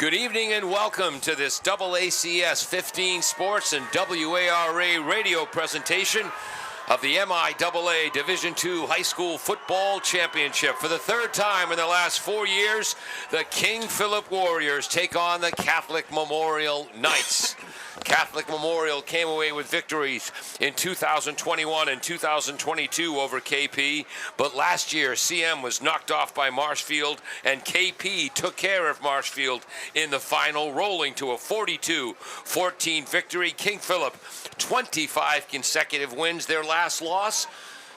Good evening and welcome to this AACS 15 Sports and WARA radio presentation of the MIAA Division II High School Football Championship. For the third time in the last 4 years, the King Philip Warriors take on the Catholic Memorial Knights. Catholic Memorial came away with victories in 2021 and 2022 over KP, but last year CM was knocked off by Marshfield and KP took care of Marshfield in the final, rolling to a 42-14 victory. King Philip, 25 consecutive wins. Their last loss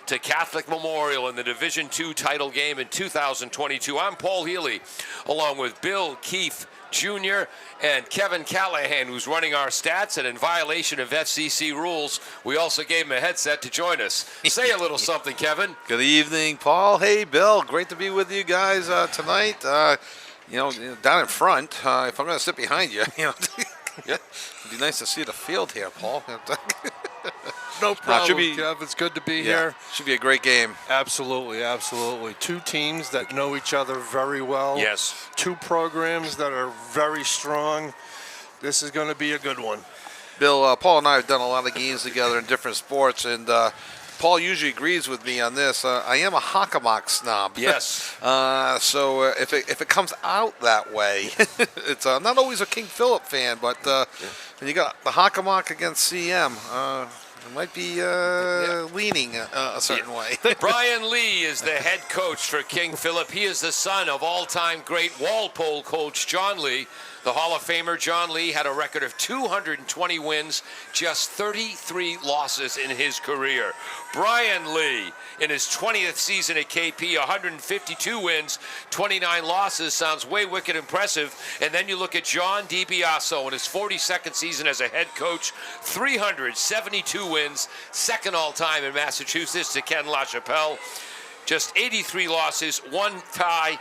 to Catholic Memorial in the Division II title game in 2022. I'm Paul Healy, along with Bill Keefe Jr. and Kevin Callahan, who's running our stats, and in violation of FCC rules, we also gave him a headset to join us. Say a little something, Kevin. Good evening, Paul. Hey, Bill. Great to be with you guys tonight. Down in front, if I'm going to sit behind you, it'd be nice to see the field here, Paul. No problem, Kev. It's good to be here. Should be a great game. Absolutely, absolutely. Two teams that know each other very well. Yes. Two programs that are very strong. This is going to be a good one. Bill, Paul and I have done a lot of games together in different sports, and Paul usually agrees with me on this. I am a Hockomock snob. Yes. So if it comes out that way, it's not always a King Philip fan, but when you got the Hockomock against CM, it might be leaning a certain way. Brian Lee is the head coach for King Philip. He is the son of all-time great Walpole coach John Lee. The Hall of Famer John Lee had a record of 220 wins, just 33 losses in his career. Brian Lee, in his 20th season at KP, 152 wins, 29 losses. Sounds way wicked impressive. And then you look at John DiBiaso in his 42nd season as a head coach, 372 wins, second all-time in Massachusetts to Ken LaChapelle. Just 83 losses, one tie.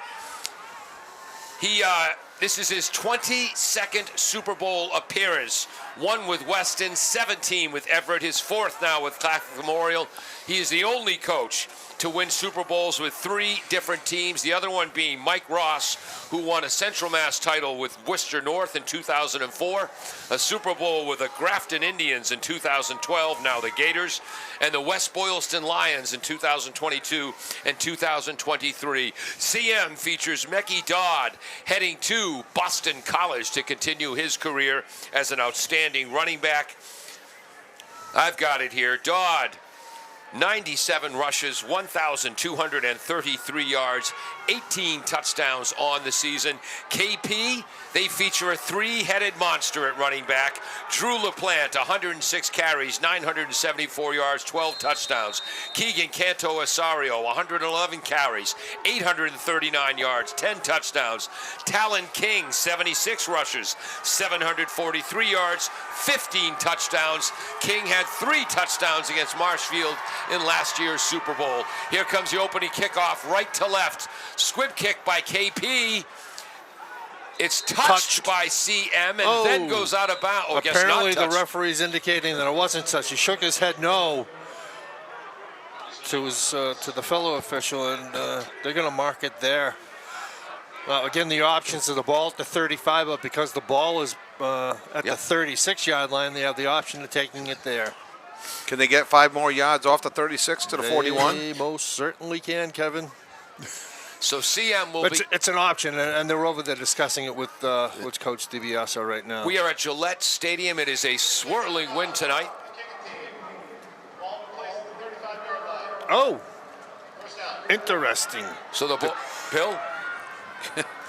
This is his 22nd Super Bowl appearance. One with Weston, 17 with Everett, his fourth now with Catholic Memorial. He is the only coach to win Super Bowls with three different teams, the other one being Mike Ross, who won a Central Mass title with Worcester North in 2004, a Super Bowl with the Grafton Indians in 2012, now the Gators, and the West Boylston Lions in 2022 and 2023. CM features Mecky Dodd, heading to Boston College to continue his career as an outstanding running back. I've got it here. Dodd, 97 rushes, 1,233 yards, 18 touchdowns on the season. KP, they feature a three-headed monster at running back. Drew LaPlante, 106 carries, 974 yards, 12 touchdowns. Keegan Canto Osario, 111 carries, 839 yards, 10 touchdowns. Talon King, 76 rushes, 743 yards, 15 touchdowns. King had 3 touchdowns against Marshfield in last year's Super Bowl. Here comes the opening kickoff, right to left. Squib kick by KP. It's touched by CM and then goes out of bounds. Oh, apparently the referee's indicating that it wasn't touched. He shook his head no to the fellow official, and they're going to mark it there. Again, the options of the ball at the 35, but because the ball is at the 36-yard line, they have the option of taking it there. Can they get 5 more yards off the 36 to the 41? They most certainly can, Kevin. So CM will be... It's an option, and they're over there discussing it with Coach DiBiaso right now. We are at Gillette Stadium. It is a swirling wind tonight. Oh, interesting. So the Bill?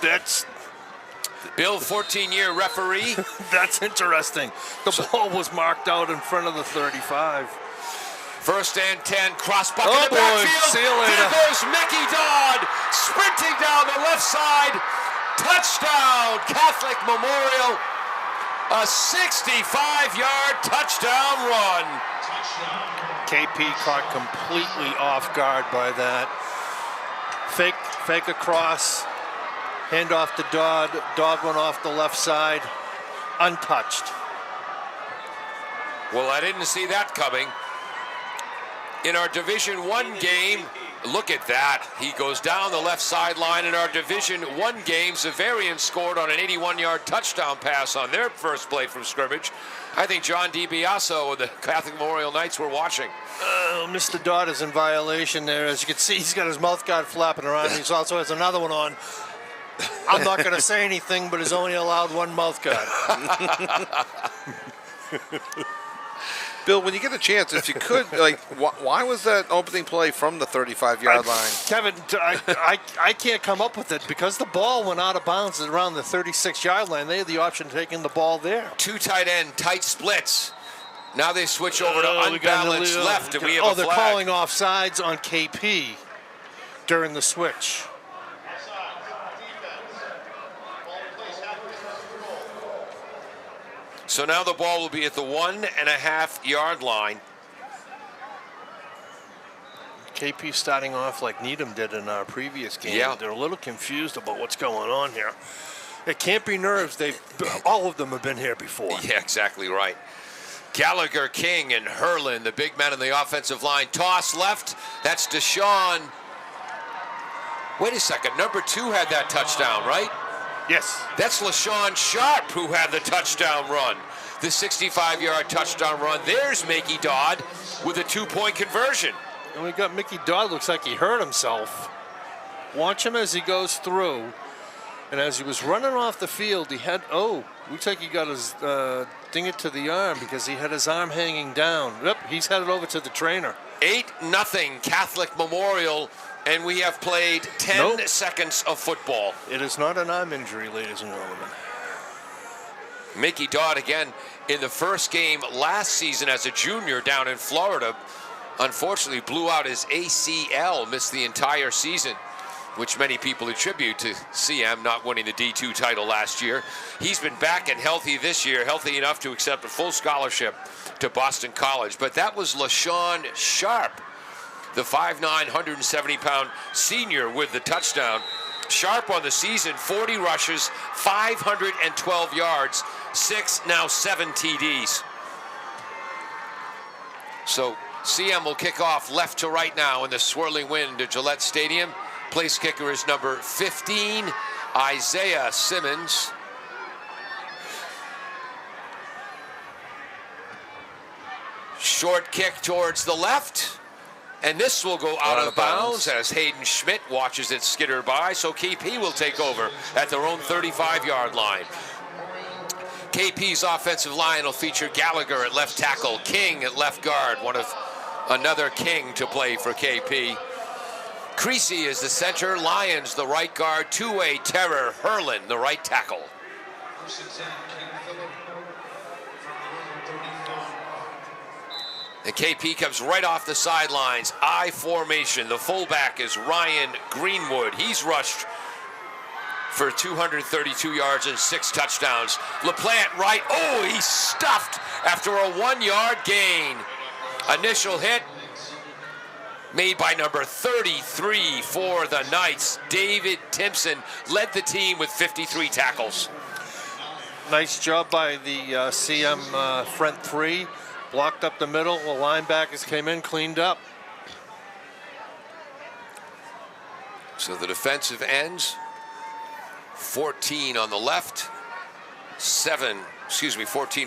That's... Bill, 14-year referee. That's interesting. The ball was marked out in front of the 35. First and 10, cross bucket in the boy, backfield. see you later. There goes Mecky Dodd, sprinting down the left side. Touchdown, Catholic Memorial. A 65-yard touchdown run. KP caught completely off guard by that. Fake across. Hand off to Dodd. Dodd went off the left side, untouched. Well, I didn't see that coming. In our Division I game, Look at that. He goes down the left sideline in our Division I game. Zavarian scored on an 81-yard touchdown pass on their first play from scrimmage. I think John DiBiaso and the Catholic Memorial Knights were watching. Mr. Dodd is in violation there. As you can see, he's got his mouth guard flapping around. He also has another one on. I'm not going to say anything, but he's only allowed one mouth guard. Bill, when you get a chance, if you could, like, why was that opening play from the 35-yard line? Kevin, I can't come up with it because the ball went out of bounds around the 36-yard line. They had the option of taking the ball there. Two tight end, tight splits. Now they switch over to unbalanced left, and we have a flag. They're calling offsides on KP during the switch. So now the ball will be at the 1.5-yard line. KP starting off like Needham did in our previous game. Yeah. They're a little confused about what's going on here. It can't be nerves. All of them have been here before. Yeah, exactly right. Gallagher, King, and Herlin, the big men in the offensive line. Toss left. That's Deshaun. Wait a second. Number 2 had that touchdown, right? Yes. That's LaShawn Sharp who had the touchdown run. The 65-yard touchdown run. There's Mickey Dodd with a 2-point conversion. And we got Mickey Dodd. Looks like he hurt himself. Watch him as he goes through. And as he was running off the field, he had, looks like he got his ding it to the arm because he had his arm hanging down. Yep, he's headed over to the trainer. 8-0 Catholic Memorial. And we have played 10 seconds of football. It is not an arm injury, ladies and gentlemen. Mickey Dodd, again, in the first game last season as a junior down in Florida, unfortunately blew out his ACL, missed the entire season, which many people attribute to CM not winning the D2 title last year. He's been back and healthy this year, healthy enough to accept a full scholarship to Boston College. But that was LaShawn Sharp, the 5'9", 170-pound senior with the touchdown. Sharp on the season, 40 rushes, 512 yards, 7 TDs. So CM will kick off left to right now in the swirling wind at Gillette Stadium. Place kicker is number 15, Isaiah Simmons. Short kick towards the left. And this will go out of bounds as Hayden Schmidt watches it skitter by. So KP will take over at their own 35-yard line. KP's offensive line will feature Gallagher at left tackle, King at left guard, another King to play for KP. Creasy is the center, Lyons the right guard, two-way terror, Herlin the right tackle. And KP comes right off the sidelines. I formation. The fullback is Ryan Greenwood. He's rushed for 232 yards and 6 touchdowns. LaPlante right. Oh, he's stuffed after a 1-yard gain. Initial hit made by number 33 for the Knights. David Timpson led the team with 53 tackles. Nice job by the CM front 3. Blocked up the middle. The linebackers came in, cleaned up. So the defensive ends, 14 on the left, 14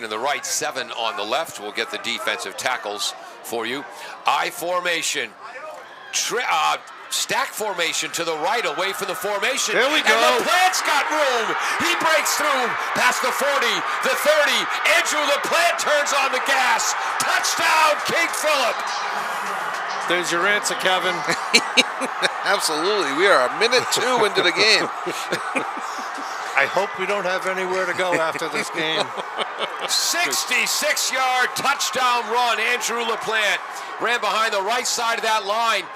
on the right, 7 on the left. We'll get the defensive tackles for you. I formation. Stack formation to the right, away from the formation. There we go. And LaPlante's got room. He breaks through past the 40, the 30. Andrew LaPlante turns on the gas. Touchdown, King Philip. There's your answer, Kevin. Absolutely. We are a minute 2 into the game. I hope we don't have anywhere to go after this game. 66-yard touchdown run. Andrew LaPlante ran behind the right side of that line.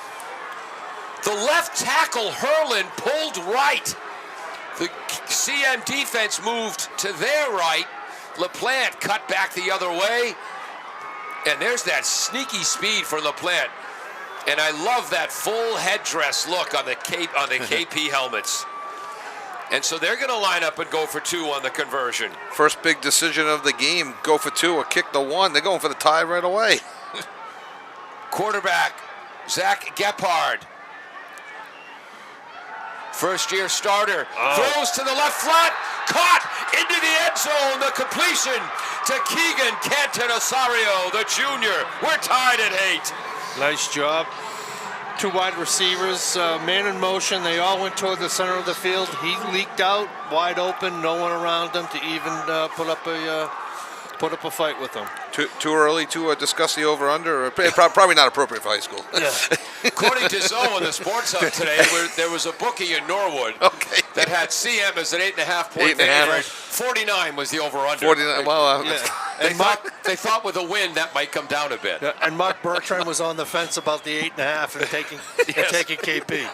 The left tackle, Herlin, pulled right. The CM defense moved to their right. LaPlante cut back the other way. And there's that sneaky speed for LaPlante. And I love that full headdress look on the KP helmets. And so they're going to line up and go for 2 on the conversion. First big decision of the game, go for 2 or kick the 1. They're going for the tie right away. Quarterback, Zach Gephardt. First-year starter. Throws to the left flat. Caught into the end zone. The completion to Keegan Canton-Osario, the junior. We're tied at 8. Nice job. 2 wide receivers, man in motion. They all went toward the center of the field. He leaked out, wide open, no one around him to even put up a fight with them. Too early to discuss the over/under? Probably not appropriate for high school. Yeah. According to Zoe in the Sports Hub today, there was a bookie in Norwood that had CM as an 8.5-point favorite. 49 was the over/under. 49. Well, They thought with a win that might come down a bit. Yeah, and Mark Bertrand was on the fence about the 8.5 and taking KP.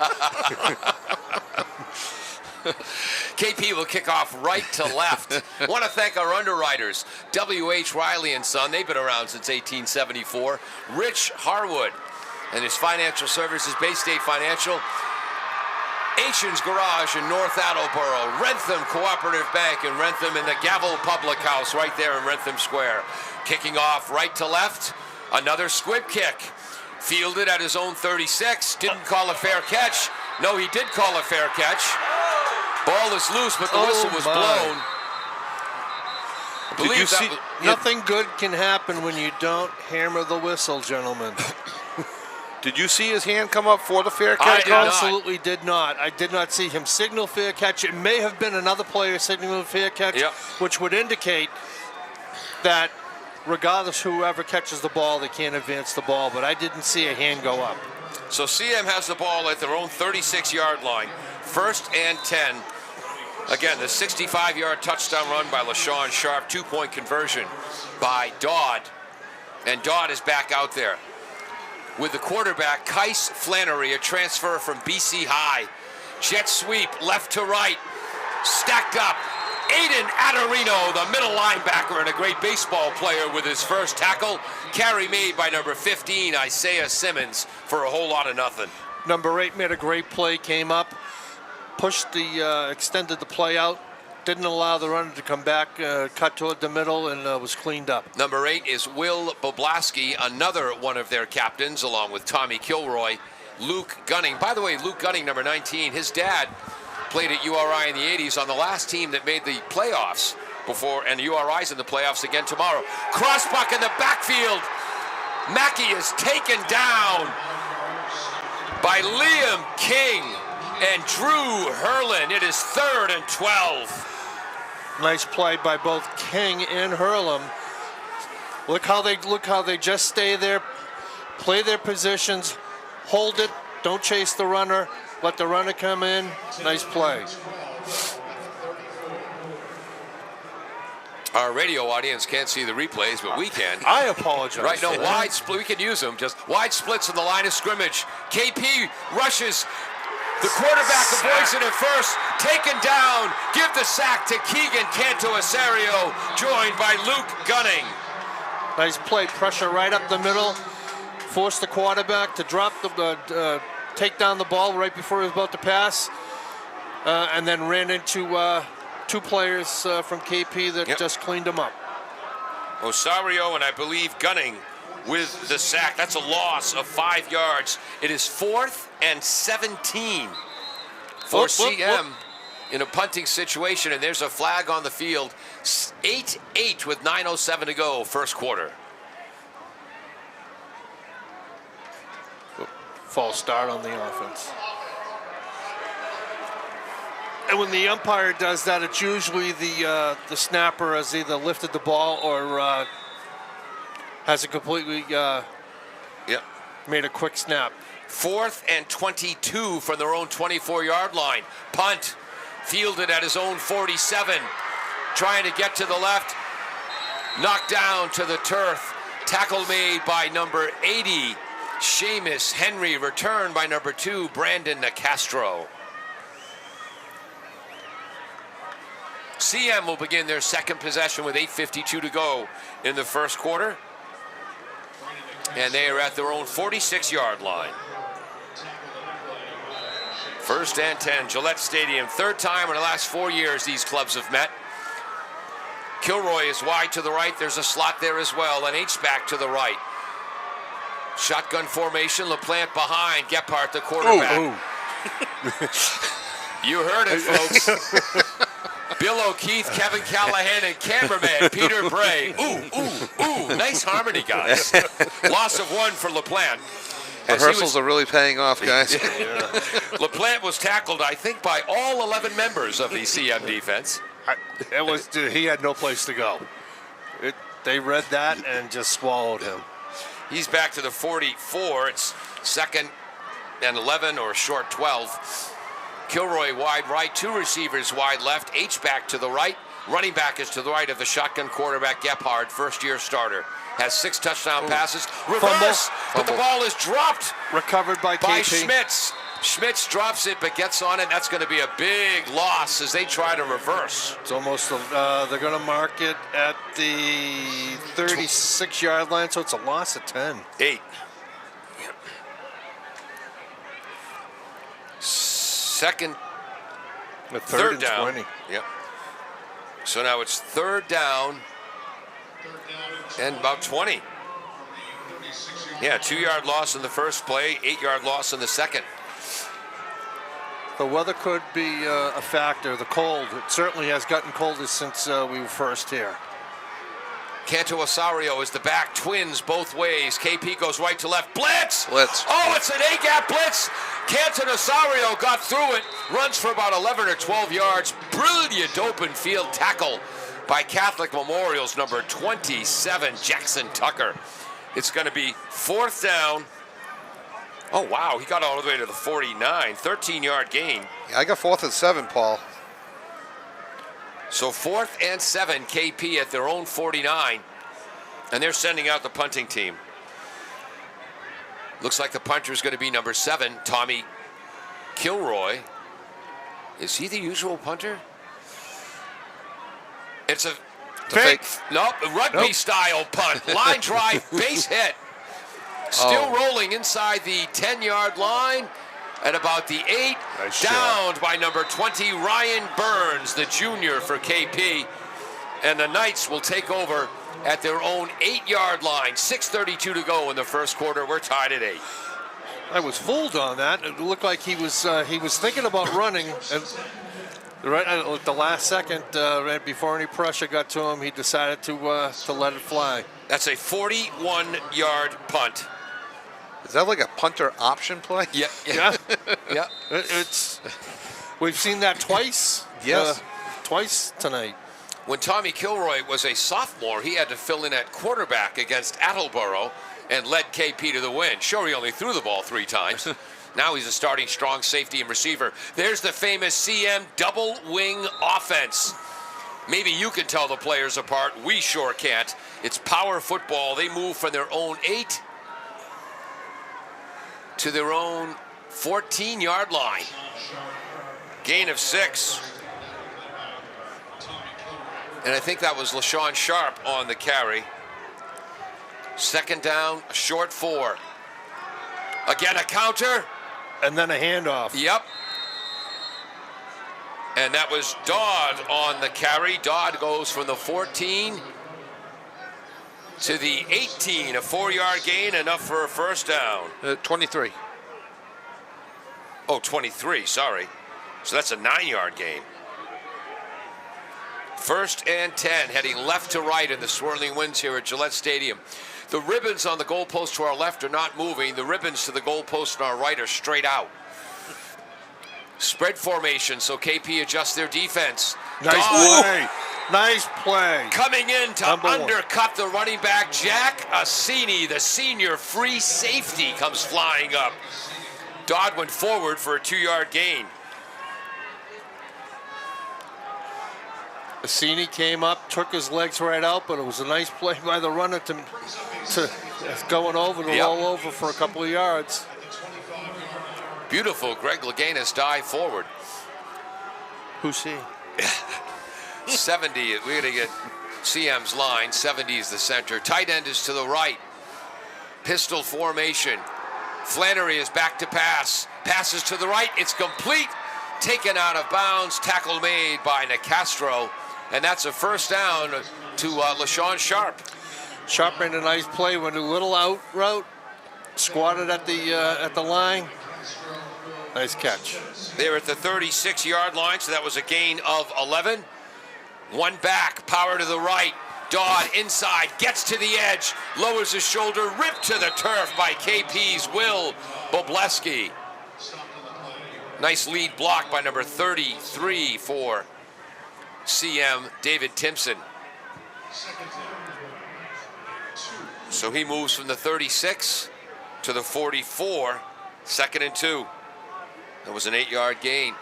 KP will kick off right to left. Want to thank our underwriters, W.H. Riley and Son. They've been around since 1874. Rich Harwood and his financial services, Bay State Financial. Ancients Garage in North Attleboro. Rentham Cooperative Bank in Rentham, and the Gavel Public House right there in Rentham Square. Kicking off right to left. Another squib kick. Fielded at his own 36. Didn't call a fair catch. No, he did call a fair catch. Ball is loose, but the whistle was blown. Did you see? Nothing good can happen when you don't hammer the whistle, gentlemen. Did you see his hand come up for the fair I catch? did not. Absolutely did not. I did not see him signal fair catch. It may have been another player signaling fair catch, which would indicate that regardless whoever catches the ball, they can't advance the ball. But I didn't see a hand go up. So CM has the ball at their own 36-yard line. 1st and 10. Again, the 65-yard touchdown run by LaShawn Sharp. 2-point conversion by Dodd. And Dodd is back out there with the quarterback, Kais Flannery, a transfer from BC High. Jet sweep, left to right, stacked up. Aiden Adarino, the middle linebacker and a great baseball player with his first tackle. Carry made by number 15, Isaiah Simmons, for a whole lot of nothing. Number 8 made a great play, came up, pushed extended the play out, didn't allow the runner to come back, cut toward the middle, and was cleaned up. Number 8 is Will Boblaski, another one of their captains, along with Tommy Kilroy. Luke Gunning. By the way, Luke Gunning, number 19, his dad played at URI in the 80s on the last team that made the playoffs before, and URI's in the playoffs again tomorrow. Crossbuck in the backfield. Mackey is taken down by Liam King and Drew Hurlin. It is 3rd and 12. Nice play by both King and Hurlum. Look how they just stay there, play their positions, hold it, don't chase the runner, let the runner come in. Nice play. Our radio audience can't see the replays, but we can. I apologize. Right, no, for that. wide split. We can use them. Just wide splits in the line of scrimmage. KP rushes. The quarterback avoids it at first. Taken down. Give the sack to Keegan Canto-Osario, joined by Luke Gunning. Nice play. Pressure right up the middle. Forced the quarterback to drop take down the ball right before he was about to pass, and then ran into 2 players from KP that just cleaned him up. Osario and I believe Gunning with the sack. That's a loss of 5 yards. It is 4th and 17 for CM in a punting situation, and there's a flag on the field. 8-8 with 9:07 to go, first quarter. False start on the offense. And when the umpire does that, it's usually the snapper has either lifted the ball or has it completely made a quick snap. 4th and 22 from their own 24-yard line. Punt, fielded at his own 47. Trying to get to the left. Knocked down to the turf. Tackle made by number 80, Seamus Henry. Returned by number 2, Brandon Nicastro. CM will begin their second possession with 8:52 to go in the first quarter. And they are at their own 46-yard line. 1st and 10, Gillette Stadium. 3rd time in the last 4 years these clubs have met. Kilroy is wide to the right. There's a slot there as well. And H-back to the right. Shotgun formation. LaPlante behind. Gephardt, the quarterback. You heard it, folks. Bill O'Keefe, Kevin Callahan, and cameraman Peter Bray. Ooh. Nice harmony, guys. Loss of 1 for LaPlante. Rehearsals are really paying off, guys. LaPlante was tackled, I think, by all 11 members of the CM defense. He had no place to go. They read that and just swallowed him. He's back to the 44. It's 2nd and 11 or short 12. Kilroy wide right, 2 receivers wide left, H-back to the right. Running back is to the right of the shotgun quarterback, Gephardt, first-year starter. Has 6 touchdown passes. Reverse, but the ball is dropped. Recovered by KP. Schmitz. Schmitz drops it, but gets on it. That's going to be a big loss as they try to reverse. It's almost, they're going to mark it at the 36-yard line, so it's a loss of 10. 8. Third down. 20. Yep. So now it's 3rd down and about 20. Yeah, 2-yard loss in the first play, 8-yard loss in the second. The weather could be a factor. The cold, it certainly has gotten colder since we were first here. Canto Osorio is the back, twins both ways. KP goes right to left. Blitz! Oh, it's an A-gap blitz. Canton Osorio got through it, runs for about 11 or 12 yards. Brilliant open field tackle by Catholic Memorial's number 27, Jackson Tucker. It's going to be 4th down. Oh, wow, he got all the way to the 49, 13-yard gain. Yeah, I got 4th and 7, Paul. So 4th and 7, KP at their own 49, and they're sending out the punting team. Looks like the punter is going to be number 7, Tommy Kilroy. Is he the usual punter? It's a fake. Nope, rugby-style punt. Line drive, base hit. Still rolling inside the 10-yard line. At about the 8, nice downed shot by number 20, Ryan Burns, the junior for KP. And the Knights will take over at their own 8-yard line. 6:32 to go in the first quarter. We're tied at 8. I was fooled on that. It looked like he was thinking about running, and right at the last second, right before any pressure got to him, he decided to let it fly. That's a 41-yard punt. Is that like a punter option play? Yeah. Yeah. We've seen that twice. Yes. Twice tonight. When Tommy Kilroy was a sophomore, he had to fill in at quarterback against Attleboro and led KP to the win. Sure, he only threw the ball 3 times. Now he's a starting strong safety and receiver. There's the famous CM double wing offense. Maybe you can tell the players apart. We sure can't. It's power football. They move from their own 8 to their own 14-yard line. Gain of 6. And I think that was LaShawn Sharp on the carry. 2nd down, a short 4. Again, a counter. And then a handoff. Yep. And that was Dodd on the carry. Dodd goes from the 14 to the 18, a 4-yard gain, enough for a first down. 23. Oh, 23, sorry. So that's a 9-yard gain. 1st and 10, heading left to right in the swirling winds here at Gillette Stadium. The ribbons on the goalpost to our left are not moving. The ribbons to the goalpost on our right are straight out. Spread formation, so KP adjusts their defense. Nice play. Nice play. Coming in to undercut the running back, Jack Assini, the senior free safety, comes flying up. Dodd went forward for a 2-yard gain. Assini came up, took his legs right out, but it was a nice play by the runner to going over to roll over for a couple of yards. Beautiful. Greg Laganis dive forward. Who's he? 70. We're going to get CM's line. 70 is the center. Tight end is to the right. Pistol formation. Flannery is back to pass. Passes to the right. It's complete. Taken out of bounds. Tackle made by Nicastro. And that's a first down to LaShawn Sharp. Sharp made a nice play, went a little out route, squatted at the line. Nice catch. They're at the 36-yard line, so that was a gain of 11. One back, power to the right. Dodd inside, gets to the edge, lowers his shoulder, ripped to the turf by KP's Will Bobleski. Nice lead block by number 33 for CM, David Timpson. So he moves from the 36 to the 44, 2nd and 2. That was an 8-yard gain.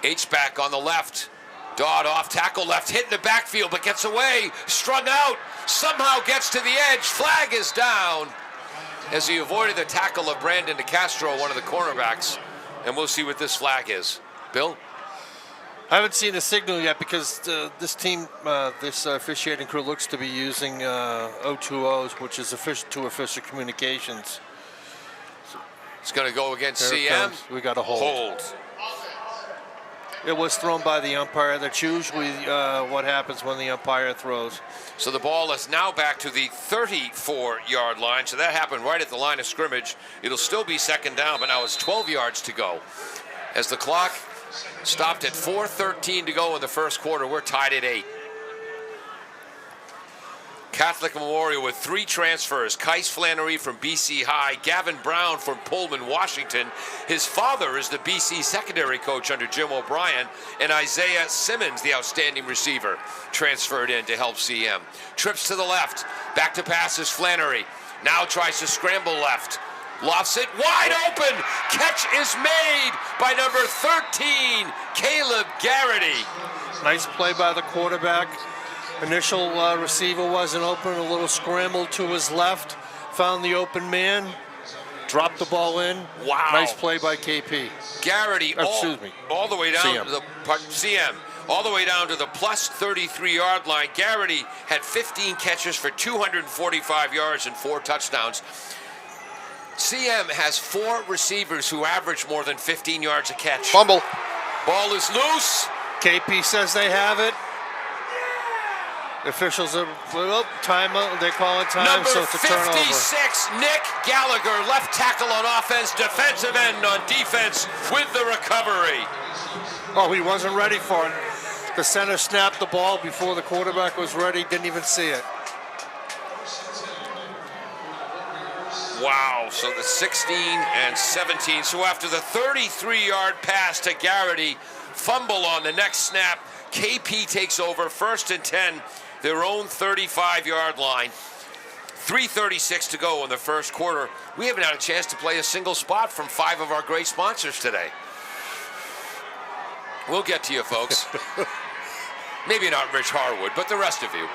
H-back on the left. Dodd off tackle left, hit in the backfield, but gets away, strung out, somehow gets to the edge. Flag is down as he avoided the tackle of Brandon DeCastro, one of the cornerbacks. And we'll see what this flag is. Bill? I haven't seen a signal yet because this team, this officiating crew looks to be using O2Os, which is official communications. It's going to go against There it CM. comes. We got a hold. It was thrown by the umpire. That's usually what happens when the umpire throws. So the ball is now back to the 34-yard line. So that happened right at the line of scrimmage. It'll still be 2nd down, but now it's 12 yards to go. As the clock stopped at 4:13 to go in the first quarter, we're tied at 8. Catholic Memorial with 3 transfers. Kais Flannery from BC High, Gavin Brown from Pullman, Washington. His father is the BC secondary coach under Jim O'Brien, and Isaiah Simmons, the outstanding receiver, transferred in to help CM. Trips to the left, back to passes Flannery. Now tries to scramble left. Lofts it, wide open! Catch is made by number 13, Caleb Garrity. Nice play by the quarterback. Initial receiver wasn't open, a little scramble to his left, found the open man, dropped the ball in. Wow. Nice play by KP. Garrity all the way down CM. to the CM. All the way down to the plus 33-yard line. Garrity had 15 catches for 245 yards and 4 touchdowns. CM has 4 receivers who average more than 15 yards a catch. Fumble. Ball is loose. KP says they have it. Officials are timeout. They call it time, Number so it's a turnover. 56, Nick Gallagher, left tackle on offense, defensive end on defense with the recovery. Oh, he wasn't ready for it. The center snapped the ball before the quarterback was ready. Didn't even see it. Wow, so the 16 and 17. So after the 33-yard pass to Garrity, fumble on the next snap, KP takes over, 1st and 10, their own 35-yard line. 3:36 to go in the first quarter. We haven't had a chance to play a single spot from 5 of our great sponsors today. We'll get to you, folks. Maybe not Rich Harwood, but the rest of you.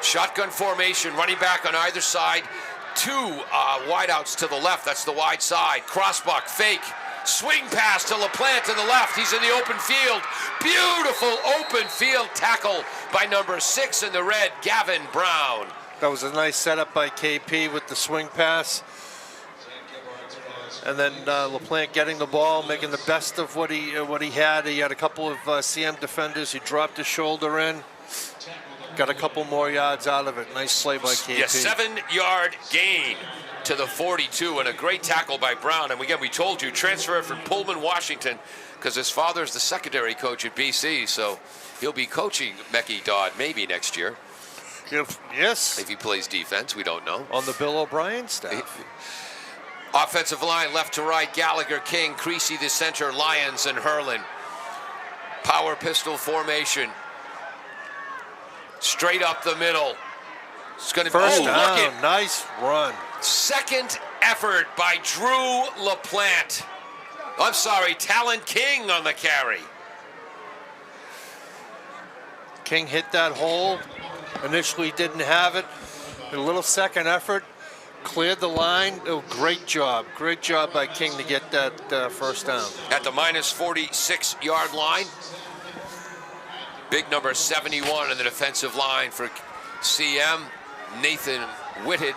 Shotgun formation, running back on either side. 2 wideouts to the left. That's the wide side. Crossbuck, fake. Swing pass to LaPlante to the left. He's in the open field. Beautiful open field tackle by number 6 in the red, Gavin Brown. That was a nice setup by KP with the swing pass. And then LaPlante getting the ball, making the best of what he had. He had a couple of CM defenders. He dropped his shoulder in. Got a couple more yards out of it. Nice play by KP. Yeah, 7-yard gain to the 42, and a great tackle by Brown. And again, we told you, transfer from Pullman, Washington, because his father's the secondary coach at BC, so he'll be coaching Mecky Dodd maybe next year. Yes. If he plays defense, we don't know. On the Bill O'Brien staff. Offensive line, left to right, Gallagher, King, Creasy, the center, Lyons, and Hurlin. Power pistol formation. Straight up the middle. It's going to be First down. Look Nice run. second effort by Drew LaPlante. I'm sorry, Talon King on the carry. King hit that hole. Initially didn't have it. A little second effort. Cleared the line. Oh, great job. Great job by King to get that first down. At the minus 46-yard line. Big number 71 in the defensive line for CM, Nathan Whitted.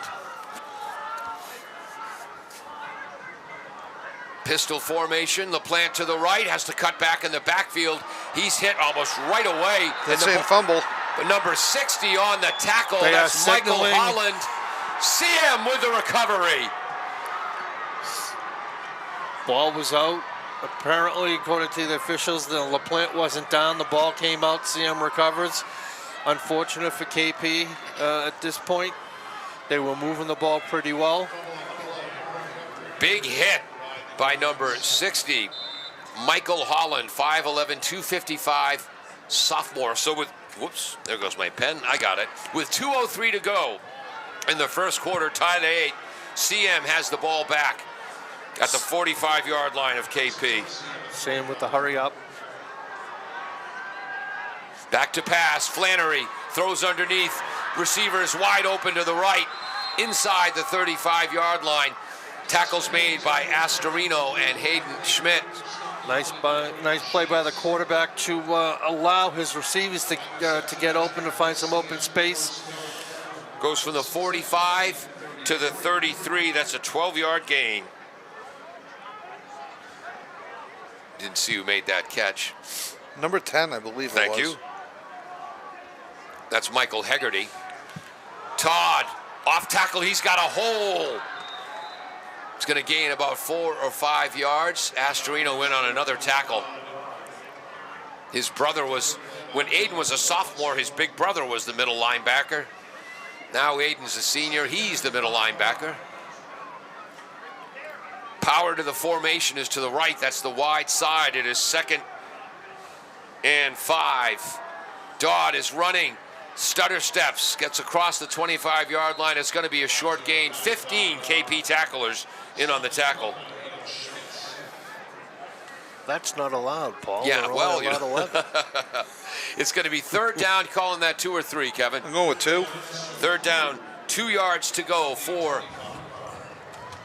Pistol formation, LaPlante to the right, has to cut back in the backfield. He's hit almost right away. That's a fumble. Number 60 on the tackle, They that's are Michael signaling. Holland. CM with the recovery. Ball was out. Apparently, according to the officials, the LaPlante wasn't down. The ball came out. CM recovers. Unfortunate for KP at this point. They were moving the ball pretty well. Big hit by number 60, Michael Holland, 5'11", 255, sophomore. So with, whoops, there goes my pen. I got it. With 2:03 to go in the first quarter, tied at 8, CM has the ball back at the 45-yard line of KP. Same with the hurry up. Back to pass. Flannery throws underneath. Receivers wide open to the right. Inside the 35-yard line. Tackles made by Astorino and Hayden Schmidt. Nice play by the quarterback to allow his receivers to get open, to find some open space. Goes from the 45 to the 33. That's a 12-yard gain. Didn't see who made that catch. Number 10, I believe it was. Thank you. That's Michael Hegarty. Todd, off tackle. He's got a hole. It's going to gain about 4 or 5 yards. Astorino went on another tackle. His brother was, when Aiden was a sophomore, his big brother was the middle linebacker. Now Aiden's a senior. He's the middle linebacker. Power to the formation is to the right. That's the wide side. It is 2nd and 5. Dodd is running. Stutter steps. Gets across the 25-yard line. It's going to be a short gain. 15 KP tacklers in on the tackle. That's not allowed, Paul. Yeah, We're well, only allowed 11. It's going to be 3rd down. Calling that 2 or 3, Kevin. I'm going with 2. 3rd down. 2 yards to go for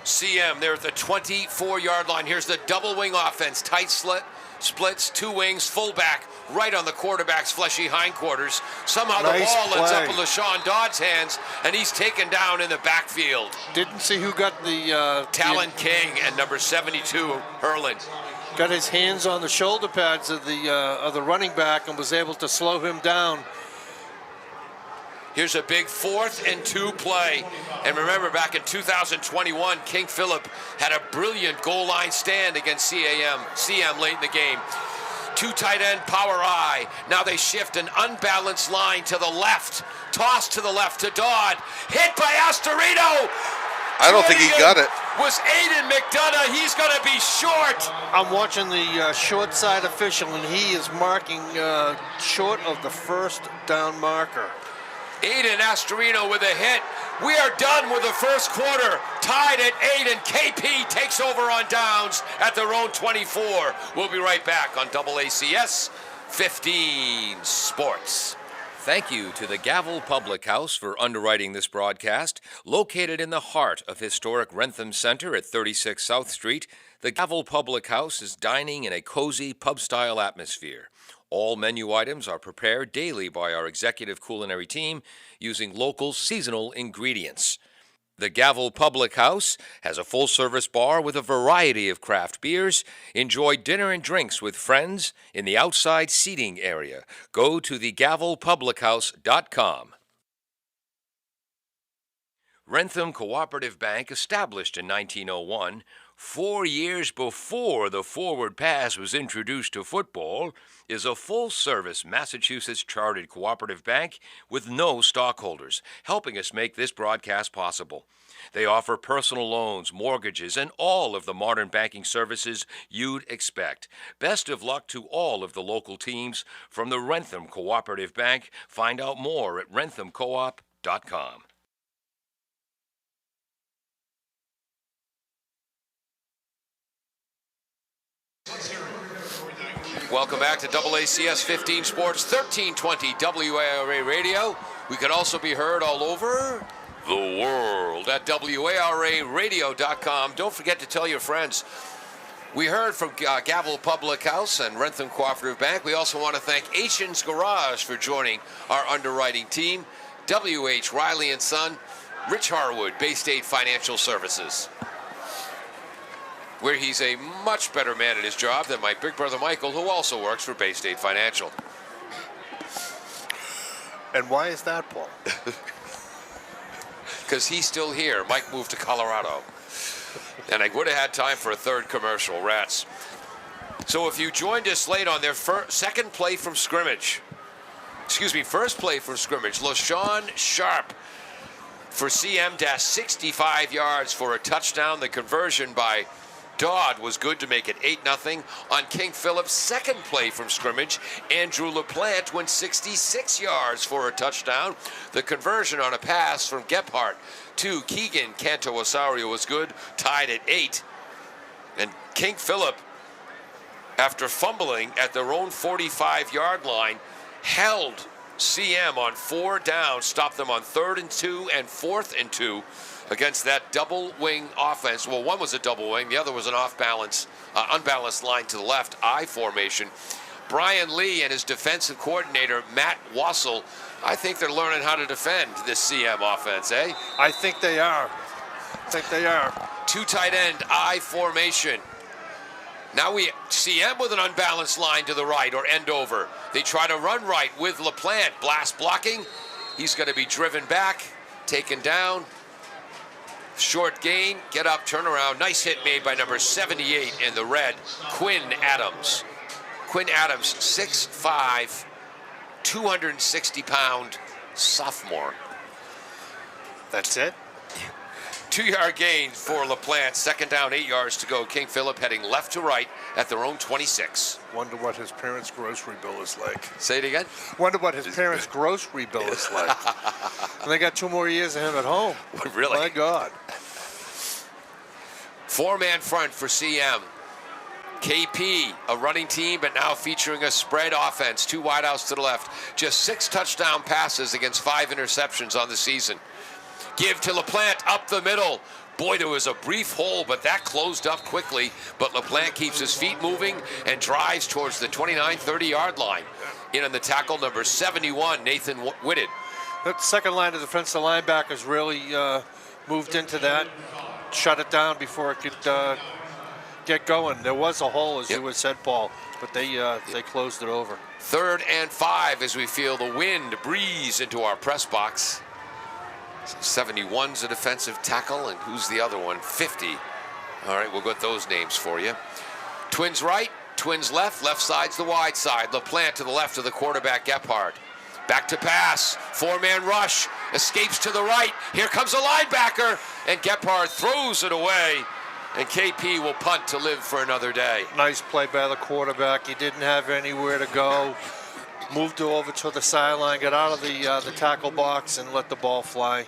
CM. They're at the 24-yard line. Here's the double wing offense. Tight splits, 2 wings, fullback, right on the quarterback's fleshy hindquarters. Somehow the ball ends up in LaShawn Dodd's hands, and he's taken down in the backfield. Didn't see who got the... Talon King and number 72, Hurlin. Got his hands on the shoulder pads of the running back and was able to slow him down. Here's a big 4th and 2 play. And remember, back in 2021, King Philip had a brilliant goal line stand against CM late in the game. 2 tight end power I. Now they shift an unbalanced line to the left. Toss to the left to Dodd. Hit by Astorino. I don't think he got it. Was Aiden McDonough. He's going to be short. I'm watching the short side official, and he is marking short of the 1st down marker. Aiden Astorino with a hit. We are done with the first quarter. Tied at 8, and KP takes over on downs at their own 24. We'll be right back on AACS 15 Sports. Thank you to the Gavel Public House for underwriting this broadcast. Located in the heart of historic Rentham Center at 36 South Street, the Gavel Public House is dining in a cozy pub-style atmosphere. All menu items are prepared daily by our executive culinary team using local seasonal ingredients. The Gavel Public House has a full-service bar with a variety of craft beers. Enjoy dinner and drinks with friends in the outside seating area. Go to thegavelpublichouse.com. Rentham Cooperative Bank, established in 1901, 4 years before the forward pass was introduced to football, is a full-service Massachusetts chartered cooperative bank with no stockholders, helping us make this broadcast possible. They offer personal loans, mortgages, and all of the modern banking services you'd expect. Best of luck to all of the local teams from the Rentham Cooperative Bank. Find out more at renthamcoop.com. Welcome back to AACS 15 Sports, 1320 WARA Radio. We can also be heard all over the world at WARAradio.com. Don't forget to tell your friends. We heard from Gavel Public House and Rentham Cooperative Bank. We also want to thank Asians Garage for joining our underwriting team. W.H. Riley & Son, Rich Harwood, Bay State Financial Services, where he's a much better man at his job than my big brother Michael, who also works for Bay State Financial. And why is that, Paul? Because he's still here. Mike moved to Colorado. And I would have had time for a third commercial, rats. So if you joined us late on their first play from scrimmage, LaShawn Sharp for CM dashed 65 yards for a touchdown. The conversion by Dodd was good to make it 8-0. On King Philip's second play from scrimmage, Andrew LaPlante went 66 yards for a touchdown. The conversion on a pass from Gebhardt to Keegan Canto-Osorio was good, tied at 8. And King Philip, after fumbling at their own 45-yard line, held CM on 4 downs, stopped them on 3rd and 2 and 4th and 2 against that double wing offense. Well, one was a double wing, the other was an unbalanced line to the left, I formation. Brian Lee and his defensive coordinator, Matt Wassel, I think they're learning how to defend this CM offense, eh? I think they are. Two tight end I formation. Now we CM with an unbalanced line to the right or end over. They try to run right with LaPlante. Blast blocking. He's going to be driven back, taken down. Short gain, get up, turn around. Nice hit made by number 78 in the red, Quinn Adams. Quinn Adams, 6'5", 260-pound sophomore. That's it? 2-yard gain for LaPlante. 2nd down, 8 yards to go. King Philip heading left to right at their own 26. Wonder what his parents' grocery bill is like. Say it again? Wonder what his parents' grocery bill is like. And they got 2 more years of him at home. Really? My God. 4-man front for CM. KP, a running team, but now featuring a spread offense. 2 wideouts to the left. Just 6 touchdown passes against 5 interceptions on the season. Give to LaPlante up the middle. Boy, there was a brief hole, but that closed up quickly. But LaPlante keeps his feet moving and drives towards the 29, 30-yard line. In on the tackle, number 71, Nathan Whitted. That second line of defensive linebackers really moved into that, shut it down before it could get going. There was a hole, as you had said, Paul, but they closed it over. 3rd and 5 as we feel the wind breeze into our press box. 71's a defensive tackle, and who's the other one? 50. All right, we'll get those names for you. Twins right, twins left. Left side's the wide side. LaPlante to the left of the quarterback, Gebhardt. Back to pass. 4-man rush. Escapes to the right. Here comes a linebacker, and Gebhardt throws it away. And KP will punt to live for another day. Nice play by the quarterback. He didn't have anywhere to go. Moved over to the sideline, got out of the tackle box, and let the ball fly.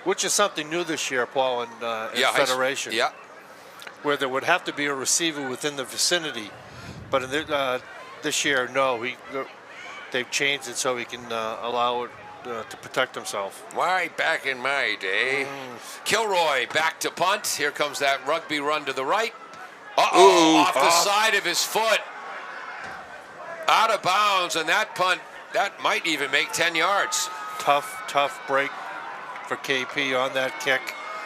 Which is something new this year, Paul, in Federation. Yeah. Where there would have to be a receiver within the vicinity. But in this year, no. They've changed it so he can allow it to protect himself. Why, back in my day. Kilroy back to punt. Here comes that rugby run to the right. Off the side of his foot. Out of bounds, and that punt, that might even make 10 yards. Tough break for KP on that kick.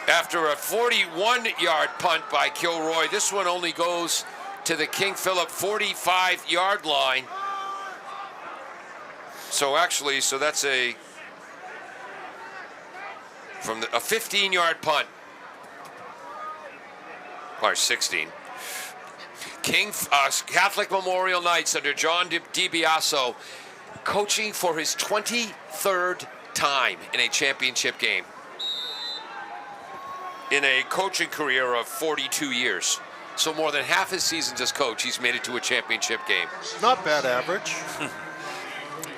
After a 41-yard punt by Kilroy, this one only goes to the King Philip 45-yard line. So that's a 15-yard punt. Or 16. Catholic Memorial Knights under John DiBiaso, coaching for his 23rd time in a championship game. In a coaching career of 42 years. So more than half his seasons as coach, he's made it to a championship game. Not bad average.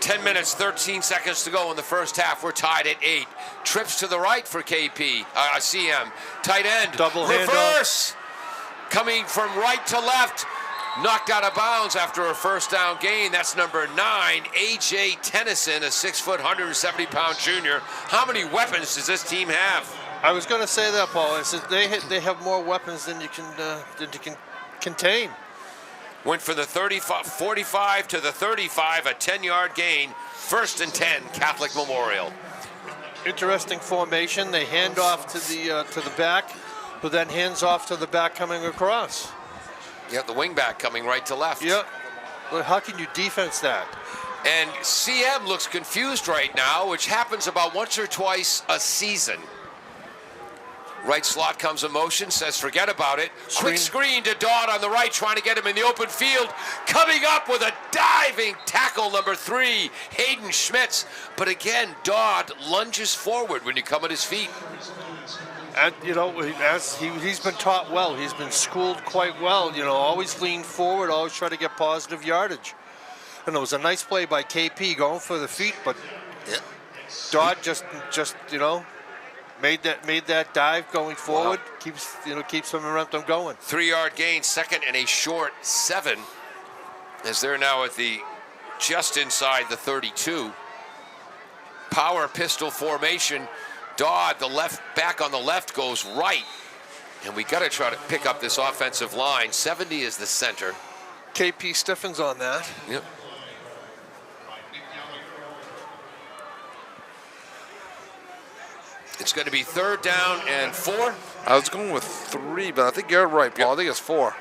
10 minutes, 13 seconds to go in the first half. We're tied at 8. Trips to the right for CM. Tight end. Double reverse. Coming from right to left. Knocked out of bounds after a first down gain. That's number 9, A.J. Tennyson, a 6', 170-pound junior. How many weapons does this team have? I was going to say that, Paul. I said they have more weapons than you can contain. Went for the 45 to the 35, a 10-yard gain. 1st and 10, Catholic Memorial. Interesting formation. They hand off to the back, who then hands off to the back coming across. Yeah, the wing back coming right to left. Yep. Well, how can you defense that? And CM looks confused right now, which happens about once or twice a season. Right slot comes in motion, says forget about it. Quick screen to Dodd on the right, trying to get him in the open field. Coming up with a diving tackle, number 3, Hayden Schmitz. But again, Dodd lunges forward when you come at his feet. And, you know, as he's been taught well. He's been schooled quite well. You know, always lean forward, always try to get positive yardage. And it was a nice play by KP going for the feet, but Dodd just you know, made that dive going forward. Wow. Keeps some momentum going. 3-yard gain, second and a short 7, as they're now at the just inside the 32. Power pistol formation. Dodd, the left back on the left, goes right, and we got to try to pick up this offensive line. 70 is the center. KP stiffens on that. Yep. It's going to be 3rd down and 4. I was going with 3, but I think you're right, Paul. I think it's 4.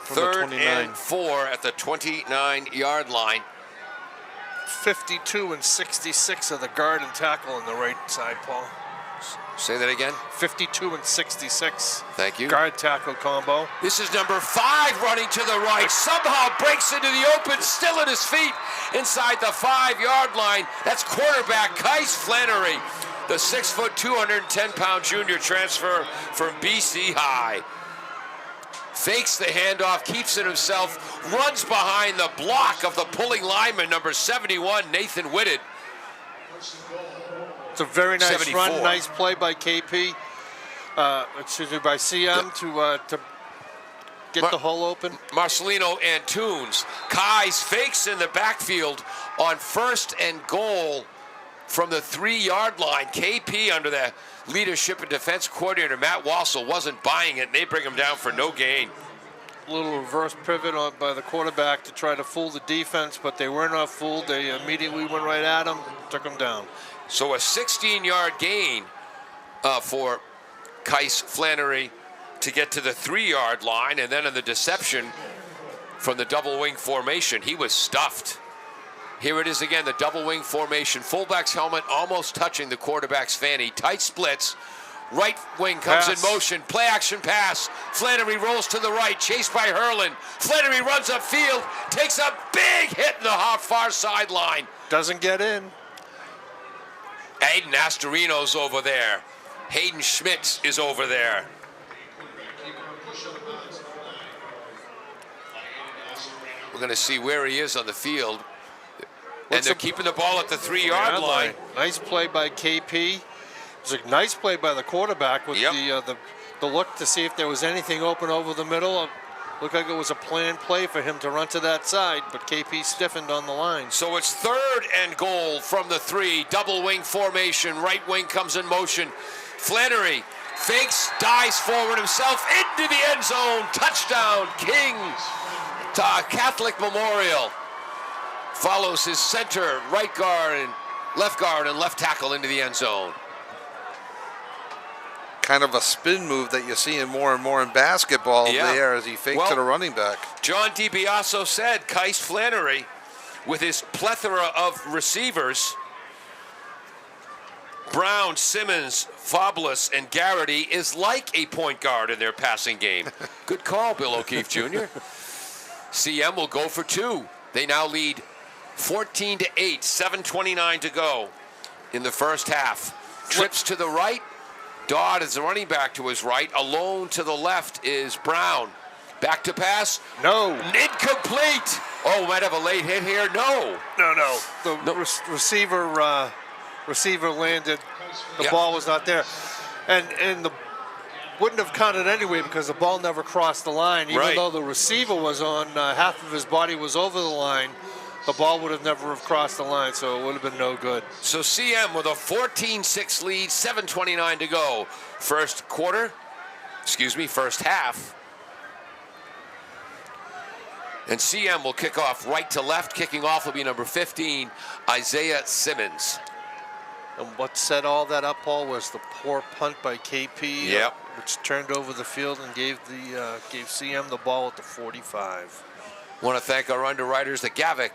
3rd and 4 at the 29-yard line. 52 and 66 of the guard and tackle on the right side, Paul. Say that again. 52 and 66. Thank you. Guard tackle combo. This is number 5 running to the right. Somehow breaks into the open, still at his feet inside the 5-yard line. That's quarterback Kais Flannery, the 6', 210-pound junior transfer from BC High. Fakes the handoff, keeps it himself, runs behind the block of the pulling lineman, number 71, Nathan Whitted. It's a very nice 74. run, nice play by KP. By CM to get the hole open. Marcelino Antunes. Kais fakes in the backfield on 1st and goal from the 3-yard line. KP, under the leadership and defense coordinator Matt Wassel, wasn't buying it, and they bring him down for no gain. A little reverse pivot by the quarterback to try to fool the defense, but they were not fooled. They immediately went right at him, took him down. So a 16-yard gain for Kais Flannery to get to the 3-yard line, and then in the deception from the double wing formation, he was stuffed. Here it is again, the double wing formation. Fullback's helmet almost touching the quarterback's fanny. Tight splits. Right wing comes in motion. Play action pass. Flannery rolls to the right, chased by Hurlin. Flannery runs upfield, takes a big hit in the far sideline. Doesn't get in. Aiden Astorino's over there. Hayden Schmitz is over there. We're going to see where he is on the field. And they're keeping the ball at the 3-yard line. Nice play by KP. It was a nice play by the quarterback with the look to see if there was anything open over the middle. Looked like it was a planned play for him to run to that side, but KP stiffened on the line. So it's 3rd and goal from the 3. Double wing formation. Right wing comes in motion. Flannery fakes, dives forward himself into the end zone. Touchdown, King. Catholic Memorial. Follows his center, right guard, and left tackle into the end zone. Kind of a spin move that you're seeing more and more in basketball there as he faked to the running back. John DiBiaso said Kais Flannery, with his plethora of receivers, Brown, Simmons, Fabulous, and Garrity, is like a point guard in their passing game. Good call, Bill O'Keefe Jr. CM will go for 2. They now lead 14-8, 7:29 to go in the first half. Trips to the right. Dodd is the running back to his right. Alone to the left is Brown. Back to pass. No. Incomplete. Oh, might have a late hit here. No. The receiver landed. The ball was not there. And the wouldn't have counted anyway because the ball never crossed the line. Even though the receiver was on, half of his body was over the line. The ball would have never have crossed the line, so it would have been no good. So CM with a 14-6 lead, 7:29 to go. First half. And CM will kick off right to left. Kicking off will be number 15, Isaiah Simmons. And what set all that up, Paul, was the poor punt by KP, which turned over the field and gave CM the ball at the 45. Want to thank our underwriters, the Gavel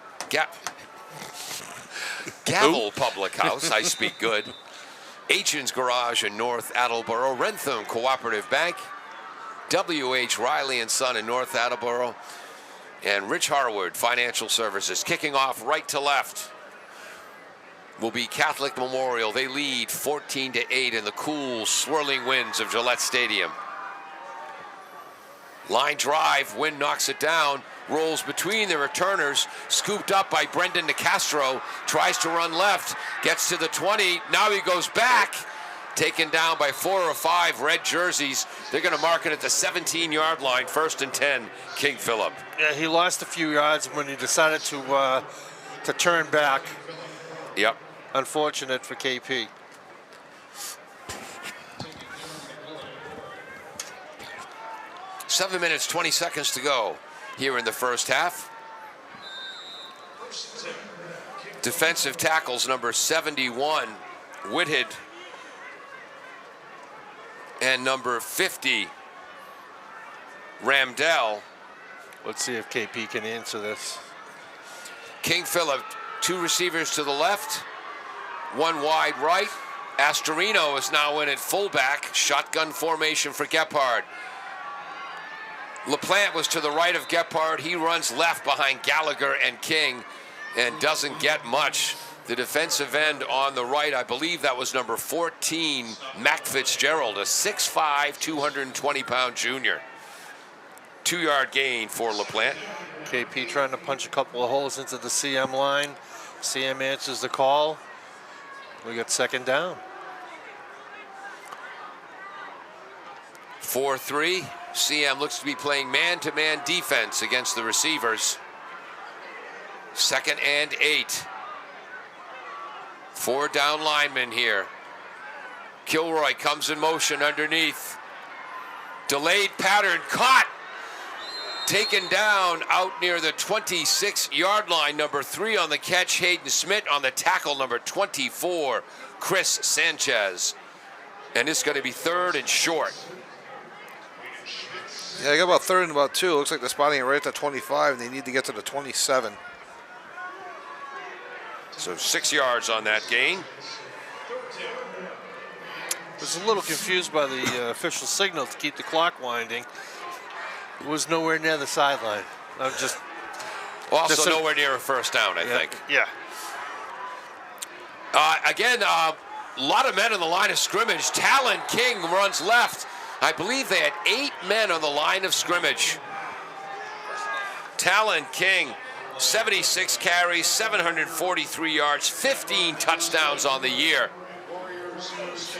Public House. I speak good. Agents Garage in North Attleboro, Rentham Cooperative Bank, W.H. Riley and Son in North Attleboro, and Rich Harwood Financial Services. Kicking off right to left will be Catholic Memorial. They lead 14-8 in the cool, swirling winds of Gillette Stadium. Line drive, Wynn knocks it down, rolls between the returners, scooped up by Brendan DeCastro, tries to run left, gets to the 20, now he goes back, taken down by 4 or 5 red jerseys. They're going to mark it at the 17-yard line, 1st and 10, King Philip. Yeah, he lost a few yards when he decided to turn back. Yep. Unfortunate for KP. Seven minutes, 20 seconds to go here in the first half. Defensive tackles, number 71, Whitted, and number 50, Ramdell. Let's see if KP can answer this. King Philip, 2 receivers to the left, 1 wide right. Astorino is now in at fullback, shotgun formation for Gephardt. LaPlante was to the right of Gephardt. He runs left behind Gallagher and King and doesn't get much. The defensive end on the right, I believe that was number 14, Mac Fitzgerald, a 6'5", 220-pound junior. 2-yard gain for LaPlante. KP trying to punch a couple of holes into the CM line. CM answers the call. We got 2nd down. 4-3. CM looks to be playing man-to-man defense against the receivers. 2nd and 8. 4 down linemen here. Kilroy comes in motion underneath. Delayed pattern, caught. Taken down out near the 26-yard line. Number 3 on the catch, Hayden Smith. On the tackle, number 24, Chris Sanchez. And it's going to be 3rd and short. Yeah, they got about 3rd and about 2. Looks like they're spotting it right at the 25, and they need to get to the 27. So 6 yards on that gain. I was a little confused by the official signal to keep the clock winding. It was nowhere near the sideline. I'm just Also nowhere near a 1st down, I think. Yeah. Again, a lot of men on the line of scrimmage. Talon King runs left. I believe they had 8 men on the line of scrimmage. Talon King, 76 carries, 743 yards, 15 touchdowns on the year.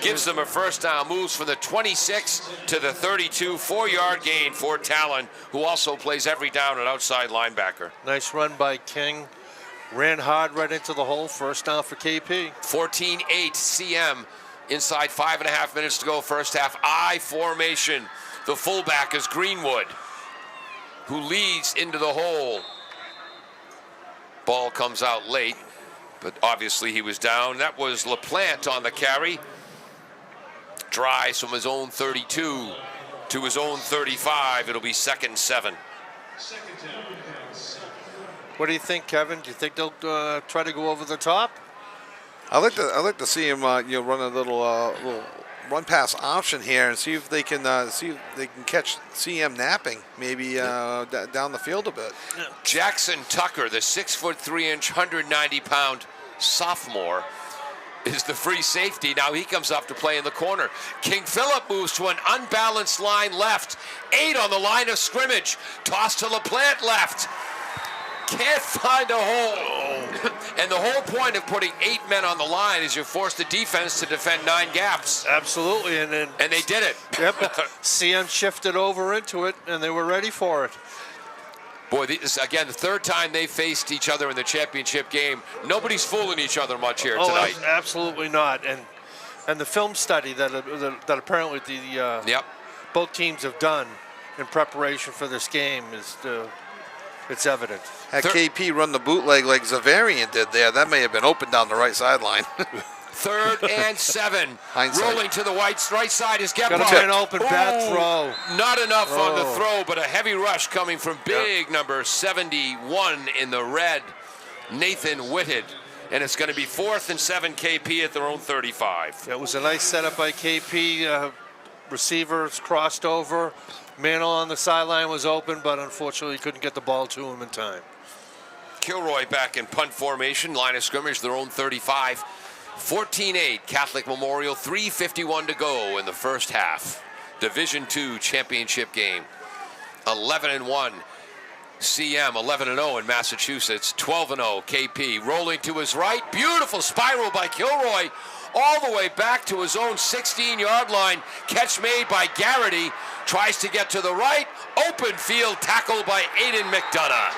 Gives them a 1st down, moves from the 26 to the 32, 4-yard gain for Talon, who also plays every down at outside linebacker. Nice run by King. Ran hard right into the hole. 1st down for KP. 14-8 CM. Inside 5.5 minutes to go, first half. I formation. The fullback is Greenwood, who leads into the hole. Ball comes out late, but obviously he was down. That was LaPlante on the carry. Drives from his own 32 to his own 35. It'll be 2nd and 7. What do you think, Kevin? Do you think they'll try to go over the top? I like to see him run a little run pass option here and see if they can catch CM napping maybe down the field a bit. Jackson Tucker, the 6'3", 190-pound sophomore, is the free safety. Now he comes up to play in the corner. King Philip moves to an unbalanced line left. 8 on the line of scrimmage. Toss to LaPlante left. Can't find a hole. And the whole point of putting 8 men on the line is you force the defense to defend 9 gaps. Absolutely, and they did it. Yep. CM shifted over into it, and they were ready for it. Boy, this, again, the 3rd time they faced each other in the championship game. Nobody's fooling each other much here tonight. Absolutely not. And the film study that apparently both teams have done in preparation for this game is it's evident. Had KP run the bootleg like Zavarian did there, that may have been open down the right sideline. 3rd and 7. Hindsight. Rolling to the right side is Gephardt. Got an open, bad throw. Not enough on the throw, but a heavy rush coming from big number 71 in the red, Nathan Whitted. and it's going to be 4th and 7 KP at their own 35. It was a nice setup by KP. Receivers crossed over. Mantle on the sideline was open, but unfortunately couldn't get the ball to him in time. Kilroy back in punt formation, line of scrimmage, their own 35. 14-8, Catholic Memorial, 3:51 to go in the first half. Division II championship game. 11-1, CM, 11-0 in Massachusetts, 12-0, KP. Rolling to his right, beautiful spiral by Kilroy, all the way back to his own 16-yard line. Catch made by Garrity, tries to get to the right, open field tackle by Aiden McDonough.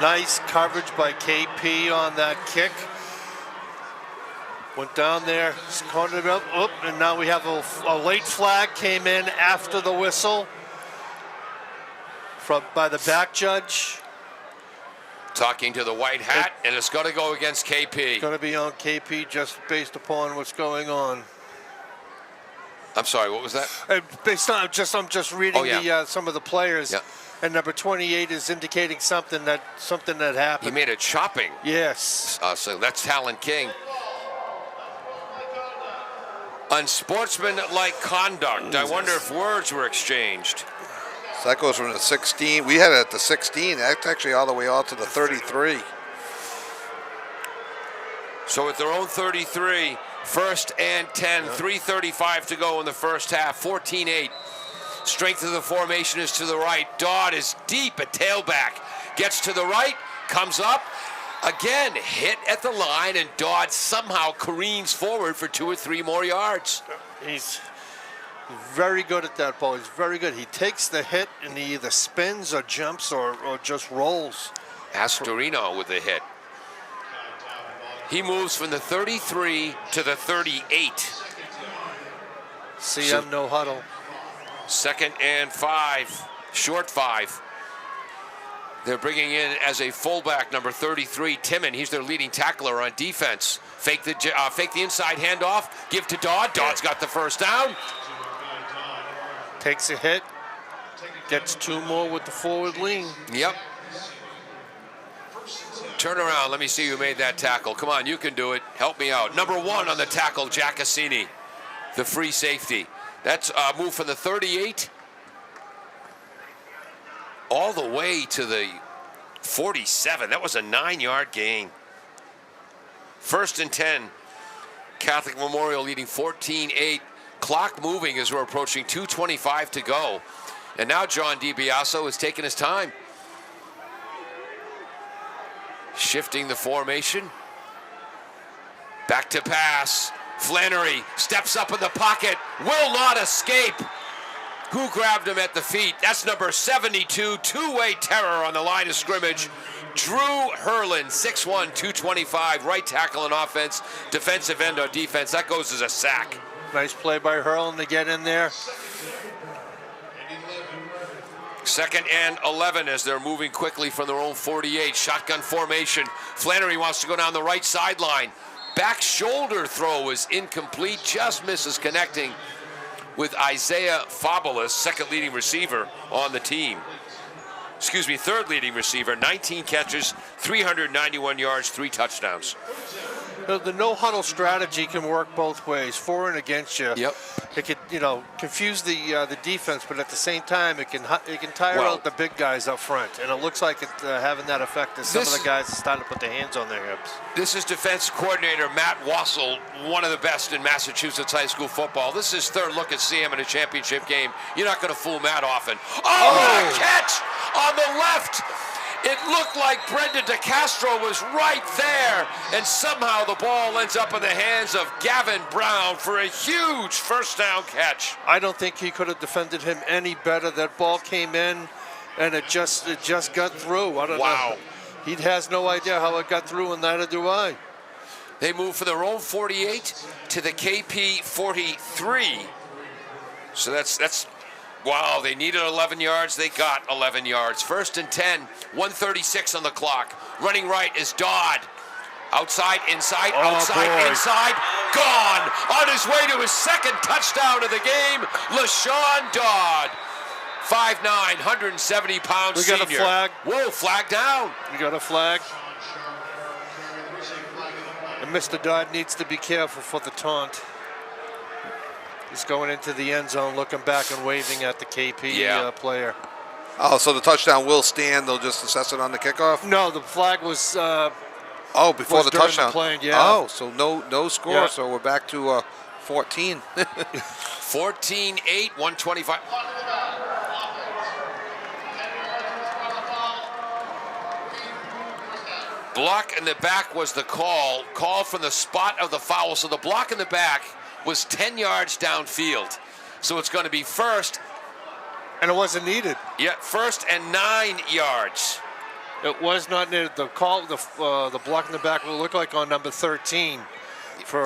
Nice coverage by KP on that kick. Went down there, cornered it up, and now we have a late flag came in after the whistle by the back judge. Talking to the white hat, and it's going to go against KP. It's going to be on KP just based upon what's going on. I'm sorry, what was that? Based on I'm just reading some of the players. Yeah. And number 28 is indicating something that happened. He made a chopping. Yes. So that's Talon King. Unsportsmanlike conduct. I wonder if words were exchanged. So that goes from the 16. We had it at the 16. That's actually all the way out to the 33. So at their own 33, 1st and 10, 3:35 to go in the first half, 14-8. Strength of the formation is to the right. Dodd is deep at tailback. Gets to the right, comes up. Again, hit at the line, and Dodd somehow careens forward for 2 or 3 more yards. He's very good at that ball. He's very good. He takes the hit, and he either spins or jumps or just rolls. Astorino with the hit. He moves from the 33 to the 38. CM no huddle. 2nd and 5, short 5. They're bringing in as a fullback, number 33, Timon. He's their leading tackler on defense. Fake the inside handoff, give to Dodd. Dodd's got the first down. Takes a hit, gets 2 more with the forward lean. Yep. Turn around, let me see who made that tackle. Come on, you can do it. Help me out. Number 1 on the tackle, Giaccassini, the free safety. That's a move from the 38 all the way to the 47. That was a 9-yard gain. 1st and 10. Catholic Memorial leading 14-8. Clock moving as we're approaching 2:25 to go. And now John DiBiaso is taking his time. Shifting the formation. Back to pass. Flannery steps up in the pocket. Will not escape. Who grabbed him at the feet? That's number 72, two-way terror on the line of scrimmage. Drew Hurlin, 6'1", 225, right tackle on offense, defensive end on defense. That goes as a sack. Nice play by Hurlin to get in there. 2nd and 11 as they're moving quickly from their own 48. Shotgun formation. Flannery wants to go down the right sideline. Back shoulder throw is incomplete, just misses connecting with Isaiah Fabulous, 2nd leading receiver on the team. Excuse me, 3rd leading receiver, 19 catches, 391 yards, 3 touchdowns. The no huddle strategy can work both ways, for and against you. Yep. It could, confuse the defense, but at the same time, it can tire out the big guys up front, and it looks like it's having that effect as some of the guys are starting to put their hands on their hips. This is defense coordinator Matt Wassel, one of the best in Massachusetts high school football. This is his 3rd look at CM in a championship game. You're not going to fool Matt often. Oh, what a catch on the left! It looked like Brendan DeCastro was right there, and somehow the ball ends up in the hands of Gavin Brown for a huge first down catch. I don't think he could have defended him any better. That ball came in, and it just got through. I don't know. He has no idea how it got through, and neither do I. They move from their own 48 to the KP 43. So that's wow, they needed 11 yards. They got 11 yards. 1st and 10, 1:36 on the clock. Running right is Dodd. Outside, inside, outside, inside. Gone. On his way to his 2nd touchdown of the game, LaShawn Dodd. 5'9", 170 pounds We got senior. a flag. Whoa, flag down. We got a flag. And Mr. Dodd needs to be careful for the taunt. He's going into the end zone, looking back and waving at the KP player. Oh, so the touchdown will stand. They'll just assess it on the kickoff? No, the flag was... before was the during touchdown. the play, yeah. Oh, so no score. Yeah. So we're back to 14. 14-8, 125. Block in the back was the call. Call from the spot of the foul. So the block in the back was 10 yards downfield. So it's going to be first. And it wasn't needed. Yeah, first and 9 yards. It was not needed. The call, the block in the back will look like on number 13 for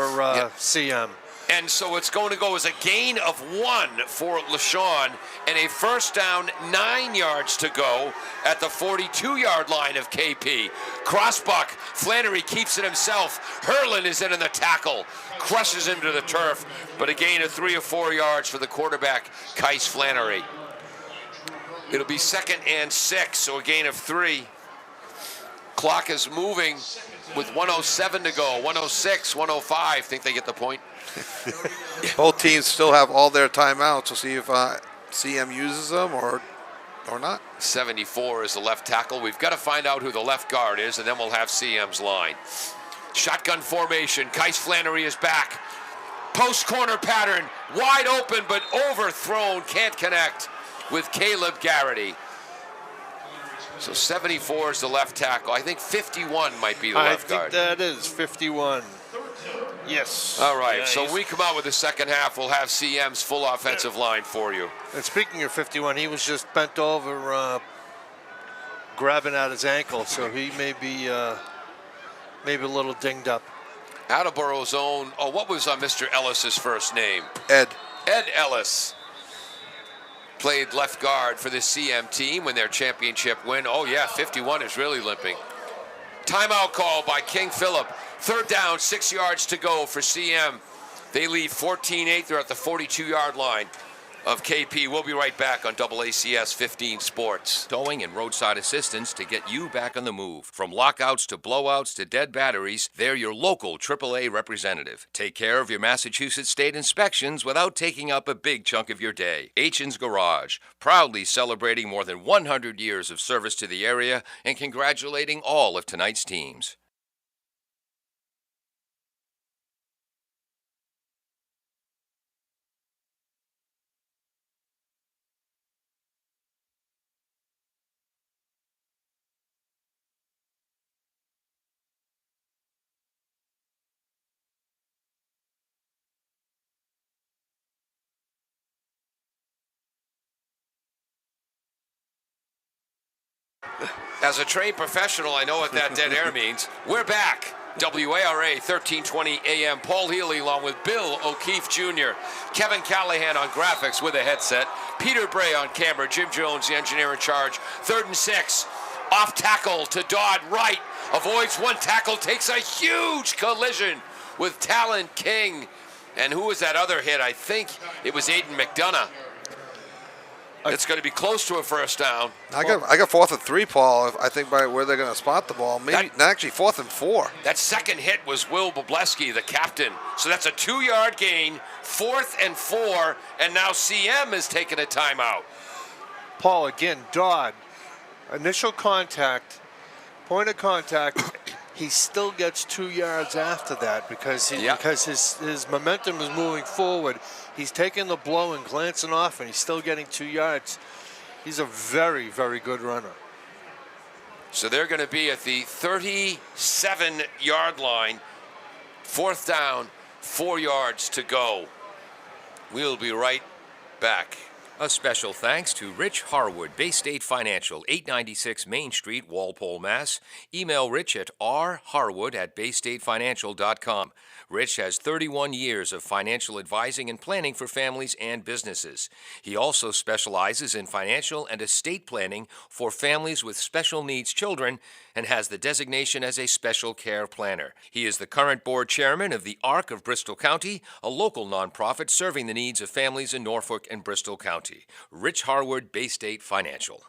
CM. And so it's going to go as a gain of 1 for LaShawn and a first down, 9 yards to go at the 42-yard line of KP. Crossbuck, Flannery keeps it himself. Herlin is in the tackle, crushes into the turf, but a gain of 3 or 4 yards for the quarterback, Kais Flannery. It'll be 2nd and 6, so a gain of 3. Clock is moving with 107 to go. 106, 105. Think they get the point? Both teams still have all their timeouts. We'll see if CM uses them or not. 74 is the left tackle. We've got to find out who the left guard is, and then we'll have CM's line. Shotgun formation. Kais Flannery is back. Post corner pattern. Wide open, but overthrown. Can't connect with Caleb Garrity. So 74 is the left tackle. I think 51 might be the left guard. I think that is 51. Yes. All right, Yeah, so when we come out with the second half, we'll have CM's full offensive line for you. And speaking of 51, he was just bent over grabbing at his ankle, so he may be a little dinged up. Attleboro's own, what was Mr. Ellis's first name? Ed Ellis. Played left guard for the CM team when their championship win. Oh yeah, 51 is really limping. Timeout call by King Philip. 3rd down, 6 yards to go for CM. They lead 14-8. They're at the 42-yard line of KP. We'll be right back on AACS 15 Sports. Towing and roadside assistance to get you back on the move. From lockouts to blowouts to dead batteries, they're your local AAA representative. Take care of your Massachusetts state inspections without taking up a big chunk of your day. H&'s Garage, proudly celebrating more than 100 years of service to the area and congratulating all of tonight's teams. As a trained professional, I know what that dead air means. We're back. WARA 1320 AM. Paul Healy along with Bill O'Keefe Jr. Kevin Callahan on graphics with a headset. Peter Bray on camera. Jim Jones, the engineer in charge. 3rd and 6. Off tackle to Dodd right. Avoids one tackle. Takes a huge collision with Talon King. And who was that other hit? I think it was Aiden McDonough. It's going to be close to a first down. I got 4th and 3, Paul. I think by where they're going to spot the ball. Maybe actually 4th and 4. That second hit was Will Bobleski, the captain. So that's a 2-yard gain, 4th and 4, and now CM is taking a timeout. Paul, again, Dodd, initial contact, point of contact, he still gets 2 yards after that because his momentum is moving forward. He's taking the blow and glancing off, and he's still getting 2 yards. He's a very, very good runner. So they're going to be at the 37-yard line. 4th down, 4 yards to go. We'll be right back. A special thanks to Rich Harwood, Bay State Financial, 896 Main Street, Walpole, Mass. Email Rich at rharwood@baystatefinancial.com. Rich has 31 years of financial advising and planning for families and businesses. He also specializes in financial and estate planning for families with special needs children and has the designation as a special care planner. He is the current board chairman of the ARC of Bristol County, a local nonprofit serving the needs of families in Norfolk and Bristol County. Rich Harwood, Bay State Financial.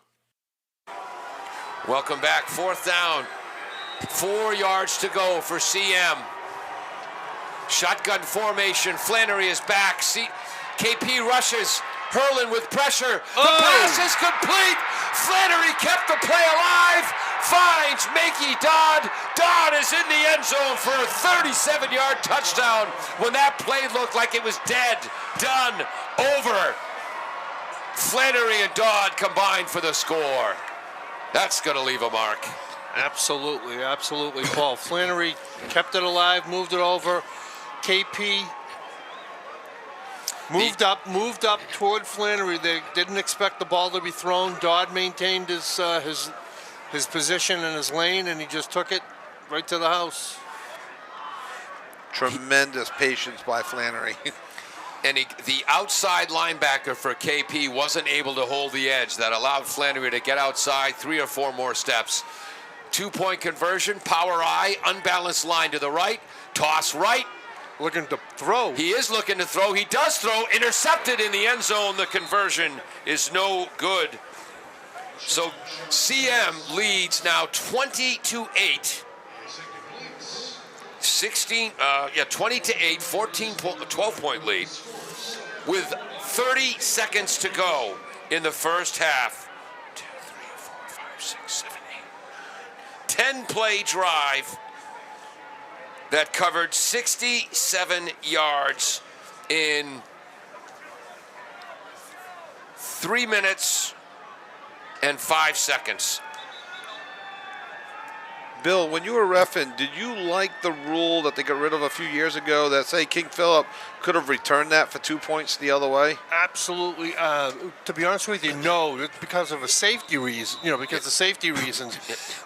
Welcome back. 4th down. 4 yards to go for CM. Shotgun formation. Flannery is back. KP rushes. Hurlin with pressure. The pass is complete. Flannery kept the play alive. Finds Makey Dodd. Dodd is in the end zone for a 37-yard touchdown when that play looked like it was dead, done, over. Flannery and Dodd combined for the score. That's going to leave a mark. Absolutely, absolutely, Paul. Flannery kept it alive, moved it over. KP moved up toward Flannery. They didn't expect the ball to be thrown. Dodd maintained his position in his lane, and he just took it right to the house. Tremendous patience by Flannery. And the outside linebacker for KP wasn't able to hold the edge. That allowed Flannery to get outside 3 or 4 more steps. 2-point conversion, power I, unbalanced line to the right, toss right. Looking to throw. He is looking to throw. He does throw. Intercepted in the end zone. The conversion is no good. So CM leads now 20-8. 20-8, 12-point lead with 30 seconds to go in the first half. 2, 3, 4, 5, 6, 7, 8. 10-play drive that covered 67 yards in 3 minutes and 5 seconds. Bill, when you were reffing, did you like the rule that they got rid of a few years ago that, say, King Philip could have returned that for 2 points the other way? Absolutely. To be honest with you, no. It's because of a safety reason. Because of safety reasons.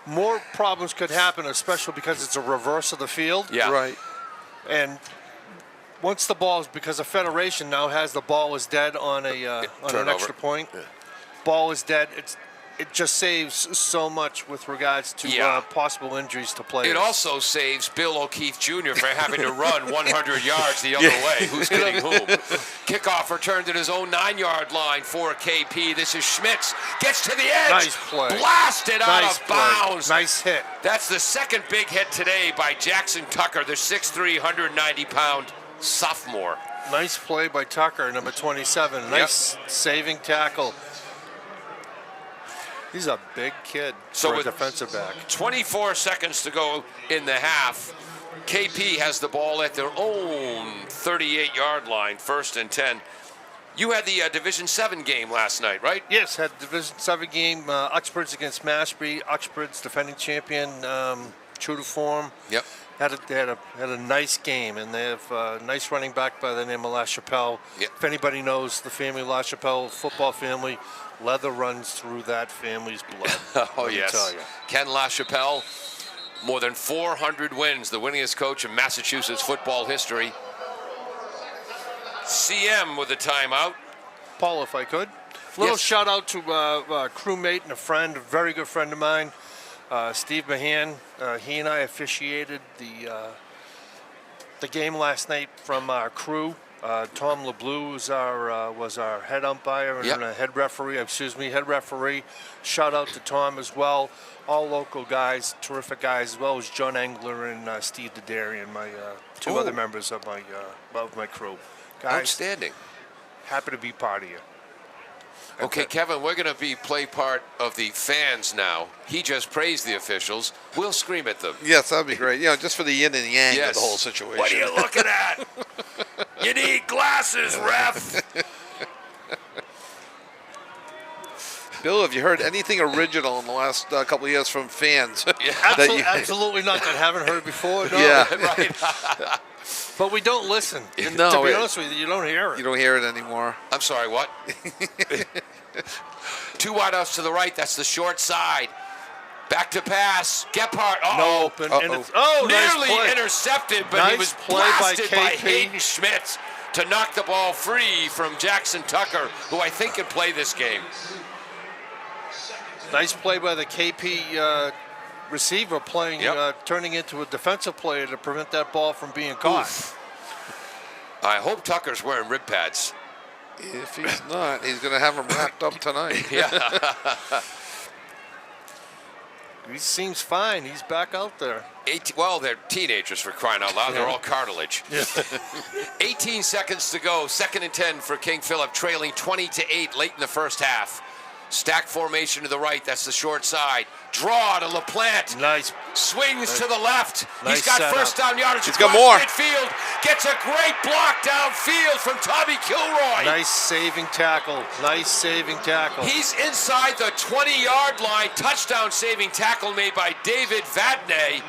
More problems could happen, especially because it's a reverse of the field. Yeah. Right. And once the ball is, because the Federation now has the ball is dead on an extra point. Yeah. Ball is dead. It just saves so much with regards to possible injuries to players. It also saves Bill O'Keefe Jr. for having to run 100 yards the other way. Who's kidding whom? Kickoff returned at his own 9-yard line for KP. This is Schmitz. Gets to the edge. Nice play. Blasted out of bounds. Nice hit. That's the second big hit today by Jackson Tucker, the 6'3", 190-pound sophomore. Nice play by Tucker, number 27. Nice saving tackle. He's a big kid for a defensive back. 24 seconds to go in the half. KP has the ball at their own 38-yard line, 1st and 10. You had the Division 7 game last night, right? Yes, had the Division 7 game. Uxbridge against Mashpee. Uxbridge, defending champion, true to form. Yep. They had a nice game, and they have a nice running back by the name of LaChapelle. Yep. If anybody knows the family, LaChapelle football family, leather runs through that family's blood. Oh, yes. Tell you. Ken LaChapelle, more than 400 wins, the winningest coach in Massachusetts football history. CM with a timeout. Paul, if I could. Little shout out to a crewmate and a friend, a very good friend of mine, Steve Mahan. He and I officiated the game last night from our crew. Tom LeBlue was our head umpire and head referee. Shout out to Tom as well. All local guys, terrific guys, as well as John Engler and Steve Dedarian, my two other members of my crew. Guys, outstanding. Happy to be part of you. Okay, Kevin, we're going to play part of the fans now. He just praised the officials. We'll scream at them. Yes, that'd be great. Just for the yin and yang of the whole situation. What are you looking at? You need glasses, ref. Bill, have you heard anything original in the last couple of years from fans? Absolutely not. That I haven't heard before. No. Yeah. Right. But we don't listen. No, to be honest with you, you don't hear it. You don't hear it anymore. I'm sorry, what? 2 wideouts to the right. That's the short side. Back to pass. Gephardt. No, nearly nice play. Intercepted, but nice he was play blasted by KP. Hayden Schmitz to knock the ball free from Jackson Tucker, who I think can play this game. Nice play by the KP receiver turning into a defensive player to prevent that ball from being caught. Oof. I hope Tucker's wearing rib pads. If he's not, he's going to have him wrapped up tonight. Yeah. He seems fine. He's back out there. Well, they're teenagers, for crying out loud. They're all cartilage. 18 seconds to go. 2nd and 10 for King Philip, trailing 20-8 late in the first half. Stack formation to the right. That's the short side. Draw to LaPlante. Nice. Swings to the left. Nice He's got setup. first down yardage. He's got more. Midfield. Gets a great block downfield from Tommy Kilroy. Nice saving tackle. Nice saving tackle. He's inside the 20-yard line. Touchdown saving tackle made by David Vadney.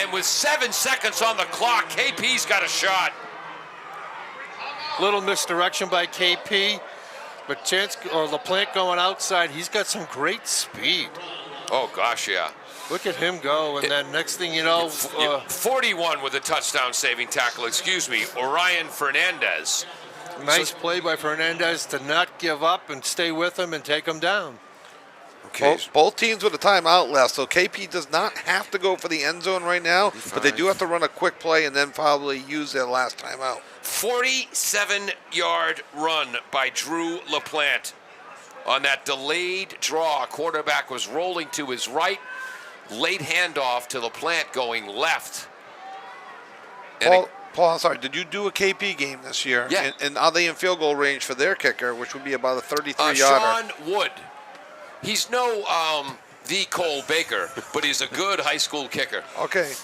And with 7 seconds on the clock, KP's got a shot. Little misdirection by KP, but LaPlante going outside. He's got some great speed. Oh, gosh, yeah. Look at him go, and then next thing you know, 41 with a touchdown saving tackle, excuse me, Orion Fernandez. nice play by Fernandez to not give up and stay with him and take him down. Okay. Both teams with a timeout left, so KP does not have to go for the end zone right now, but they do have to run a quick play and then probably use their last timeout. 47-yard run by Drew LaPlante. On that delayed draw, quarterback was rolling to his right. Late handoff to LaPlante going left. Paul, I'm sorry, did you do a KP game this year? Yeah. And are they in field goal range for their kicker, which would be about a 33-yarder? Sean Wood. He's no the Cole Baker, but he's a good high school kicker. Okay.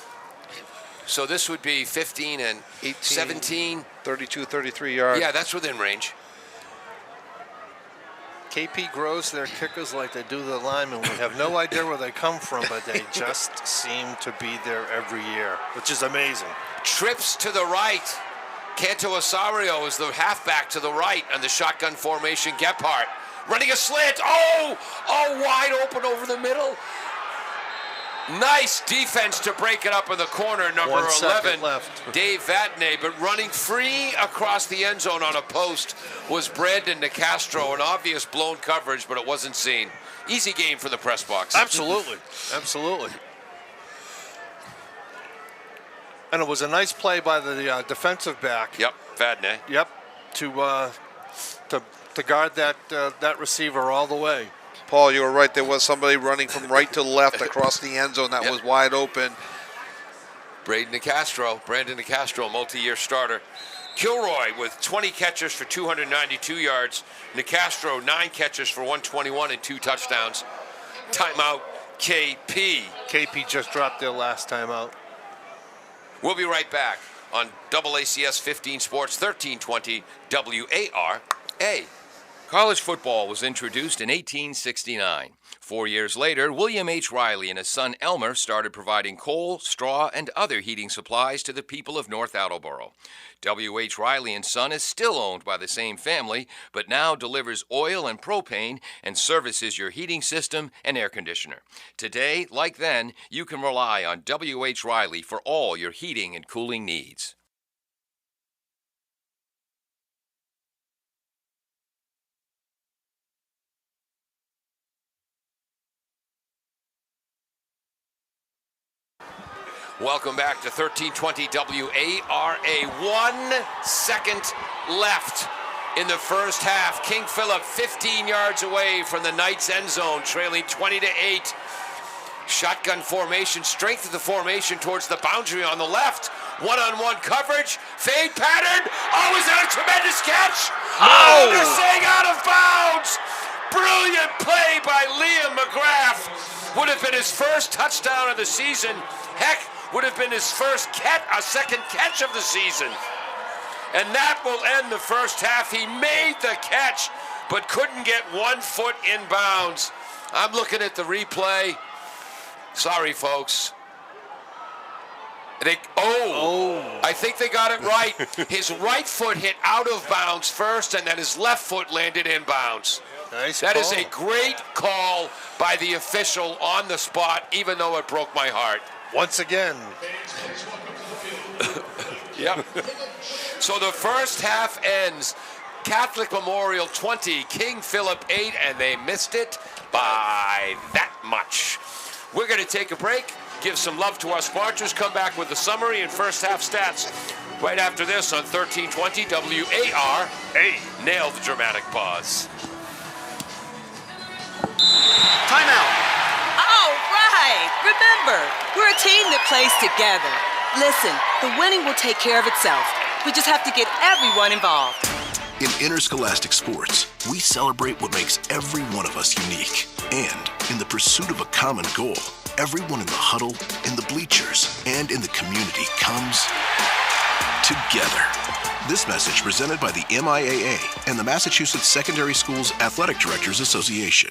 So this would be 15 and 18, 17. 32, 33 yards. Yeah, that's within range. KP grows their kickers like they do the linemen. We have no idea where they come from, but they just seem to be there every year, which is amazing. Trips to the right. Canto Osario is the halfback to the right on the shotgun formation. Gephardt running a slant. Oh, wide open over the middle. Nice defense to break it up in the corner, number 1 second 11, left. Dave Vadney. But running free across the end zone on a post was Brandon Nicastro. An obvious blown coverage, but it wasn't seen. Easy game for the press box. Absolutely. Absolutely. And it was a nice play by the defensive back. Yep, Vadney. Yep, to guard that receiver all the way. Paul, you were right. There was somebody running from right to left across the end zone that was wide open. Brandon Nicastro, multi-year starter. Kilroy with 20 catches for 292 yards. Nicastro, 9 catches for 121 and 2 touchdowns. Timeout, KP. KP just dropped their last timeout. We'll be right back on AACS 15 Sports 1320 WARA. College football was introduced in 1869. 4 years later, William H. Riley and his son Elmer started providing coal, straw, and other heating supplies to the people of North Attleboro. W.H. Riley and Son is still owned by the same family, but now delivers oil and propane and services your heating system and air conditioner. Today, like then, you can rely on W.H. Riley for all your heating and cooling needs. Welcome back to 1320 WARA. 1 second left in the first half. King Philip 15 yards away from the Knights' end zone, trailing 20-8. Shotgun formation, strength of the formation towards the boundary on the left. One-on-one coverage, fade pattern. Oh, is that a tremendous catch? Oh, they're saying out of bounds. Brilliant play by Liam McGrath. Would have been his first touchdown of the season. Heck, would have been his second catch of the season. And that will end the first half. He made the catch, but couldn't get 1 foot in bounds. I'm looking at the replay. Sorry, folks. I think they got it right. His right foot hit out of bounds first, and then his left foot landed in bounds. Nice That call. is a great call by the official on the spot, even though it broke my heart. Once again. Yep. So the first half ends. Catholic Memorial 20, King Philip 8, and they missed it by that much. We're going to take a break, give some love to our sponsors, come back with the summary and first half stats right after this on 1320 WARA. Nail the dramatic pause. Timeout. All right. Hey, remember, we're a team that plays together. Listen, the winning will take care of itself. We just have to get everyone involved. In interscholastic sports, we celebrate what makes every one of us unique. And in the pursuit of a common goal, everyone in the huddle, in the bleachers, and in the community comes together. This message presented by the MIAA and the Massachusetts Secondary Schools Athletic Directors Association.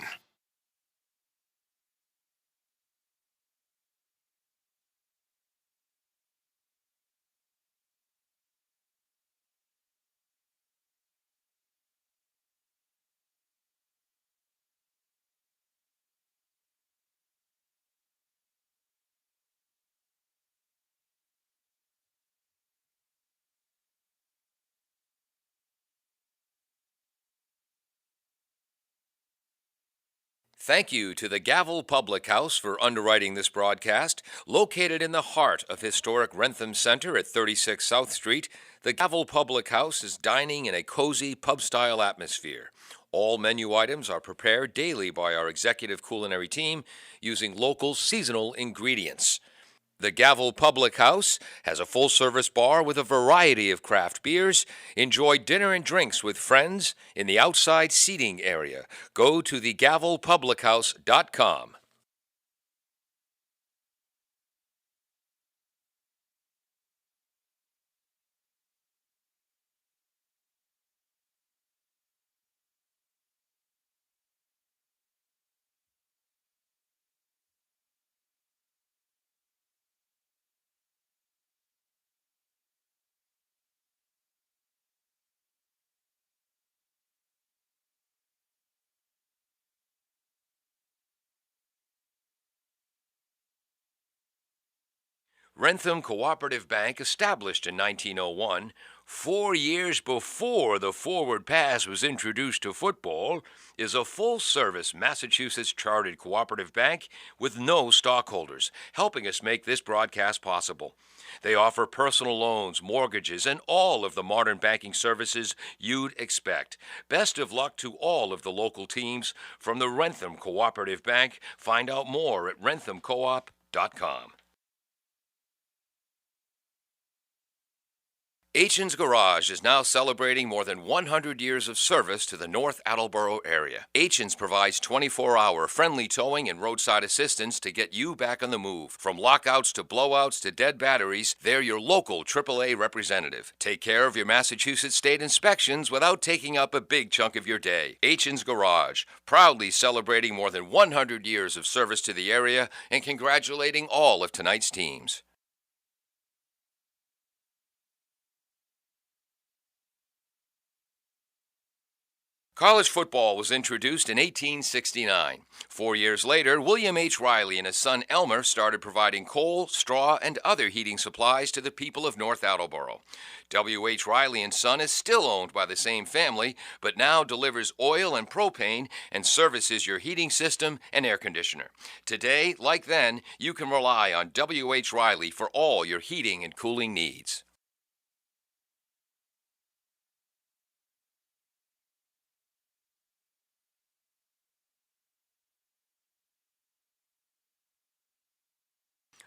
Thank you to the Gavel Public House for underwriting this broadcast. Located in the heart of historic Wrentham Center at 36 South Street, the Gavel Public House is dining in a cozy pub-style atmosphere. All menu items are prepared daily by our executive culinary team using local seasonal ingredients. The Gavel Public House has a full-service bar with a variety of craft beers. Enjoy dinner and drinks with friends in the outside seating area. Go to thegavelpublichouse.com. Wrentham Cooperative Bank, established in 1901, 4 years before the forward pass was introduced to football, is a full-service Massachusetts chartered cooperative bank with no stockholders, helping us make this broadcast possible. They offer personal loans, mortgages, and all of the modern banking services you'd expect. Best of luck to all of the local teams from the Wrentham Cooperative Bank. Find out more at wrenthamcoop.com. Aitchin's Garage is now celebrating more than 100 years of service to the North Attleboro area. Aitchin's provides 24-hour friendly towing and roadside assistance to get you back on the move. From lockouts to blowouts to dead batteries, they're your local AAA representative. Take care of your Massachusetts state inspections without taking up a big chunk of your day. Aitchin's Garage, proudly celebrating more than 100 years of service to the area and congratulating all of tonight's teams. College football was introduced in 1869. 4 years later, William H. Riley and his son Elmer started providing coal, straw, and other heating supplies to the people of North Attleboro. W. H. Riley and Son is still owned by the same family, but now delivers oil and propane and services your heating system and air conditioner. Today, like then, you can rely on W. H. Riley for all your heating and cooling needs.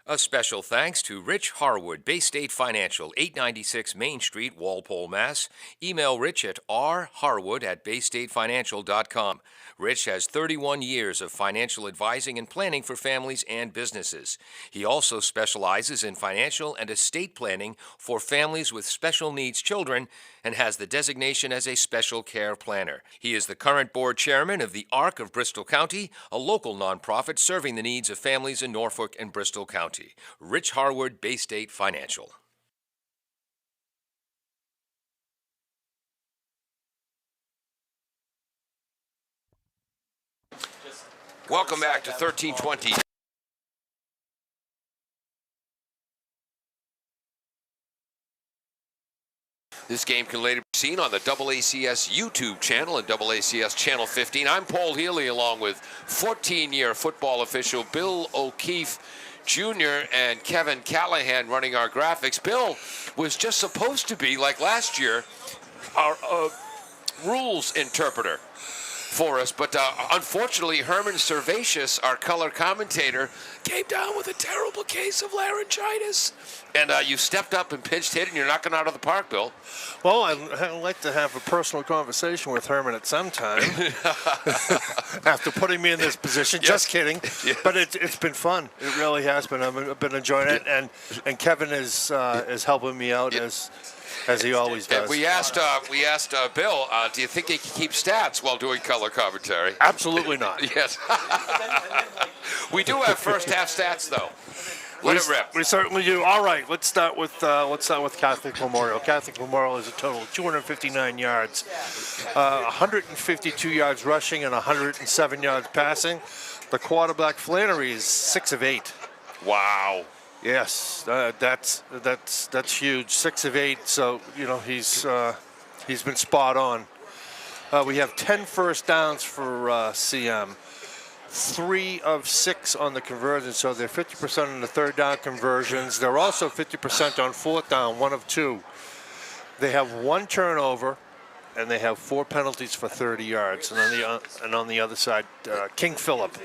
A special thanks to Rich Harwood, Bay State Financial, 896 Main Street, Walpole, Mass. Email Rich at rharwood@baystatefinancial.com. Rich has 31 years of financial advising and planning for families and businesses. He also specializes in financial and estate planning for families with special needs children and has the designation as a special care planner. He is the current board chairman of the ARC of Bristol County, a local nonprofit serving the needs of families in Norfolk and Bristol County. Rich Harwood, Bay State Financial. Welcome back to 1320. This game can later be seen on the AACS YouTube channel and AACS Channel 15. I'm Paul Healy along with 14-year football official Bill O'Keefe Jr. and Kevin Callahan running our graphics. Bill was just supposed to be, like last year, our rules interpreter. for us. But unfortunately, Herman Servatius, our color commentator, came down with a terrible case of laryngitis. And you stepped up and pinch hit, and you're knocking out of the park, Bill. Well, I'd like to have a personal conversation with Herman at some time after putting me in this position. Yes. Just kidding. Yes. But it's been fun. It really has been. I've been enjoying it, and Kevin is helping me out as he always does. We asked Bill, do you think he can keep stats while doing color commentary? Absolutely not. Yes. We do have first half stats though. Let it rip. We certainly do. All right, let's start with Catholic Memorial. Catholic Memorial is a total of 259 yards, 152 yards rushing, and 107 yards passing. The quarterback Flannery is 6 of 8. Wow. Yes, that's huge. 6 of 8. So he's been spot on. We have 10 first downs for CM. 3 of 6 on the conversions, so they're 50% on the third down conversions. They're also 50% on fourth down, 1 of 2. They have 1 turnover, and they have 4 penalties for 30 yards. And on the other side, King Philip,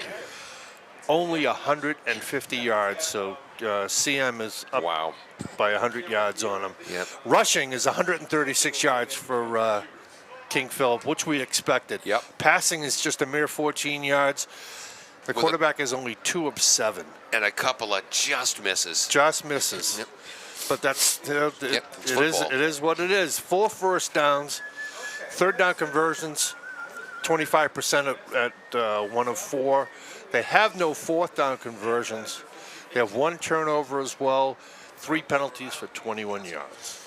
only 150 yards, so CM is up by 100 yards on them. Yep. Rushing is 136 yards for King Philip, which we expected. Yep. Passing is just a mere 14 yards. The quarterback is only 2 of 7. And a couple of just misses. Just misses. Yep. But that's it is what it is. 4 first downs, third down conversions, 25% at 1 of 4. They have no fourth down conversions. They have 1 turnover as well, 3 penalties for 21 yards.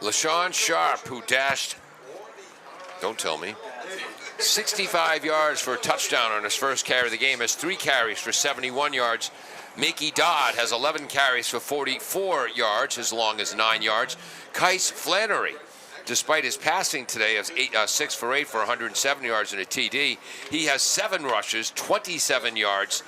LaShawn Sharp, who dashed, don't tell me, 65 yards for a touchdown on his first carry of the game, has 3 carries for 71 yards. Mickey Dodd has 11 carries for 44 yards, as long as 9 yards. Kais Flannery, despite his passing today of 6 for 8 for 107 yards and a TD, he has 7 rushes, 27 yards,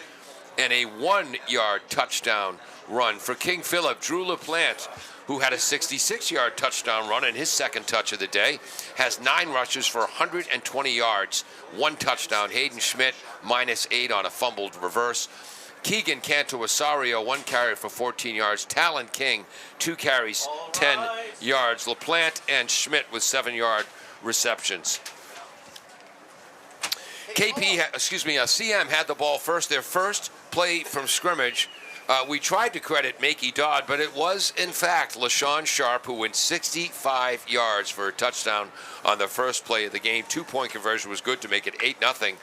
and a 1-yard touchdown run. For King Philip, Drew LaPlante, who had a 66-yard touchdown run in his second touch of the day, has 9 rushes for 120 yards, 1 touchdown. Hayden Schmidt, -8 on a fumbled reverse. Keegan Canto-Osario, 1 carry for 14 yards. Talon King, 2 carries, 10 yards. LaPlante and Schmidt with 7-yard receptions. CM had the ball first. Their first play from scrimmage. We tried to credit Mickey Dodd, but it was, in fact, LaShawn Sharp who went 65 yards for a touchdown on the first play of the game. 2-point conversion was good to make it 8-0.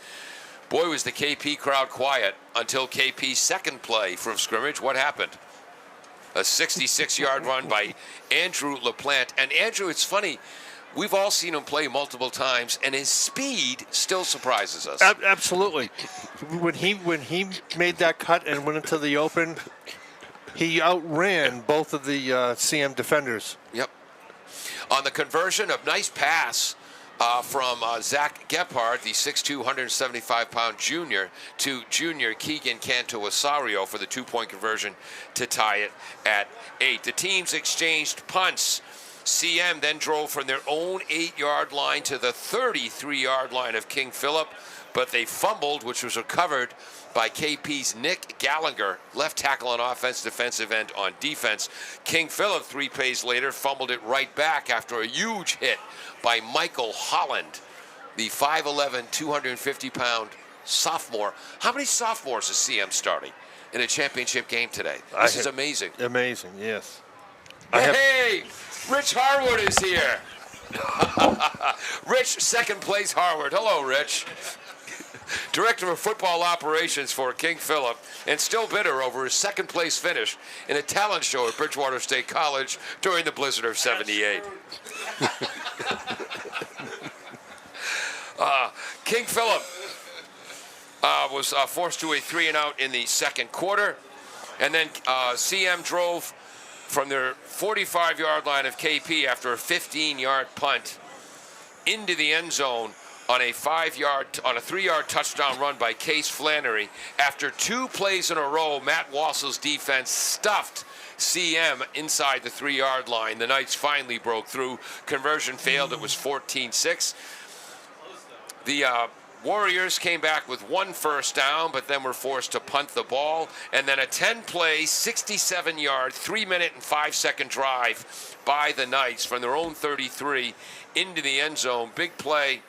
Boy, was the KP crowd quiet until KP's second play from scrimmage. What happened? A 66-yard run by Andrew LaPlante. And Andrew, it's funny, we've all seen him play multiple times, and his speed still surprises us. Absolutely. When he made that cut and went into the open, he outran both of the CM defenders. Yep. On the conversion, a nice pass from Zach Gephardt, the 6'2", 175-pound junior, to junior Keegan Canto-Osario for the 2-point conversion to tie it at 8. The teams exchanged punts. CM then drove from their own 8-yard line to the 33-yard line of King Philip, but they fumbled, which was recovered by KP's Nick Gallagher, left tackle on offense, defensive end on defense. King Philip, 3 plays later, fumbled it right back after a huge hit by Michael Holland, the 5'11", 250-pound sophomore. How many sophomores is CM starting in a championship game today? This is amazing. Amazing, yes. Hey, Rich Harwood is here. Rich, second place Harwood. Hello, Rich. Director of Football Operations for King Philip, and still bitter over his second place finish in a talent show at Bridgewater State College during the blizzard of '78. King Philip was forced to a 3-and-out in the second quarter, and then CM drove from their 45-yard line of KP after a 15-yard punt into the end zone on a 3-yard touchdown run by Case Flannery. After 2 plays in a row, Matt Wassell's defense stuffed CM inside the 3-yard line. The Knights finally broke through. Conversion failed. It was 14-6. The Warriors came back with 1 first down, but then were forced to punt the ball. And then a 10-play, 67-yard, 3-minute and 5-second drive by the Knights from their own 33 into the end zone. Big play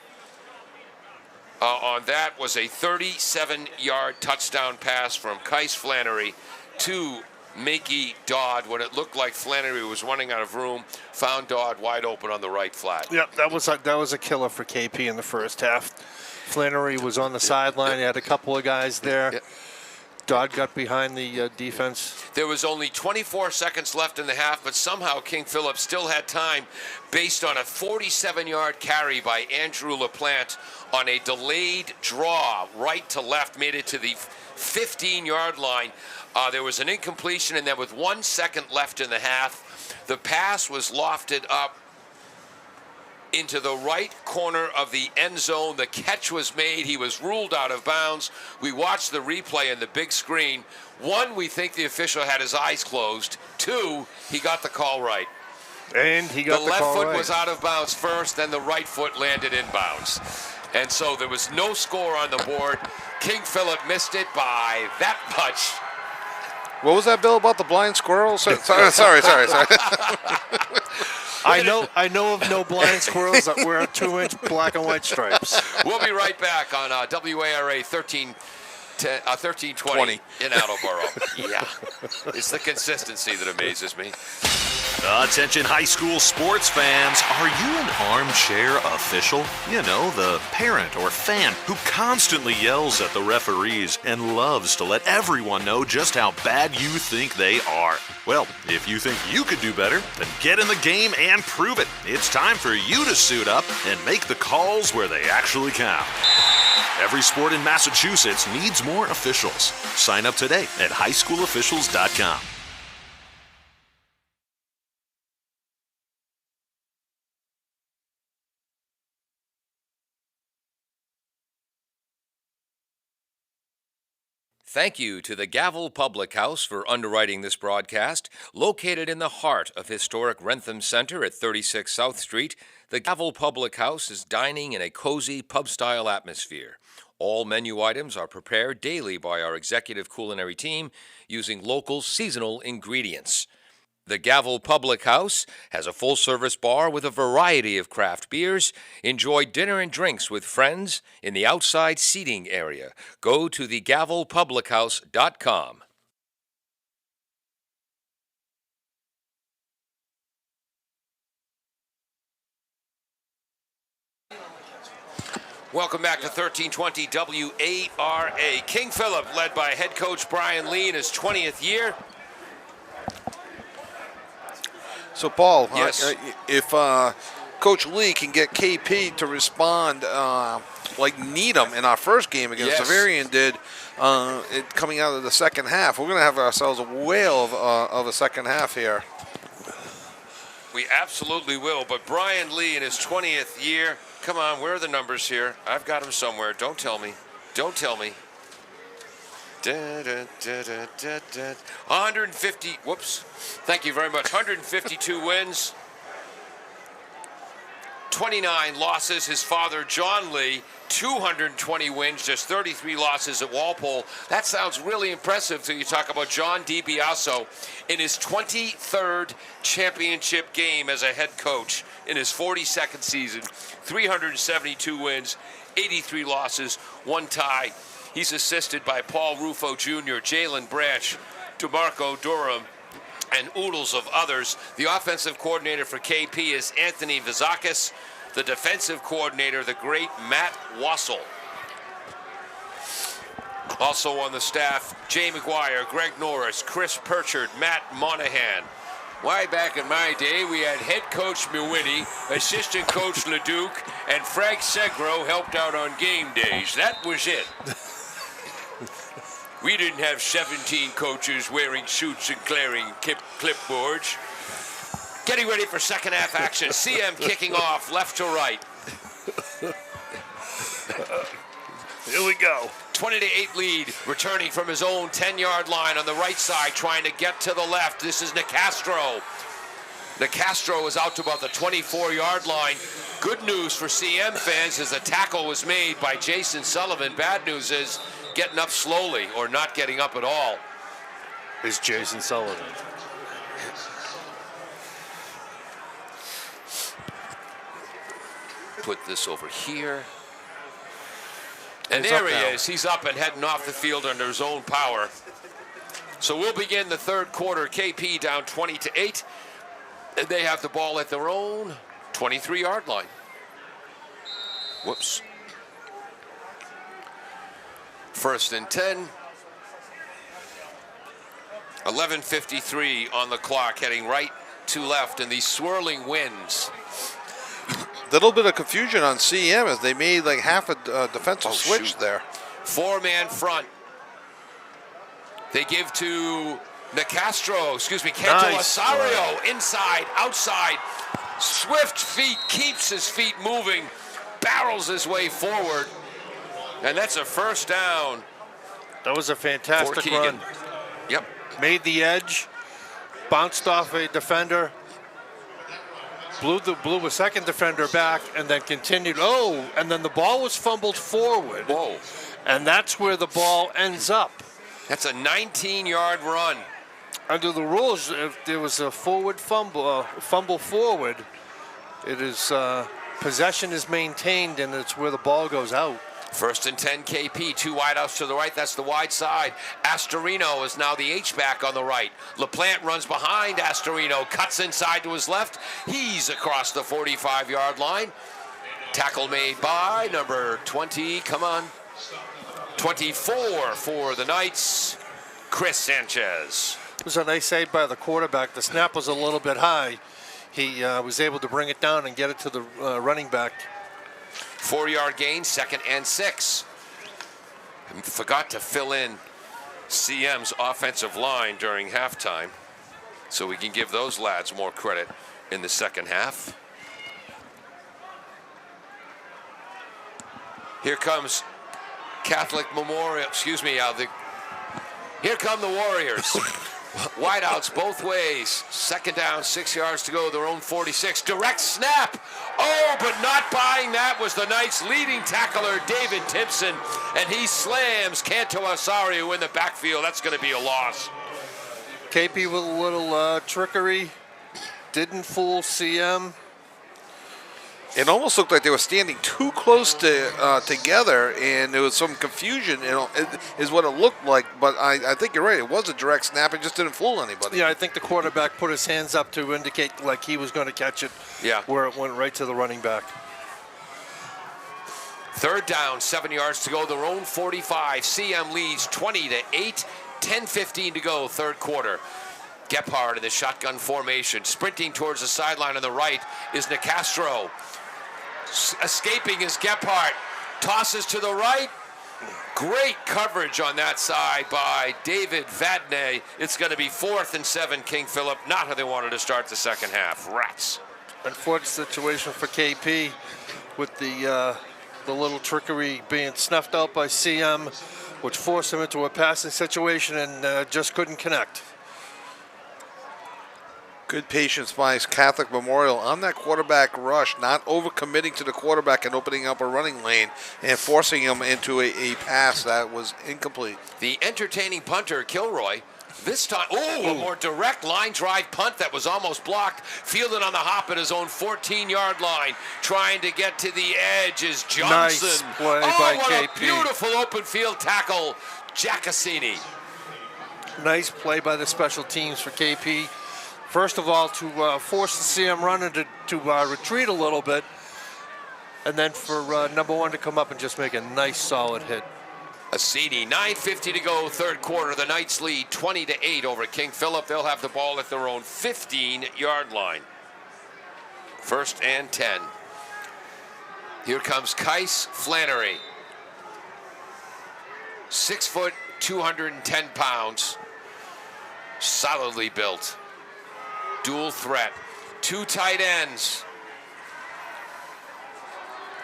on that was a 37-yard touchdown pass from Kais Flannery to Makey Dodd when it looked like Flannery was running out of room. Found Dodd wide open on the right flat. Yep, that was a killer for KP in the first half. Flannery was on the sideline. He had a couple of guys there. Yep. Dodd got behind the defense. There was only 24 seconds left in the half, but somehow King Philip still had time based on a 47-yard carry by Andrew LaPlante on a delayed draw right to left, made it to the 15-yard line. There was an incompletion, and then with 1 second left in the half, the pass was lofted up into the right corner of the end zone. The catch was made. He was ruled out of bounds. We watched the replay on the big screen. 1, we think the official had his eyes closed. 2, he got the call right. And he got the call right. The left foot was out of bounds first, then the right foot landed in bounds. And so there was no score on the board. King Philip missed it by that much. What was that, Bill, about the blind squirrel? Sorry. I know of no blind squirrels that wear 2-inch black and white stripes. We'll be right back on WARA 1320 in Attleboro. Yeah, it's the consistency that amazes me. Attention high school sports fans, are you an armchair official? You know, the parent or fan who constantly yells at the referees and loves to let everyone know just how bad you think they are. Well, if you think you could do better, then get in the game and prove it. It's time for you to suit up and make the calls where they actually count. Every sport in Massachusetts needs more officials. Sign up today at highschoolofficials.com. Thank you to the Gavel Public House for underwriting this broadcast. Located in the heart of historic Wrentham Center at 36 South Street, the Gavel Public House is dining in a cozy pub-style atmosphere. All menu items are prepared daily by our executive culinary team using local seasonal ingredients. The Gavel Public House has a full-service bar with a variety of craft beers. Enjoy dinner and drinks with friends in the outside seating area. Go to thegavelpublichouse.com. Welcome back to 1320 WARA. King Philip, led by head coach Brian Lee in his 20th year. So, Paul, Yes. if Coach Lee can get KP to respond like Needham in our first game against Yes. Bavarian did, coming out of the second half, we're going to have ourselves a whale of a second half here. We absolutely will, but Brian Lee in his 20th year, come on, where are the numbers here? I've got them somewhere. Don't tell me. Don't tell me. 150, whoops. Thank you very much. 152 wins, 29 losses. His father, John Lee, 220 wins, just 33 losses at Walpole. That sounds really impressive till you talk about John DiBiaso in his 23rd championship game as a head coach in his 42nd season. 372 wins, 83 losses, 1 tie. He's assisted by Paul Rufo Jr., Jalen Branch, DeMarco Durham, and oodles of others. The offensive coordinator for KP is Anthony Vizakis. The defensive coordinator, the great Matt Wassel. Also on the staff, Jay McGuire, Greg Norris, Chris Purchard, Matt Monahan. Why, back in my day, we had head coach Mewini, assistant coach LeDuc, and Frank Segro helped out on game days. That was it. We didn't have 17 coaches wearing suits and clearing clipboards. Getting ready for second half action. CM kicking off left to right. Here we go. 20-8 lead, returning from his own 10-yard line on the right side, trying to get to the left. This is Nicastro. Nicastro is out to about the 24-yard line. Good news for CM fans is a tackle was made by Jason Sullivan. Bad news is getting up slowly or not getting up at all. Is Jason Sullivan. Put this over here. And there he is. He's up and heading off the field under his own power. So we'll begin the third quarter. KP down 20-8. And they have the ball at their own 23-yard line. Whoops. First and 10. 11:53 on the clock, heading right to left in these swirling winds. Little bit of confusion on CM as they made like half a defensive switch there. Four-man front. They give to Nicastro, Canto Osorio, inside, outside. Swift feet, keeps his feet moving, barrels his way forward. And that's a first down. That was a fantastic run. Yep. Made the edge, bounced off a defender, blew a second defender back, and then continued. Oh, and then the ball was fumbled forward. Whoa. And that's where the ball ends up. That's a 19-yard run. Under the rules, if there was a forward fumble forward, it is possession is maintained, and it's where the ball goes out. First and 10 KP, two wideouts to the right. That's the wide side. Astorino is now the H-back on the right. LaPlante runs behind Astorino, cuts inside to his left. He's across the 45-yard line. Tackle made by number 20, come on. 24 for the Knights, Chris Sanchez. It was a nice save by the quarterback. The snap was a little bit high. He was able to bring it down and get it to the running back. 4-yard gain, 2nd and 6. And forgot to fill in CM's offensive line during halftime, so we can give those lads more credit in the second half. Here comes Catholic Memorial, here come the Warriors. Wideouts both ways. Second down, 6 yards to go, their own 46. Direct snap. Oh, but not buying that was the Knights' leading tackler, David Timpson. And he slams Canto Osorio in the backfield. That's going to be a loss. KP with a little trickery. Didn't fool CM. It almost looked like they were standing too close to together, and there was some confusion. Is what it looked like. But I think you're right. It was a direct snap. It just didn't fool anybody. Yeah, I think the quarterback put his hands up to indicate like he was going to catch it. Yeah. Where it went right to the running back. Third down, 7 yards to go, their own 45. CM leads 20-8. 10:15 to go, third quarter. Gephardt in the shotgun formation. Sprinting towards the sideline on the right is Nicastro. Escaping is Gephardt. Tosses to the right. Great coverage on that side by David Vadnais. It's going to be 4th and 7, King Philip. Not how they wanted to start the second half. Rats. Unfortunate situation for KP with the little trickery being snuffed out by CM, which forced him into a passing situation and just couldn't connect. Good patience by Catholic Memorial on that quarterback rush, not overcommitting to the quarterback and opening up a running lane and forcing him into a pass that was incomplete. The entertaining punter, Kilroy, this time, a more direct line drive punt that was almost blocked, fielded on the hop at his own 14-yard line, trying to get to the edge is Johnson. Nice play by what KP. A beautiful open field tackle, Giaccassini. Nice play by the special teams for KP. First of all, to force the CM runner to retreat a little bit, and then for number 1 to come up and just make a nice solid hit. Assini, 9:50 to go, third quarter. The Knights lead 20-8 over King Philip. They'll have the ball at their own 15-yard line. 1st and 10. Here comes Kais Flannery. 6 foot, 210 pounds. Solidly built. Dual threat. 2 tight ends.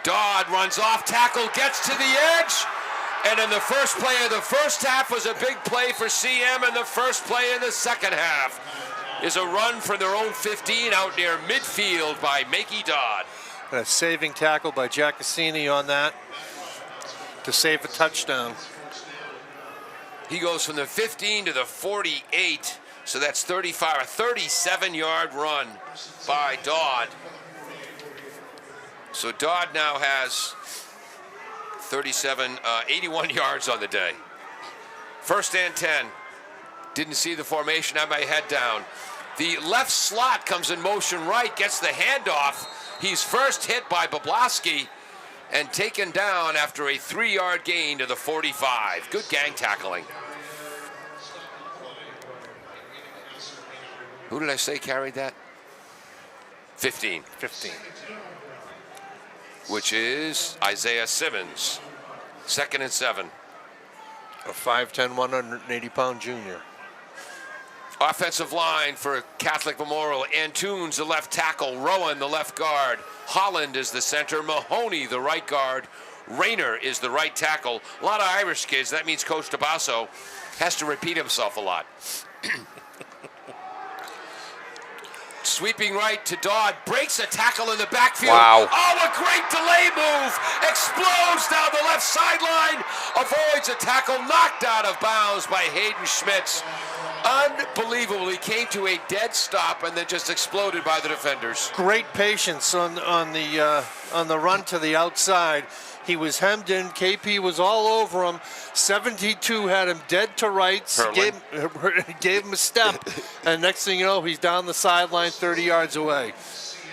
Dodd runs off tackle, gets to the edge. And in the first play of the first half was a big play for CM, and the first play in the second half. is a run from their own 15 out near midfield by Makey Dodd. And a saving tackle by Giaccassini on that to save a touchdown. He goes from the 15 to the 48, so that's 35, a 37-yard run by Dodd. So Dodd now has 81 yards on the day. First and 10. Didn't see the formation, had my head down. The left slot comes in motion right, gets the handoff. He's first hit by Boblavsky and taken down after a 3-yard gain to the 45. Good gang tackling. Who did I say carried that? 15. 15. Which is Isaiah Simmons. 2nd and 7. A 5'10", 180-pound junior. Offensive line for Catholic Memorial. Antunes, the left tackle. Rowan, the left guard. Holland is the center. Mahoney, the right guard. Rayner is the right tackle. A lot of Irish kids. That means Coach Tabasso has to repeat himself a lot. Sweeping right to Dodd. Breaks a tackle in the backfield. Wow. Oh, a great delay move. Explodes down the left sideline. Avoids a tackle knocked out of bounds by Hayden Schmitz. Unbelievable. He came to a dead stop and then just exploded by the defenders. Great patience on the run to the outside. He was hemmed in. KP was all over him. 72 had him dead to rights. Gave him a step. And next thing you know, he's down the sideline 30 yards away.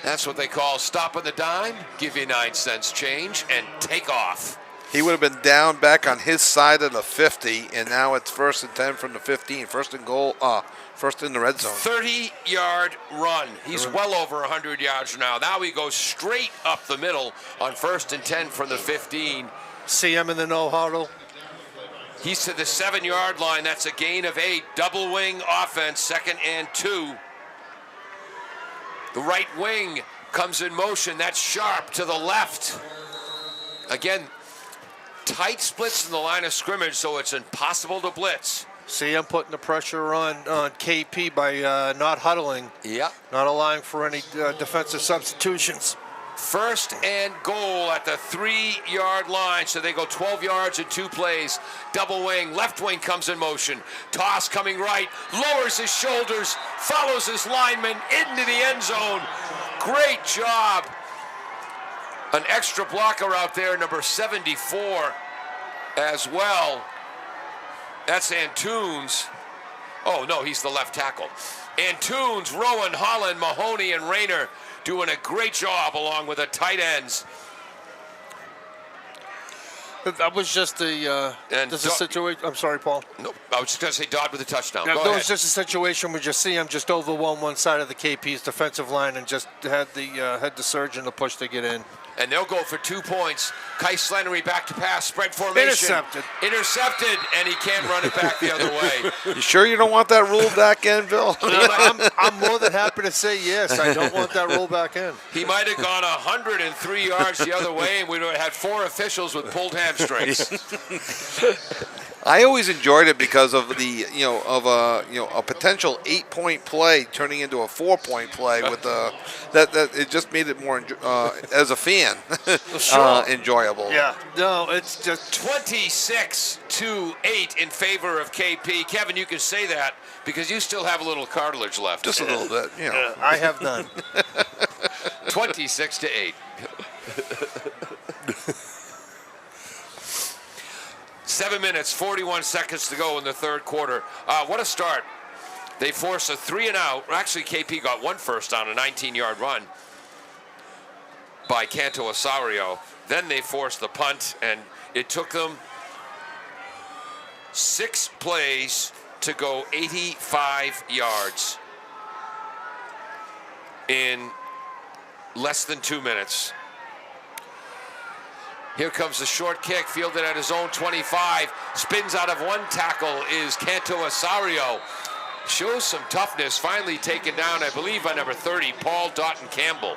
That's what they call stopping the dime, give you 9 cents change, and take off. He would have been down back on his side of the 50, and now it's 1st and 10 from the 15. First and goal, first in the red zone. 30-yard run. He's well over 100 yards now. Now he goes straight up the middle on 1st and 10 from the 15. CM in the no huddle. He's to the 7-yard line. That's a gain of 8. Double wing offense, 2nd and 2. The right wing comes in motion. That's Sharp to the left. Again, tight splits in the line of scrimmage, so it's impossible to blitz. CM putting the pressure on KP by not huddling. Yeah. Not allowing for any defensive substitutions. 1st and goal at the 3-yard line, so they go 12 yards in 2 plays. Double wing, left wing comes in motion. Toss coming right, lowers his shoulders, follows his lineman into the end zone. Great job. An extra blocker out there, number 74 as well. That's Antunes. Oh, no, he's the left tackle. Antunes, Rowan, Holland, Mahoney, and Rayner doing a great job along with the tight ends. That was just a situation. I'm sorry, Paul. Nope, I was just going to say Dodd with a touchdown. Yeah, Go that ahead. was just a situation where you see him just overwhelm one side of the KP's defensive line and just had the surge and the push to get in. And they'll go for 2 points. Kai Slennery back to pass, spread formation. Intercepted, and he can't run it back the other way. You sure you don't want that rule back in, Bill? I'm more than happy to say yes. I don't want that rule back in. He might have gone 103 yards the other way, and we would have had 4 officials with pulled hamstrings. I always enjoyed it because of the a potential 8-point play turning into a 4-point play with that it just made it more as a fan enjoyable. Yeah, no, it's just 26-8 in favor of KP. Kevin, you can say that because you still have a little cartilage left. Just a little bit, I have none. 26-8. 7 minutes, 41 seconds to go in the 3rd quarter. What a start. They force a 3 and out. Actually, KP got 1 first down, a 19-yard run by Canto Osorio. Then they forced the punt, and it took them 6 plays to go 85 yards in less than 2 minutes. Here comes the short kick, fielded at his own 25. Spins out of 1 tackle is Canto Osorio. Shows some toughness, finally taken down, I believe, by number 30, Paul Doughton Campbell.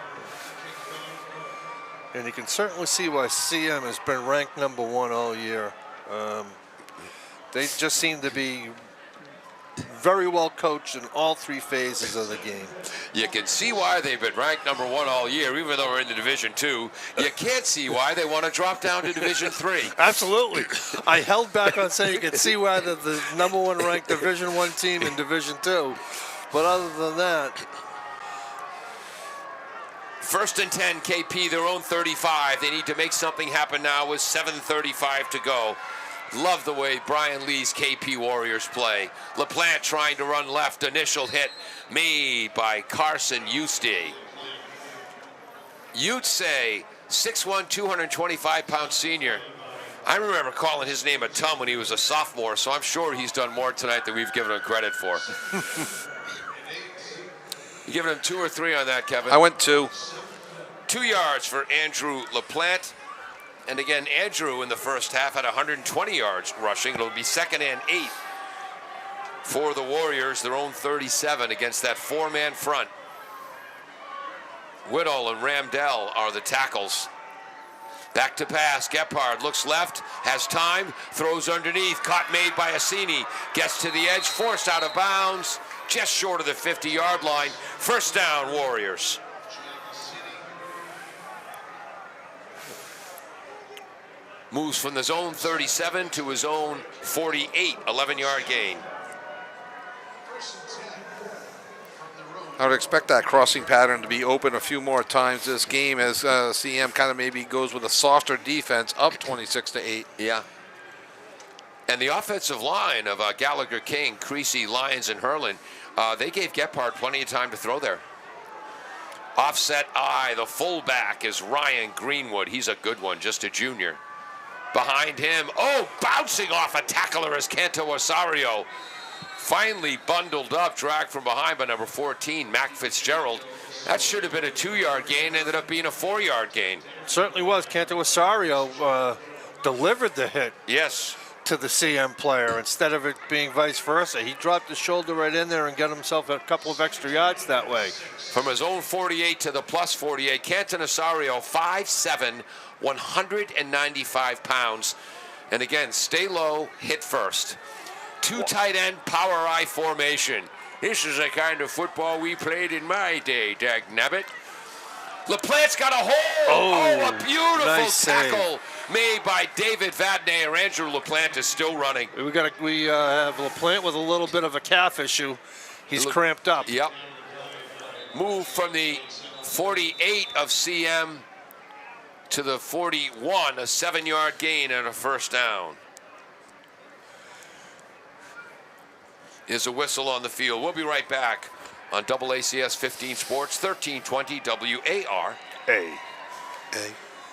And you can certainly see why CM has been ranked number 1 all year. They just seem to be very well coached in all three phases of the game. You can see why they've been ranked number 1 all year, even though we're in the Division 2. You can't see why they want to drop down to Division 3. Absolutely. I held back on saying you could see why the number 1 ranked Division 1 team in Division 2. But other than that, First and 10, KP, their own 35. They need to make something happen now with 7:35 to go. Love the way Brian Lee's KP Warriors play. LaPlante trying to run left. Initial hit made by Carson Eustace. Eustace, 6'1", 225-pound senior. I remember calling his name a Tum when he was a sophomore, so I'm sure he's done more tonight than we've given him credit for. You giving him 2 or 3 on that, Kevin? I went 2. 2 yards for Andrew LaPlante. And again, Andrew in the first half had 120 yards rushing. It'll be 2nd and 8 for the Warriors, their own 37 against that 4-man front. Whittle and Ramdell are the tackles. Back to pass. Gephardt looks left, has time, throws underneath. Caught made by Assini. Gets to the edge, forced out of bounds, just short of the 50-yard line. First down, Warriors. Moves from the zone 37 to his own 48, 11-yard gain. I would expect that crossing pattern to be open a few more times this game as CM kind of maybe goes with a softer defense, up 26-8. Yeah. And the offensive line of Gallagher, King, Creasy, Lyons, and Herlin, they gave Gephardt plenty of time to throw there. Offset I, the fullback, is Ryan Greenwood. He's a good one, just a junior. Behind him, bouncing off a tackler is Canto Osorio. Finally bundled up, dragged from behind by number 14, Mac Fitzgerald. That should have been a 2-yard gain, ended up being a 4-yard gain. certainly was. Canto Osorio delivered the hit. Yes. To the CM player instead of it being vice versa. He dropped his shoulder right in there and got himself a couple of extra yards that way. From his own 48 to the plus 48, Canton Osorio, 5'7", 195 pounds. And again, stay low, hit first. 2 tight end power I formation. This is the kind of football we played in my day, dag nabbit. LaPlante's got a hole. A beautiful nice tackle made by David Vadnais. Andrew LaPlante is still running. We have LaPlante with a little bit of a calf issue. He's cramped up. Yep. Move from the 48 of CM to the 41, a 7-yard gain and a first down. Is a whistle on the field. We'll be right back on AACS 15 Sports, 1320 WARA.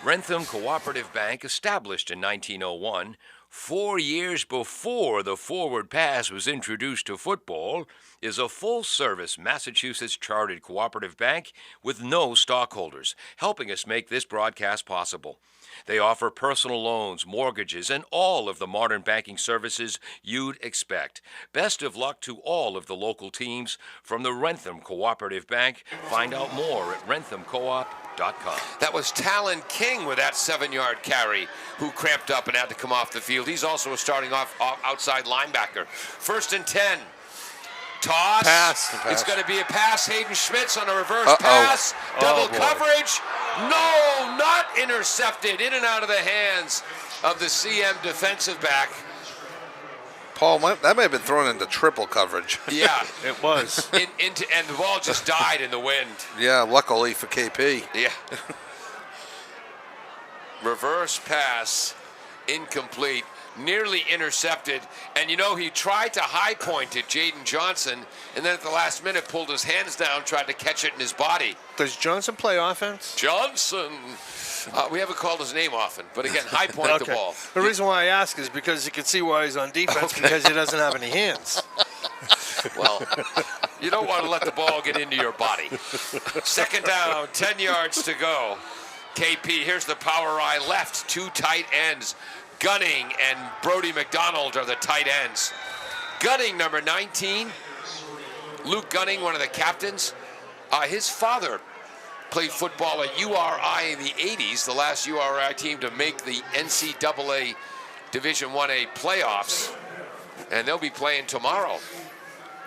Rentham Cooperative Bank, established in 1901, 4 years before the forward pass was introduced to football, is a full-service Massachusetts chartered cooperative bank with no stockholders, helping us make this broadcast possible. They offer personal loans, mortgages, and all of the modern banking services you'd expect. Best of luck to all of the local teams from the Rentham Cooperative Bank. Find out more at renthamcoop.com. That was Talon King with that 7-yard carry, who cramped up and had to come off the field. He's also a starting off outside linebacker. 1st and 10. Toss. Pass. It's going to be a pass. Hayden Schmitz on a reverse pass. Double coverage. No, not intercepted. In and out of the hands of the CM defensive back. Paul, that may have been thrown into triple coverage. Yeah. It was. And the ball just died in the wind. Yeah, luckily for KP. Yeah. Reverse pass. Incomplete. Nearly intercepted, and he tried to high point it, Jaden Johnson, and then at the last minute pulled his hands down, tried to catch it in his body. Does Johnson play offense? Johnson. We haven't called his name often, but again, high point the ball. The reason why I ask is because you can see why he's on defense, because he doesn't have any hands. Well, you don't want to let the ball get into your body. 2nd down, 10 yards to go. KP, here's the power I left, 2 tight ends. Gunning and Brody McDonald are the tight ends. Gunning, number 19. Luke Gunning, one of the captains. His father played football at URI in the 80s, the last URI team to make the NCAA Division 1A playoffs. And they'll be playing tomorrow.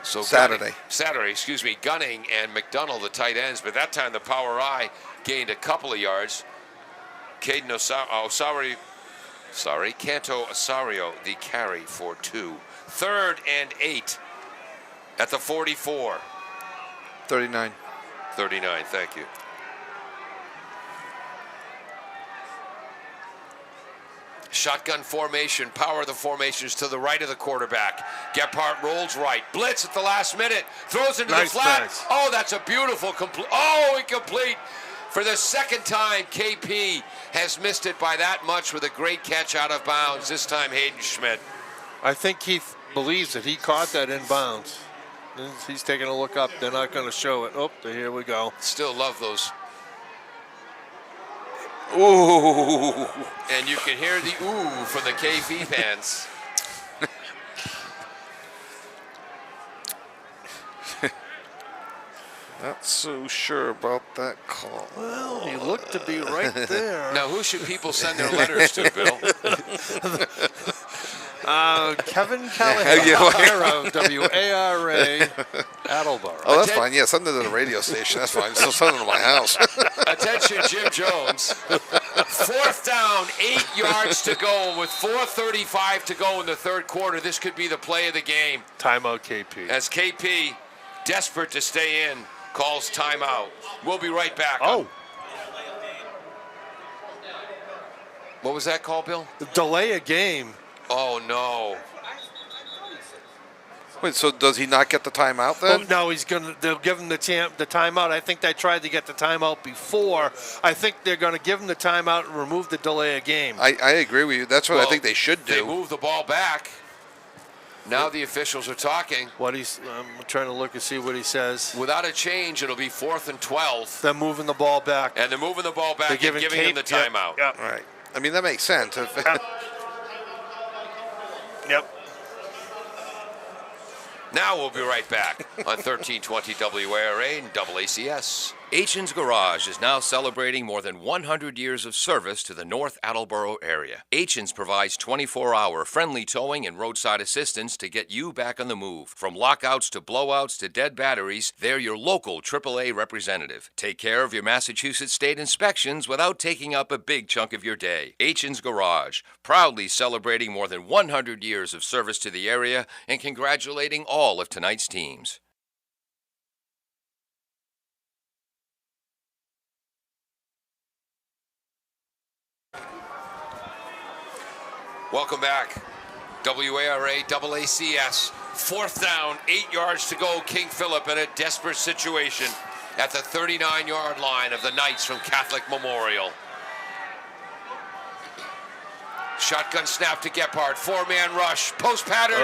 So Saturday. Excuse me. Gunning and McDonald, the tight ends, but that time the power I gained a couple of yards. Canto Osario, the carry for 2. 3rd and 8 at the 44. 39. 39, thank you. Shotgun formation, power of the formations to the right of the quarterback. Gephardt rolls right. Blitz at the last minute. Throws into the flat. Pass. Oh, that's a beautiful complete. Oh, incomplete. For the second time, KP has missed it by that much with a great catch out of bounds. This time, Hayden Schmidt. I think he believes that he caught that in bounds. He's taking a look up. They're not going to show it. Oh, here we go. Still love those. Ooh. And you can hear the ooh from the KP fans. Not so sure about that call. Well, he looked to be right there. Now, who should people send their letters to, Bill? Kevin Callahan, WARA, Attleboro. Oh, that's fine. Yeah, send it to the radio station. That's fine. Still send it to my house. Attention, Jim Jones. 4th down, 8 yards to go. With 4:35 to go in the third quarter, this could be the play of the game. Timeout, KP. As KP, desperate to stay in, calls timeout. We'll be right back. What was that call, Bill? Delay a game. Oh, no. Wait, so does he not get the timeout then? Oh, no, they'll give him the timeout. I think they tried to get the timeout before. I think they're going to give him the timeout and remove the delay of game. I agree with you. That's what I think they should do. They move the ball back. Now the officials are talking. I'm trying to look and see what he says. Without a change, it'll be 4th and 12. They're moving the ball back. And they're moving the ball back and giving him the timeout. Yep. Right. I mean, that makes sense. Yep. Now we'll be right back on 1320 WARA and AACS. Achen's Garage is now celebrating more than 100 years of service to the North Attleboro area. Achen's provides 24-hour friendly towing and roadside assistance to get you back on the move. From lockouts to blowouts to dead batteries, they're your local AAA representative. Take care of your Massachusetts state inspections without taking up a big chunk of your day. Achen's Garage, proudly celebrating more than 100 years of service to the area and congratulating all of tonight's teams. Welcome back. WARA, AACS. 4th down, 8 yards to go. King Philip in a desperate situation at the 39-yard line of the Knights from Catholic Memorial. Shotgun snap to Gephardt. 4-man rush. Post pattern.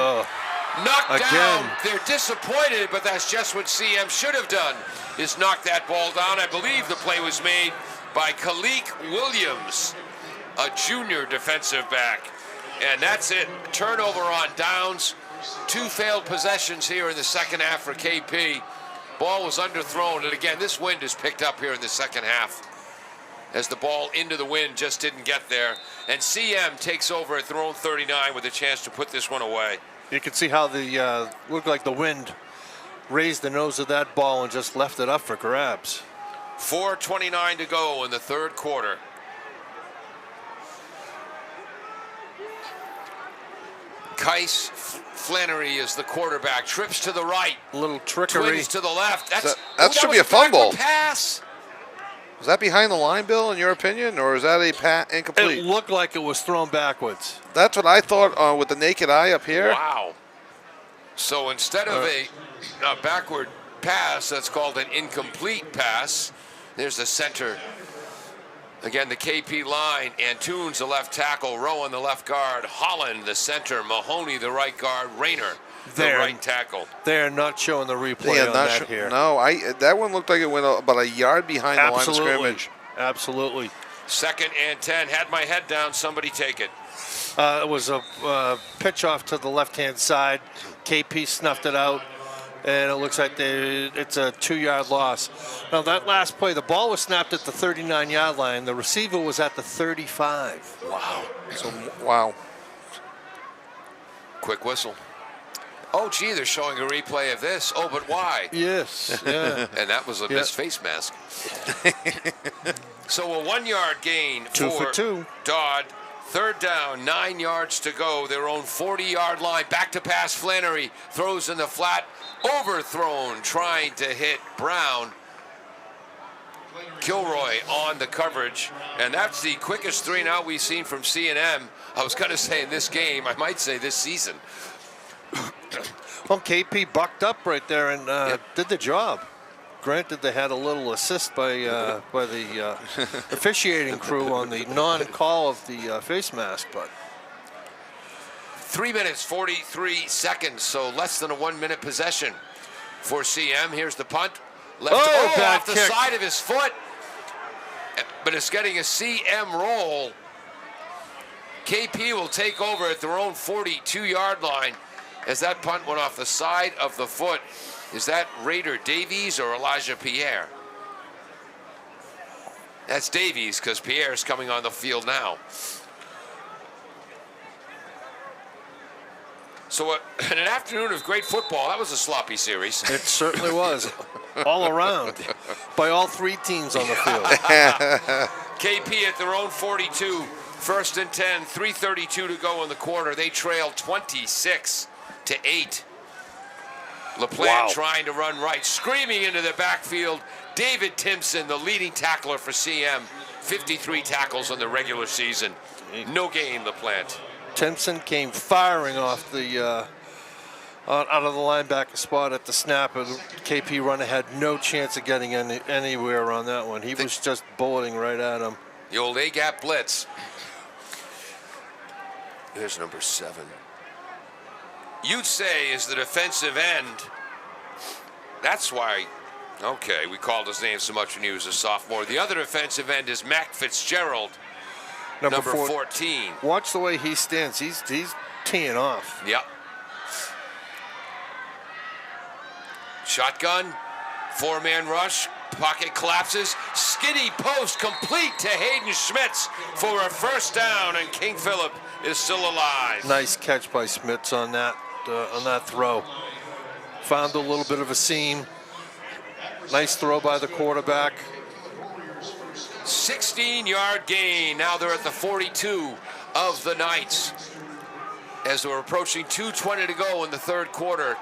Knocked down. They're disappointed, but that's just what CM should have done, is knock that ball down. I believe the play was made by Khalik Williams, a junior defensive back. And that's it. Turnover on downs. 2 failed possessions here in the second half for KP. Ball was underthrown. And again, this wind is picked up here in the second half as the ball into the wind just didn't get there. And CM takes over at their own 39 with a chance to put this one away. You can see how the looked like the wind raised the nose of that ball and just left it up for grabs. 4:29 to go in the third quarter. Kais Flannery is the quarterback. Trips to the right. A little trickery. Twins to the left. That should be a fumble. Pass. Was that behind the line, Bill, in your opinion, or is that a incomplete? It looked like it was thrown backwards. That's what I thought with the naked eye up here. Wow. So instead of a backward pass, that's called an incomplete pass. There's the center. Again, the KP line. Antunes, the left tackle. Rowan, the left guard. Holland, the center. Mahoney, the right guard. Rayner, the right tackle. They're not showing the replay on that here. No, that one looked like it went about a yard behind the line of scrimmage. Absolutely. 2nd and 10. Had my head down. Somebody take it. It was a pitch off to the left-hand side. KP snuffed it out, and it looks like it's a 2-yard loss. Now, that last play, the ball was snapped at the 39-yard line. The receiver was at the 35. Wow. So, wow. Quick whistle. Oh, gee, they're showing a replay of this. Oh, but why? Yes, yeah. And that was a missed face mask. So a 1 yard gain 2 for 2. Dodd. Third down, 9 yards to go. Their own 40-yard line. Back to pass. Flannery throws in the flat. Overthrown, trying to hit Brown. Kilroy on the coverage. And that's the quickest 3-and-out we've seen from C&M. I was going to say in this game. I might say this season. Well, KP bucked up right there and did the job. Granted, they had a little assist by the officiating crew on the non-call of the face mask, but 3 minutes, 43 seconds, so less than a 1 minute possession for CM. Here's the punt. Left bad off the kick. side of his foot, but it's getting a CM roll. KP will take over at their own 42-yard line as that punt went off the side of the foot. Is that Raider Davies or Elijah Pierre? That's Davies because Pierre's coming on the field now. So an afternoon of great football. That was a sloppy series. it certainly was. All around. By all 3 teams on the field. KP at their own 42. First and 10, 3:32 to go in the quarter. They trail 26-8. LaPlante trying to run right, screaming into the backfield. David Timpson, the leading tackler for CM, 53 tackles in the regular season. No gain, LaPlante. Timpson came firing off the out of the linebacker spot at the snap, and KP Runner had no chance of getting anywhere on that one. He was just bulleting right at him. The old A-gap blitz. Here's number 7. You'd say is the defensive end. That's why, okay, we called his name so much when he was a sophomore. The other defensive end is Mac Fitzgerald, number 14. Watch the way he stands. He's teeing off. Yep. Shotgun, 4-man rush, pocket collapses, skinny post complete to Hayden Schmitz for a first down, and King Philip is still alive. Nice catch by Schmitz on that throw. Found a little bit of a seam. Nice throw by the quarterback. 16-yard gain. Now they're at the 42 of the Knights. As we're approaching 2:20 to go in the third quarter,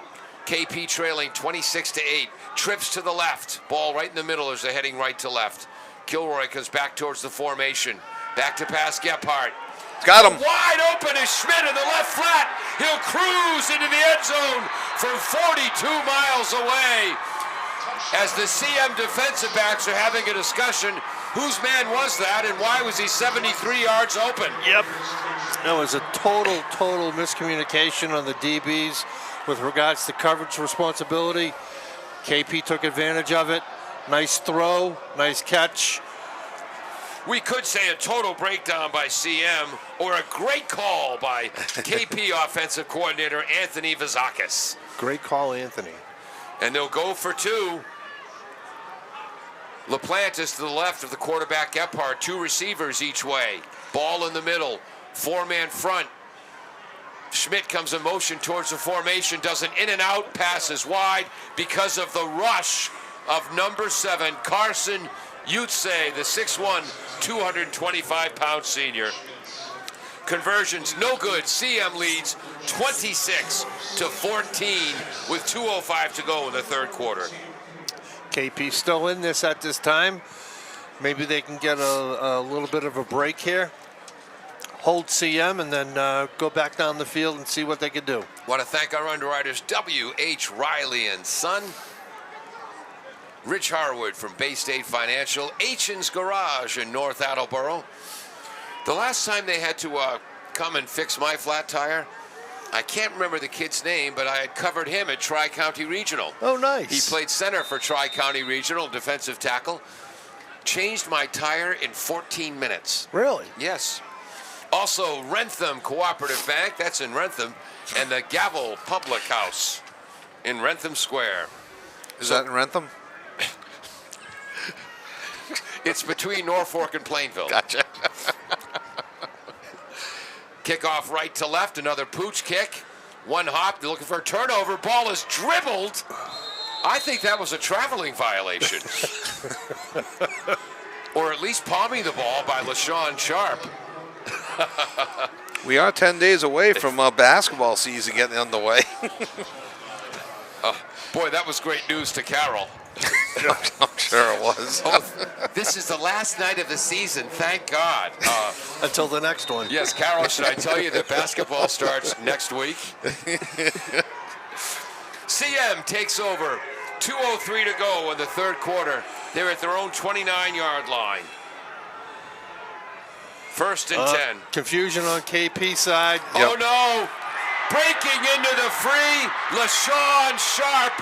KP trailing 26-8. Trips to the left. Ball right in the middle as they're heading right to left. Kilroy comes back towards the formation. Back to pass Gephardt. Got him. Wide open is Schmidt in the left flat. He'll cruise into the end zone from 42 miles away. As the CM defensive backs are having a discussion, whose man was that and why was he 73 yards open? Yep. That was a total miscommunication on the DBs with regards to coverage responsibility. KP took advantage of it. Nice throw, nice catch. We could say a total breakdown by CM or a great call by KP offensive coordinator Anthony Vazakis. Great call, Anthony. And they'll go for 2. LaPlante is to the left of the quarterback Gephardt. 2 receivers each way. Ball in the middle. 4-man front. Schmidt comes in motion towards the formation. Does an in and out. Passes wide because of the rush of number 7, Carson Yutze, the 6'1", 225-pound senior. Conversions no good. CM leads 26-14 with 2:05 to go in the third quarter. KP still in this at this time. Maybe they can get a little bit of a break here. Hold CM and then go back down the field and see what they can do. Want to thank our underwriters W.H. Riley and Son, Rich Harwood from Bay State Financial, Aitchen's Garage in North Attleboro. The last time they had to come and fix my flat tire, I can't remember the kid's name, but I had covered him at Tri-County Regional. Oh, nice. He played center for Tri-County Regional, defensive tackle. Changed my tire in 14 minutes. Really? Yes. Also, Rentham Cooperative Bank, that's in Rentham, and the Gavel Public House in Rentham Square. Is that in Rentham? It's between Norfolk and Plainville. Gotcha. Kickoff right to left, another pooch kick. One hop, they're looking for a turnover. Ball is dribbled. I think that was a traveling violation. Or at least palming the ball by LaShawn Sharp. We are 10 days away from basketball season getting underway. Boy, that was great news to Carol. I'm sure it was. This is the last night of the season, thank God. Until the next one. Yes, Carol, should I tell you that basketball starts next week? CM takes over. 2:03 to go in the third quarter. They're at their own 29-yard line. First and 10. Confusion on KP side. Oh, no. Breaking into the free. LaShawn Sharp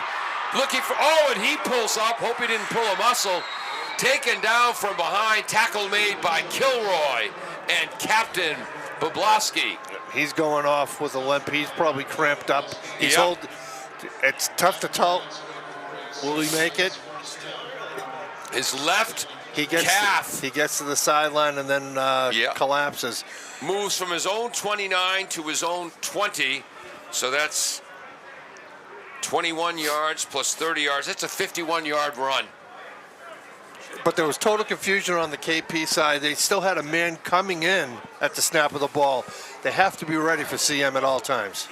looking for, and he pulls up. Hope he didn't pull a muscle. Taken down from behind. Tackle made by Kilroy and Captain Boblavsky. He's going off with a limp. He's probably cramped up. It's tough to tell. Will he make it? His left He gets calf he gets to the sideline and then collapses. moves from his own 29 to his own 20. So that's 21 yards plus 30 yards. That's a 51-yard run. But there was total confusion on the KP side. They still had a man coming in at the snap of the ball. They have to be ready for CM at all times.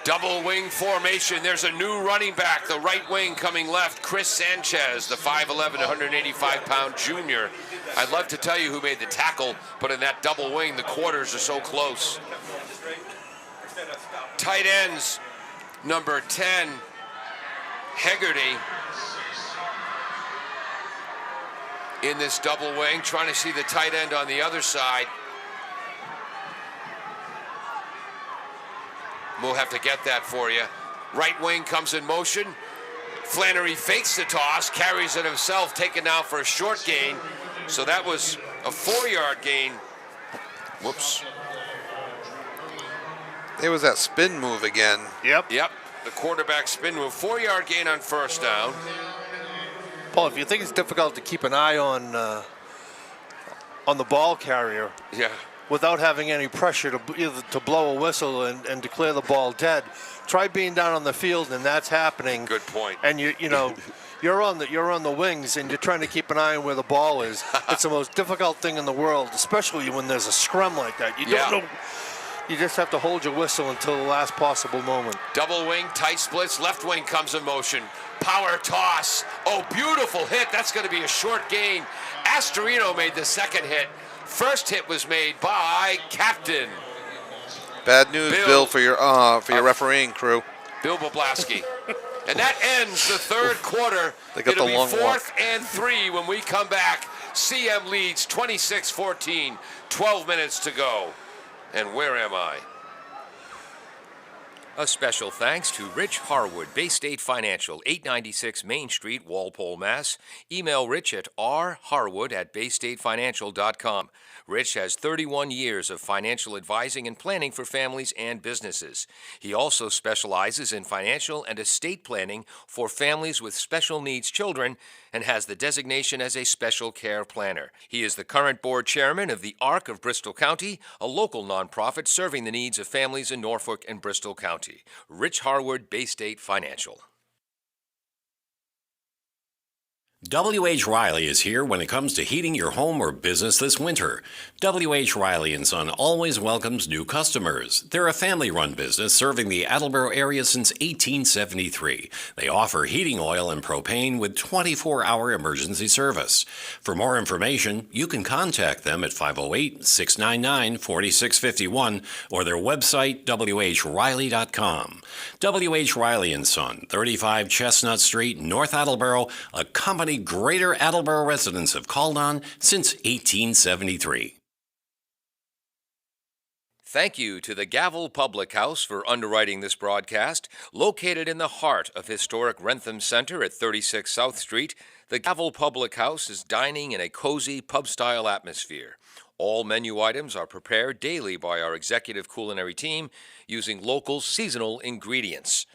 Double wing formation. There's a new running back, the right wing coming left, Chris Sanchez, the 5'11", 185-pound junior. I'd love to tell you who made the tackle, but in that double wing, the quarters are so close. Tight ends, number 10, Hegarty, in this double wing, trying to see the tight end on the other side. We'll have to get that for you. Right wing comes in motion. Flannery fakes the toss, carries it himself, taken down for a short gain. So that was a 4-yard gain. Whoops. There was that spin move again. Yep. The quarterback spin move. 4-yard gain on first down. Paul, if you think it's difficult to keep an eye on the ball carrier, Yeah. without having any pressure to blow a whistle and declare the ball dead, try being down on the field and that's happening. Good point. And you're on the wings and you're trying to keep an eye on where the ball is. It's the most difficult thing in the world, especially when there's a scrum like that. You don't know. You just have to hold your whistle until the last possible moment. Double wing, tight splits. Left wing comes in motion. Power toss. Oh, beautiful hit. That's going to be a short gain. Astorino made the second hit. First hit was made by Captain Bad news, Bill, for your refereeing crew. Bill Boblavsky. And that ends the third quarter. They got It'll the be long 4th and 3 when we come back. CM leads 26-14, 12 minutes to go. And where am I? A special thanks to Rich Harwood, Bay State Financial, 896 Main Street, Walpole, Mass. Email Rich at rharwood@baystatefinancial.com. Rich has 31 years of financial advising and planning for families and businesses. He also specializes in financial and estate planning for families with special needs children and has the designation as a special care planner. He is the current board chairman of the ARC of Bristol County, a local nonprofit serving the needs of families in Norfolk and Bristol County. Rich Harwood, Bay State Financial. W.H. Riley is here when it comes to heating your home or business this winter. W.H. Riley & Son always welcomes new customers. They're a family-run business serving the Attleboro area since 1873. They offer heating oil and propane with 24-hour emergency service. For more information, you can contact them at 508-699-4651 or their website, whriley.com. W.H. Riley & Son, 35 Chestnut Street, North Attleboro, a company Greater Attleboro residents have called on since 1873. Thank you to the Gavel Public House for underwriting this broadcast. Located in the heart of historic Wrentham Center at 36 South Street, the Gavel Public House is dining in a cozy pub-style atmosphere. All menu items are prepared daily by our executive culinary team using local seasonal ingredients.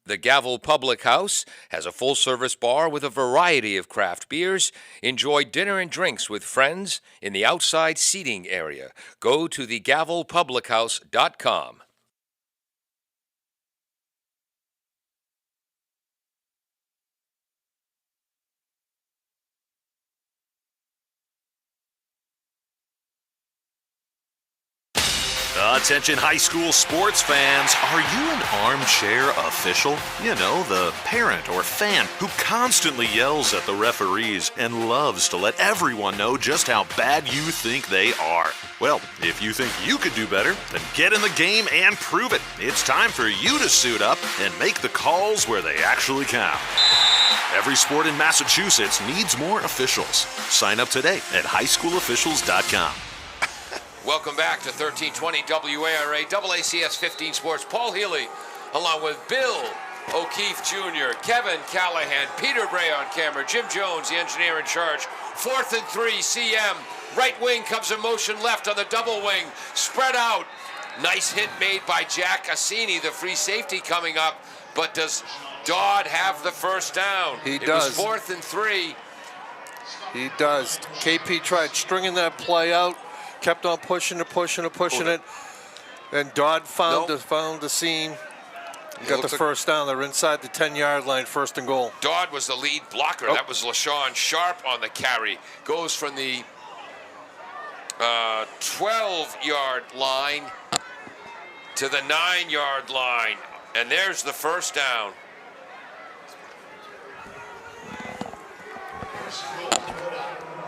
The Gavel Public House has a full-service bar with a variety of craft beers. Enjoy dinner and drinks with friends in the outside seating area. Go to thegavelpublichouse.com. Attention high school sports fans, are you an armchair official? You know, the parent or fan who constantly yells at the referees and loves to let everyone know just how bad you think they are. Well, if you think you could do better, then get in the game and prove it. It's time for you to suit up and make the calls where they actually count. Every sport in Massachusetts needs more officials. Sign up today at highschoolofficials.com. Welcome back to 1320 WARA, AACS 15 Sports. Paul Healy, along with Bill O'Keefe Jr., Kevin Callahan, Peter Bray on camera, Jim Jones, the engineer in charge. 4th and 3, CM. Right wing comes in motion left on the double wing. Spread out. Nice hit made by Jack Cassini, the free safety coming up. But does Dodd have the first down? He does. It was 4th and 3. He does. KP tried stringing that play out, kept on pushing it, and Dodd found the seam. Got the first down. They're inside the 10-yard line, 1st and goal. Dodd was the lead blocker. That was LaShawn Sharp on the carry. Goes from the 12-yard line to the 9-yard line. And there's the first down.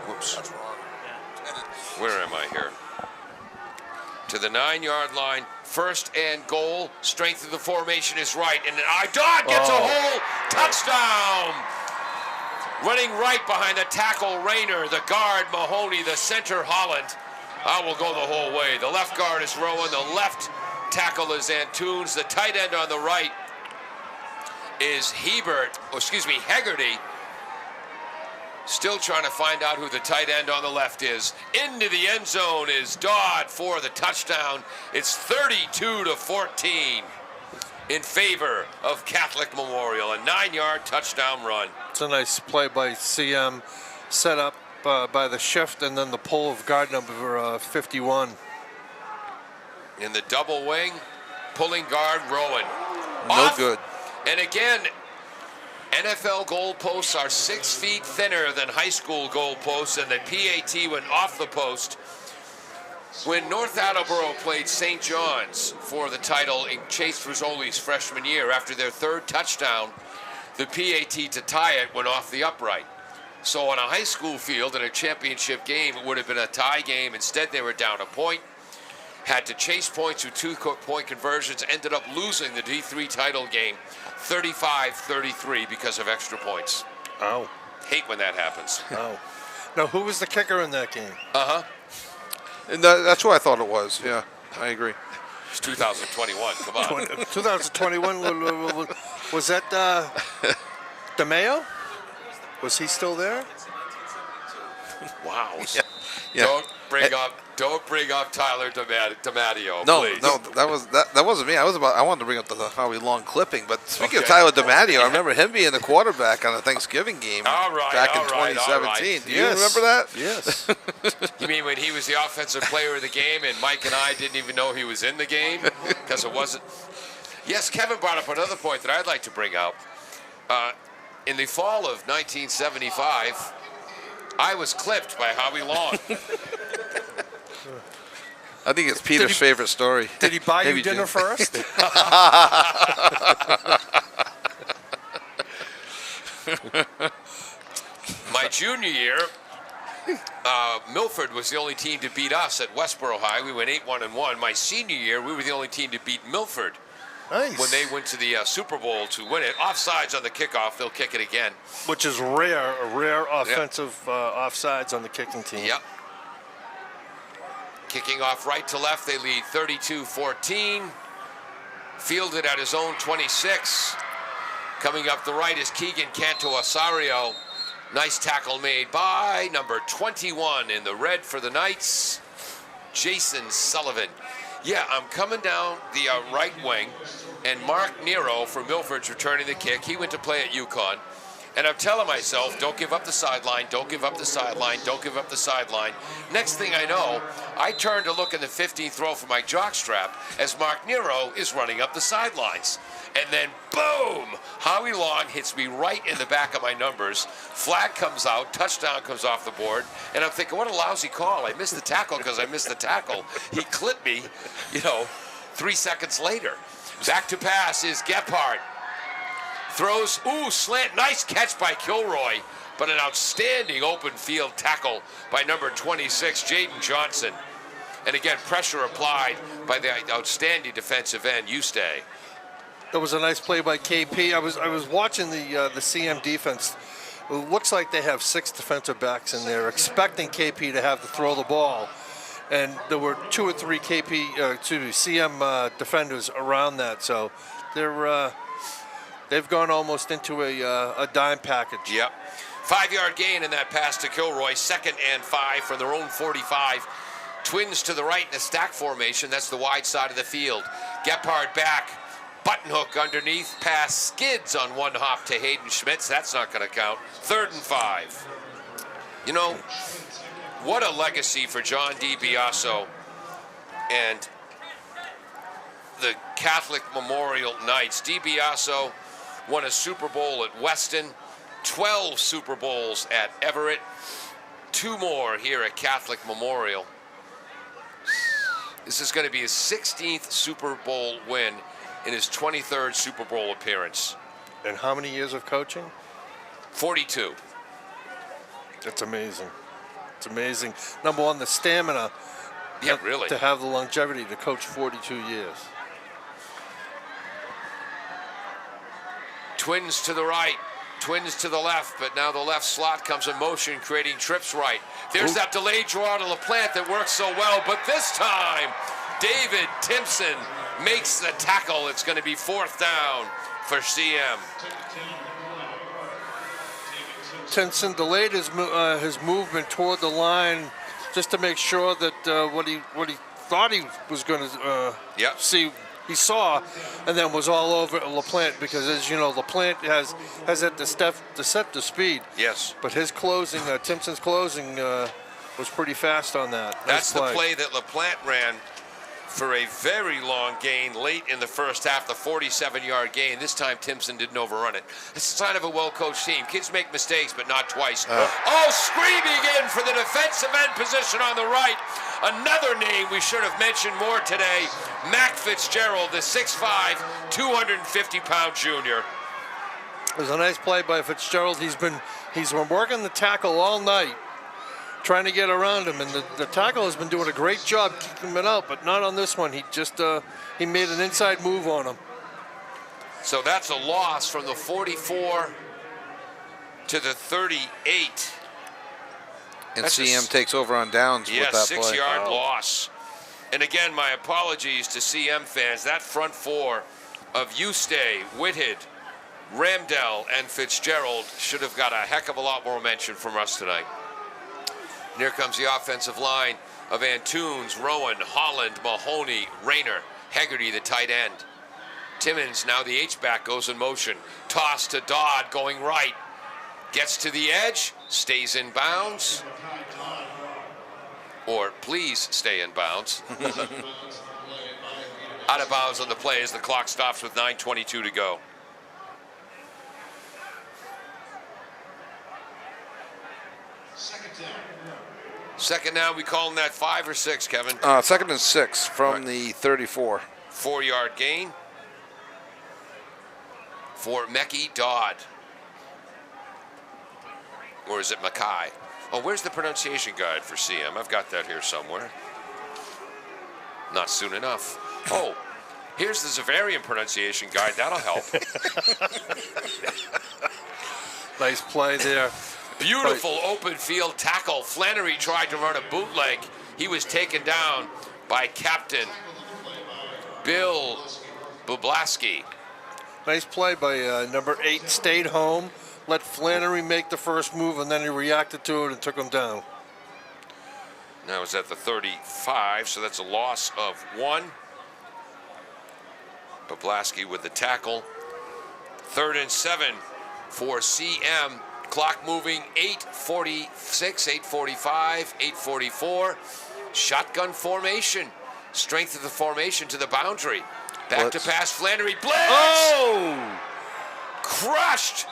Whoops. Where am I here? To the 9-yard line. 1st and goal. Strength of the formation is right. And Dodd gets a hole. Touchdown. Running right behind the tackle, Rayner. The guard, Mahoney. The center, Holland. I will go the whole way. The left guard is Rowan. The left tackle is Antunes. The tight end on the right is Hegarty. Still trying to find out who the tight end on the left is. Into the end zone is Dodd for the touchdown. It's 32-14 in favor of Catholic Memorial. A 9-yard touchdown run. It's a nice play by CM, set up by the shift and then the pull of guard number 51. In the double wing, pulling guard Rowan. No good. And again, NFL goalposts are 6 feet thinner than high school goalposts, and the PAT went off the post. When North Attleboro played St. John's for the title in Chase Frisoli's freshman year, after their 3rd touchdown, the PAT to tie it went off the upright. So on a high school field in a championship game, it would have been a tie game. Instead, they were down a point. Had to chase points with 2-point conversions, ended up losing the D3 title game 35-33 because of extra points. Oh. Hate when that happens. Oh. Now, who was the kicker in that game? Uh-huh. And that's who I thought it was. Yeah, I agree. It's 2021. Come on. 2021, was that DeMeo? Was he still there? Wow. Yeah. Don't bring up Tyler DiMatteo, No, please. no, that wasn't me. I wanted to bring up the Howie Long clipping. But speaking of Tyler DiMatteo, I remember him being the quarterback on a Thanksgiving game back in 2017. Do you remember that? Yes. You mean when he was the offensive player of the game and Mike and I didn't even know he was in the game because it wasn't? Yes, Kevin brought up another point that I'd like to bring out. In the fall of 1975, I was clipped by Howie Long. I think it's Peter's favorite story. Did he buy you dinner first? My junior year, Milford was the only team to beat us at Westboro High. We went 8-1-1. My senior year, we were the only team to beat Milford. Nice. When they went to the Super Bowl to win it. Offsides on the kickoff, they'll kick it again. Which is rare, a rare offensive offsides on the kicking team. Yep. Kicking off right to left, they lead 32-14. Fielded at his own 26. Coming up the right is Keegan Canto-Osario. Nice tackle made by number 21 in the red for the Knights, Jason Sullivan. Yeah, I'm coming down the right wing, and Mark Nero for Milford's returning the kick. He went to play at UConn. And I'm telling myself, don't give up the sideline, don't give up the sideline, don't give up the sideline. Next thing I know, I turn to look in the 15th row for my jockstrap as Mark Nero is running up the sidelines. And then, boom, Howie Long hits me right in the back of my numbers. Flag comes out, touchdown comes off the board, and I'm thinking, what a lousy call. I missed the tackle because I missed the tackle. He clipped me, 3 seconds later. Back to pass is Gephardt. Throws, slant, nice catch by Kilroy, but an outstanding open field tackle by number 26, Jaden Johnson. And again, pressure applied by the outstanding defensive end, Ustay. That was a nice play by KP. I was watching the CM defense. It looks like they have 6 defensive backs in there, expecting KP to have to throw the ball. And there were 2 or 3 CM defenders around that. So they've gone almost into a dime package. Yep. 5-yard gain in that pass to Kilroy. 2nd and 5 from their own 45. Twins to the right in a stack formation. That's the wide side of the field. Gephardt back. Button hook underneath. Pass skids on one hop to Hayden Schmitz. That's not going to count. 3rd and 5. What a legacy for John DiBiaso and the Catholic Memorial Knights. DiBiaso won a Super Bowl at Weston, 12 Super Bowls at Everett, 2 more here at Catholic Memorial. This is going to be his 16th Super Bowl win in his 23rd Super Bowl appearance. And how many years of coaching? 42. That's amazing. It's amazing. Number one, the stamina. Yeah, really. To have the longevity to coach 42 years. Twins to the right, twins to the left, but now the left slot comes in motion, creating trips right. There's that delayed draw to LaPlante that works so well, but this time, David Timpson makes the tackle. It's going to be 4th down for CM. Timpson delayed his movement toward the line just to make sure that what he thought he was going to see, he saw, and then was all over LaPlante, because, as you know, LaPlante has that deceptive speed. Yes. But his closing, Timpson's closing, was pretty fast on that. That's the play that LaPlante ran for a very long gain late in the first half, the 47-yard gain. This time Timpson didn't overrun it. It's a sign of a well-coached team. Kids make mistakes, but not twice. Screaming in for the defensive end position on the right. Another name we should have mentioned more today, Mac Fitzgerald, the 6'5", 250-pound junior. It was a nice play by Fitzgerald. He's been working the tackle all night, trying to get around him, and the tackle has been doing a great job keeping him out, but not on this one. He just he made an inside move on him. So that's a loss from the 44 to the 38. And That's CM takes over on downs with that play. 6-yard loss. And again, my apologies to CM fans. That front 4 of Ustay, Whitted, Ramdell, and Fitzgerald should have got a heck of a lot more mention from us tonight. And here comes the offensive line of Antunes, Rowan, Holland, Mahoney, Rayner, Hegarty, the tight end. Timmons, now the H-back, goes in motion. Toss to Dodd, going right. Gets to the edge, stays in bounds. Or please stay in bounds. Out of bounds on the play as the clock stops with 9:22 to go. Second down, we calling that 5 or 6, Kevin? 2nd and 6 from the 34. 4-yard gain for Mekhi Dodd. Or is it Mackay? Oh, where's the pronunciation guide for CM? I've got that here somewhere. Not soon enough. Oh, here's the Zavarian pronunciation guide. That'll help. Nice play there. Beautiful open field tackle. Flannery tried to run a bootleg. He was taken down by Captain Bill Bublaski. Nice play by number 8, stayed home, let Flannery make the first move, and then he reacted to it and took him down. Now it's at the 35, so that's a loss of 1. Bublaski with the tackle. 3rd and 7 for CM. Clock moving, 8:46, 8:45, 8:44. Shotgun formation. Strength of the formation to the boundary. Back to pass, Flannery. Blitz! Oh! Crushed!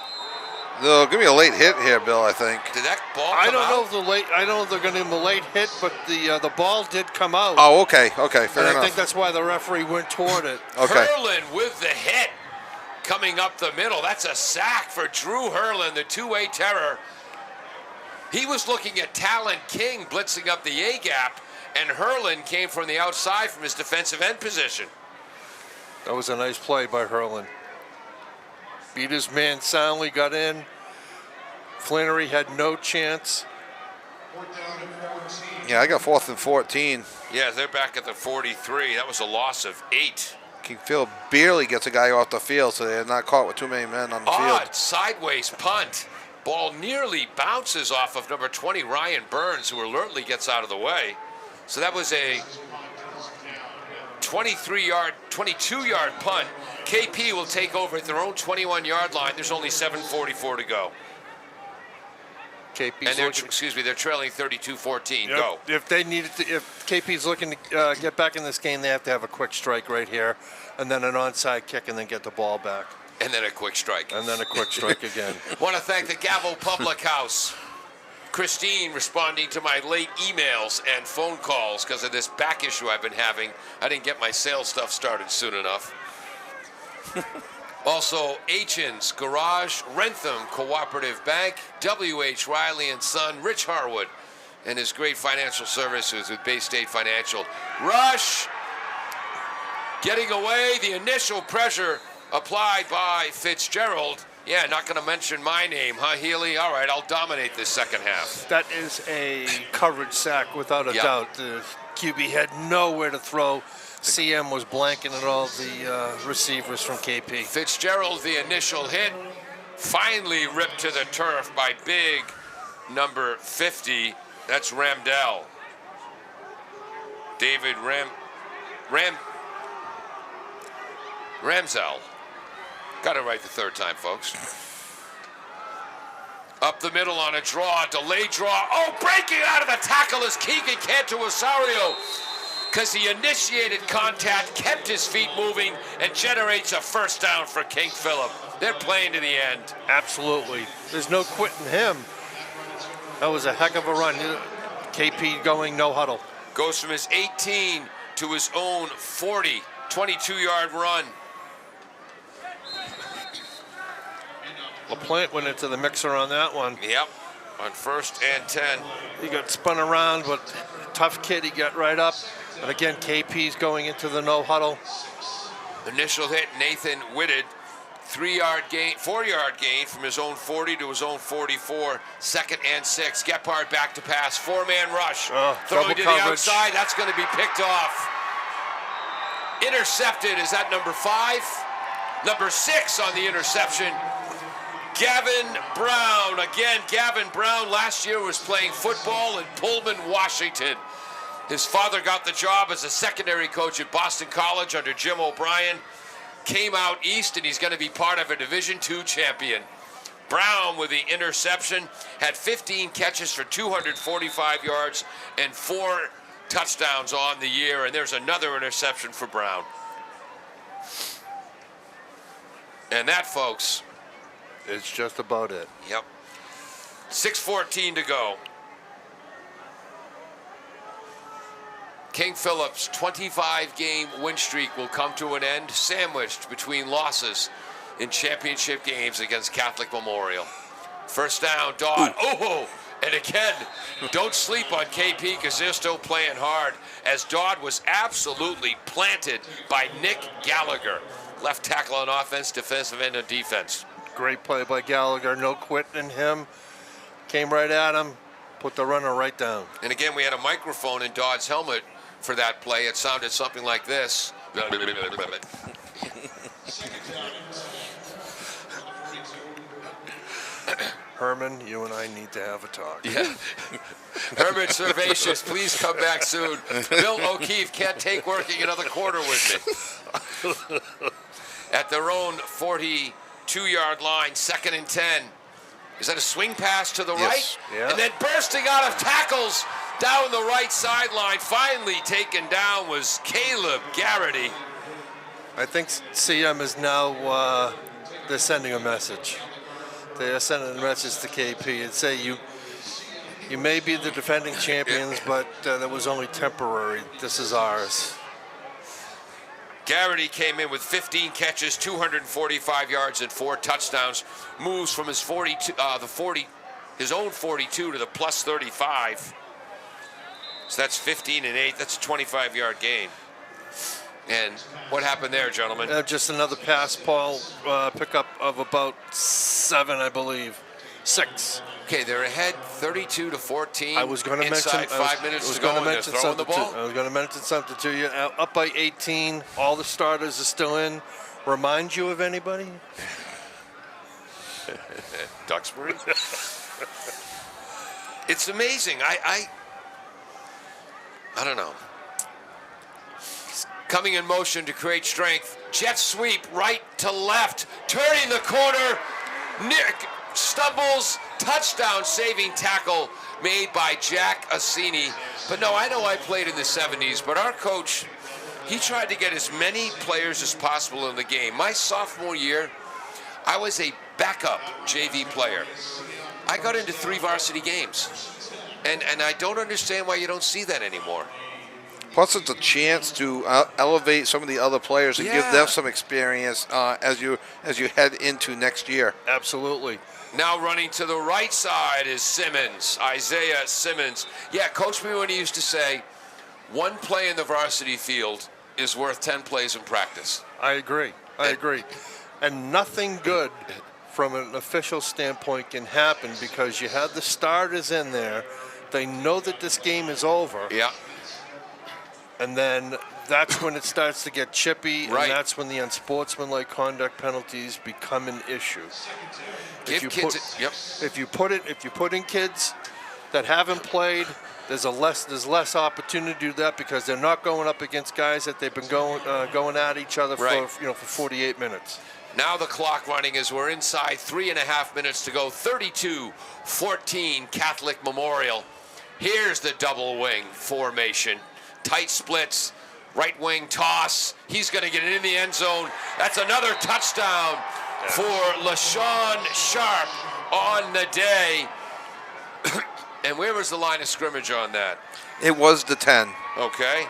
No, give me a late hit here, Bill, I think. Did that ball come I don't know out? if I don't know if they're going to give him a late hit, but the ball did come out. Oh, okay, fair and enough. I think that's why the referee went toward it. Okay. Hurlin with the hit. Coming up the middle. That's a sack for Drew Hurlin, the two-way terror. He was looking at Talon King blitzing up the A-gap, and Hurlin came from the outside from his defensive end position. That was a nice play by Hurlin. Beat his man soundly, got in. Flannery had no chance. Yeah, I got 4th and 14. Yeah, they're back at the 43. That was a loss of 8. King Phil barely gets a guy off the field, so they're not caught with too many men on the Odd field. sideways punt. Ball nearly bounces off of number 20, Ryan Burns, who alertly gets out of the way. So that was a 22-yard punt. KP will take over at their own 21-yard line. There's only 7:44 to go. KP's And they're, looking, they're trailing 32-14. Yep. Go. If they needed to, if KP's looking to get back in this game, they have to have a quick strike right here, and then an onside kick, and then get the ball back, And then a quick strike. and then a quick strike again. Want to thank the Gavel Public House. Christine responding to my late emails and phone calls because of this back issue I've been having. I didn't get my sales stuff started soon enough. Also, H&'s Garage, Rentham Cooperative Bank, W.H. Riley & Son, Rich Harwood, and his great financial services with Bay State Financial. Rush getting away, the initial pressure applied by Fitzgerald. Yeah, not going to mention my name, huh, Healy? All right, I'll dominate this second half. That is a coverage sack without a Yep. doubt. The QB had nowhere to throw. CM was blanking at all the receivers from KP. Fitzgerald, the initial hit, finally ripped to the turf by big number 50. That's Ramdell. David Ramsell. Got it right the third time, folks. Up the middle on a draw, delayed draw. Oh, breaking out of the tackle is Keegan Cantu-Osorio, because he initiated contact, kept his feet moving, and generates a first down for King Philip. They're playing to the end. Absolutely. There's no quitting him. That was a heck of a run. KP going no huddle. Goes from his 18 to his own 40, 22-yard run. LaPlante went into the mixer on that one. Yep, on 1st and 10. He got spun around, but tough kid, he got right up. And again, KP's going into the no huddle. Initial hit, Nathan Whitted. 4-yard gain from his own 40 to his own 44. 2nd and 6. Gephardt back to pass. 4-man rush. Throwing to the coverage. outside. That's going to be picked off. Intercepted. Is that number 5? Number 6 on the interception. Gavin Brown. Again, Gavin Brown last year was playing football in Pullman, Washington. His father got the job as a secondary coach at Boston College under Jim O'Brien. Came out east, and he's going to be part of a Division II champion. Brown with the interception, had 15 catches for 245 yards and 4 touchdowns on the year, and there's another interception for Brown. And that, folks, It's just about it. yep, 6:14 to go. King Philip's 25-game win streak will come to an end, sandwiched between losses in championship games against Catholic Memorial. First down, Dodd. Oh, and again, don't sleep on KP because they're still playing hard, as Dodd was absolutely planted by Nick Gallagher. Left tackle on offense, defensive end on defense. Great play by Gallagher, no quitting in him. Came right at him, put the runner right down. And again, we had a microphone in Dodd's helmet for that play. It sounded something like this. Herman, you and I need to have a talk. Yeah. Herman Servatius, please come back soon. Bill O'Keefe can't take working another quarter with me. At their own 42 2-yard line, 2nd and 10. Is that a swing pass to the Yes. right? Yeah. And then bursting out of tackles down the right sideline, finally taken down was Caleb Garrity. I think CM is now, they're sending a message. They are sending a message to KP and say you may be the defending champions, but that was only temporary. This is ours. Garrity came in with 15 catches, 245 yards, and 4 touchdowns. Moves from his his own 42 to the plus 35. So that's 15 and 8. That's a 25-yard gain. And what happened there, gentlemen? Just another pass, Paul, pickup of about 7, I believe. 6. Okay, they're ahead 32 to 14. I was going to mention. inside 5 minutes to go, and they're throwing the ball. I was going to mention something to you. Up by 18. All the starters are still in. Remind you of anybody? Duxbury. It's amazing. I don't know. Coming in motion to create strength. Jet sweep right to left. Turning the corner. Nick stumbles. Touchdown saving tackle made by Jack Assini. But no, I know I played in the 70s, but our coach, he tried to get as many players as possible in the game. My sophomore year, I was a backup JV player. I got into 3 varsity games. And I don't understand why you don't see that anymore. Plus, it's a chance to elevate some of the other players and give Yeah. them some experience as you head into next year. Absolutely. Now running to the right side is Simmons, Isaiah Simmons. Yeah, Coach me when he used to say, 1 play in the varsity field is worth 10 plays in practice. I agree. I agree. And nothing good from an official standpoint can happen because you have the starters in there. They know that this game is over. Yeah. And then that's when it starts to get chippy, Right. and that's when the unsportsmanlike conduct penalties become an issue. Give kids If you put in kids that haven't played, there's less opportunity to do that because they're not going up against guys that they've been going at each other Right. for 48 minutes. Now the clock running as we're inside 3.5 minutes to go. 32-14 Catholic Memorial. Here's the double wing formation. Tight splits, right wing toss. He's going to get it in the end zone. That's another touchdown for LaShawn Sharp on the day. And where was the line of scrimmage on that? It was the 10. Okay.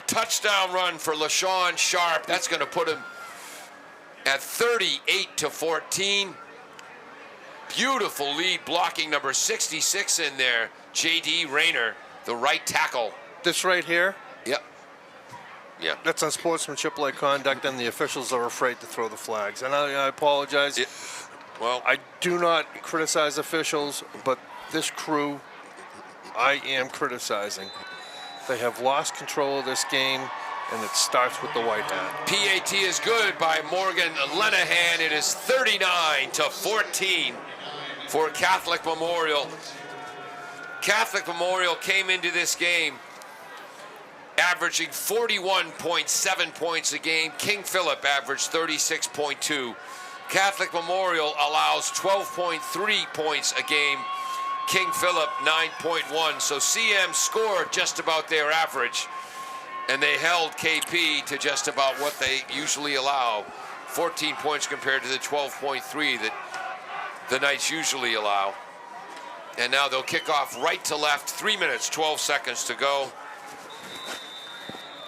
Touchdown run for LaShawn Sharp. That's going to put him at 38-14. Beautiful lead blocking, number 66 in there. J.D. Rayner, the right tackle. This right here, Yep. Yeah. that's unsportsmanship-like conduct, and the officials are afraid to throw the flags. And I apologize. Well, I do not criticize officials, but this crew, I am criticizing. They have lost control of this game, and it starts with the white hat. PAT is good by Morgan Lenahan. It is 39-14 for Catholic Memorial. Catholic Memorial came into this game averaging 41.7 points a game. King Philip averaged 36.2. Catholic Memorial allows 12.3 points a game. King Philip 9.1. So CM scored just about their average, and they held KP to just about what they usually allow. 14 points compared to the 12.3 that the Knights usually allow. And now they'll kick off right to left. 3 minutes, 12 seconds to go.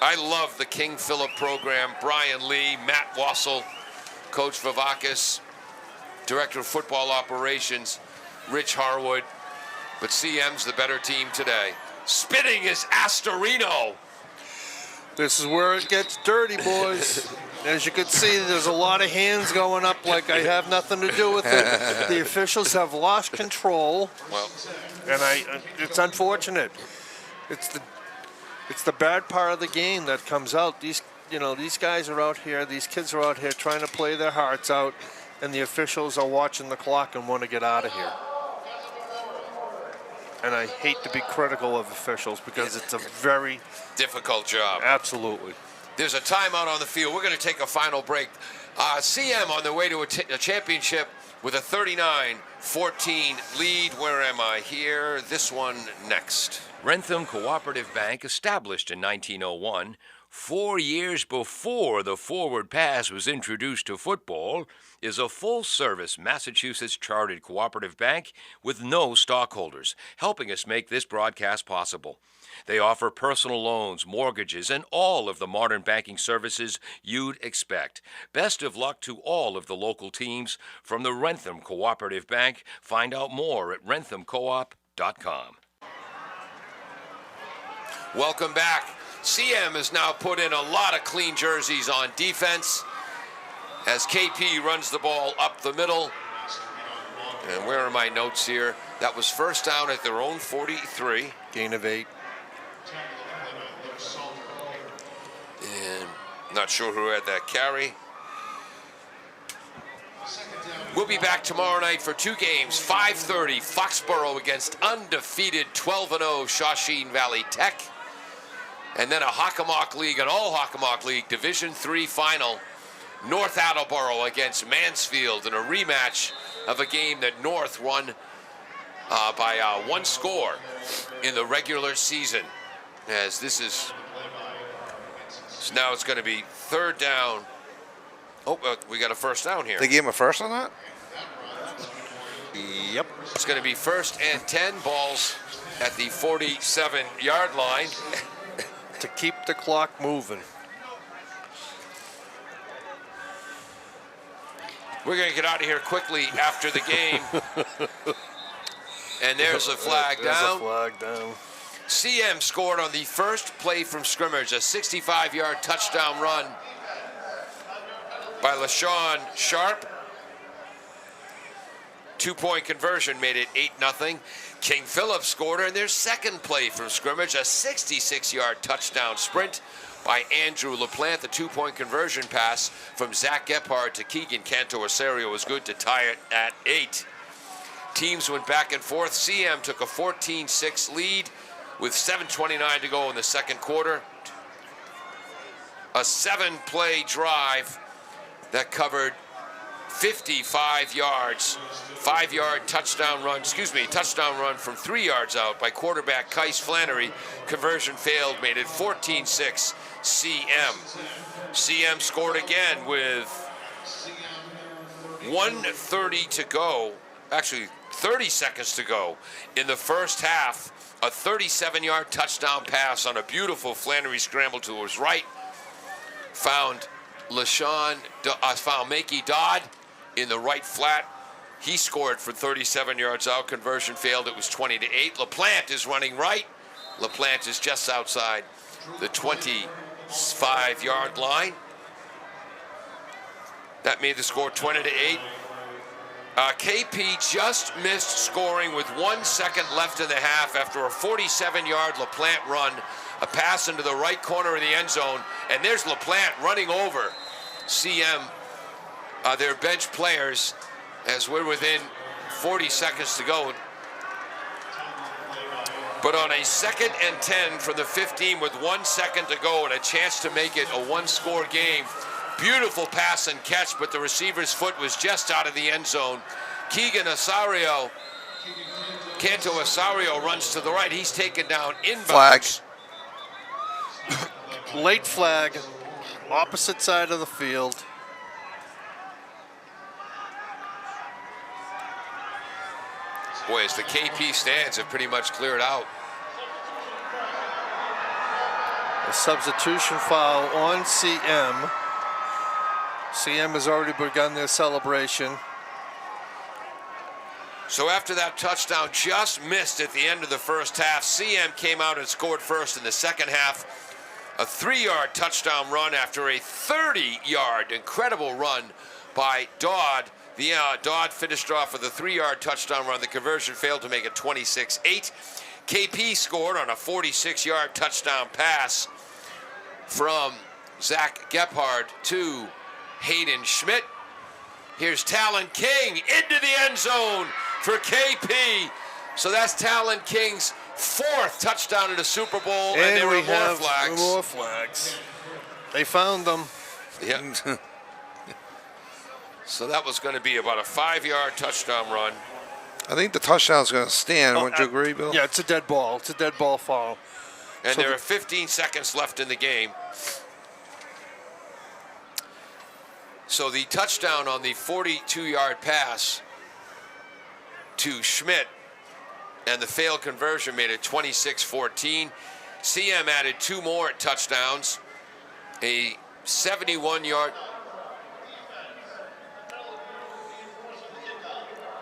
I love the King Philip program. Brian Lee, Matt Wassel, Coach Vivakis, Director of Football Operations, Rich Harwood. But CM's the better team today. Spitting is Astorino. This is where it gets dirty, boys. As you can see, there's a lot of hands going up like I have nothing to do with it. The officials have lost control, Well, and it's unfortunate. It's the bad part of the game that comes out. These guys are out here, these kids are out here trying to play their hearts out, and the officials are watching the clock and want to get out of here. And I hate to be critical of officials because it's a very difficult job. absolutely. There's a timeout on the field. We're going to take a final break. CM on their way to a championship with a 39-14 lead. Where am I here? This one next. Rentham Cooperative Bank, established in 1901, 4 years before the forward pass was introduced to football, is a full-service Massachusetts chartered cooperative bank with no stockholders, helping us make this broadcast possible. They offer personal loans, mortgages, and all of the modern banking services you'd expect. Best of luck to all of the local teams from the Rentham Cooperative Bank. Find out more at renthamcoop.com. Welcome back. CM has now put in a lot of clean jerseys on defense as KP runs the ball up the middle. And where are my notes here? That was first down at their own 43. Gain of 8. And not sure who had that carry. We'll be back tomorrow night for 2 games. 5:30, Foxborough against undefeated 12-0 Shawshene Valley Tech. And then a Hockomock League, an all-Hockomock League Division III final. North Attleboro against Mansfield in a rematch of a game that North won by 1 score in the regular season. As this is, so now it's going to be 3rd down. Oh, we got a first down here. They gave him a first on that? Yep. It's going to be 1st and 10, balls at the 47-yard line. To keep the clock moving. We're going to get out of here quickly after the game. And there's a flag down. There's a flag down. CM scored on the first play from scrimmage, a 65-yard touchdown run by LaShawn Sharp. 2-point conversion made it 8-0. King Philip scored on their second play from scrimmage, a 66-yard touchdown sprint by Andrew LaPlante. The 2-point conversion pass from Zach Gephardt to Keegan Canto-Osorio was good to tie it at 8. Teams went back and forth. CM took a 14-6 lead with 7:29 to go in the second quarter. A 7-play drive that covered 55 yards, 5-yard touchdown run from 3 yards out by quarterback Kais Flannery. Conversion failed, made it 14-6 CM. CM scored again with 1:30 to go, actually 30 seconds to go in the first half. A 37-yard touchdown pass on a beautiful Flannery scramble to his right. Found Makey Dodd in the right flat. He scored for 37 yards out. Conversion failed. It was 20-8. LaPlante is running right. LaPlante is just outside the 25-yard line. That made the score 20-8. KP just missed scoring with 1 second left in the half after a 47-yard LaPlante run. A pass into the right corner of the end zone. And there's LaPlante running over CM, their bench players, as we're within 40 seconds to go. But on a 2nd and 10 from the 15 with 1 second to go and a chance to make it a 1-score game, beautiful pass and catch, but the receiver's foot was just out of the end zone. Canto-Osorio runs to the right. He's taken down inbounds. Flag. Late flag, opposite side of the field. Boy, as the KP stands have pretty much cleared out. A substitution foul on CM. CM has already begun their celebration. So after that touchdown just missed at the end of the first half, CM came out and scored first in the second half. A 3-yard touchdown run after a 30-yard incredible run by Dodd. Dodd finished off with a 3-yard touchdown run. The conversion failed to make it 26-8. KP scored on a 46-yard touchdown pass from Zach Gephardt to Hayden Schmidt. Here's Talon King into the end zone for KP. So that's Talon King's 4th touchdown in the Super Bowl, and there were more flags. More flags. They found them. Yeah. So that was going to be about a 5-yard touchdown run. I think the touchdown's going to stand. Wouldn't you agree, Bill? Yeah, it's a dead ball. It's a dead ball foul. And So there are 15 seconds left in the game. So the touchdown on the 42-yard pass to Schmidt and the failed conversion made it 26-14. CM added 2 more touchdowns. A 71-yard.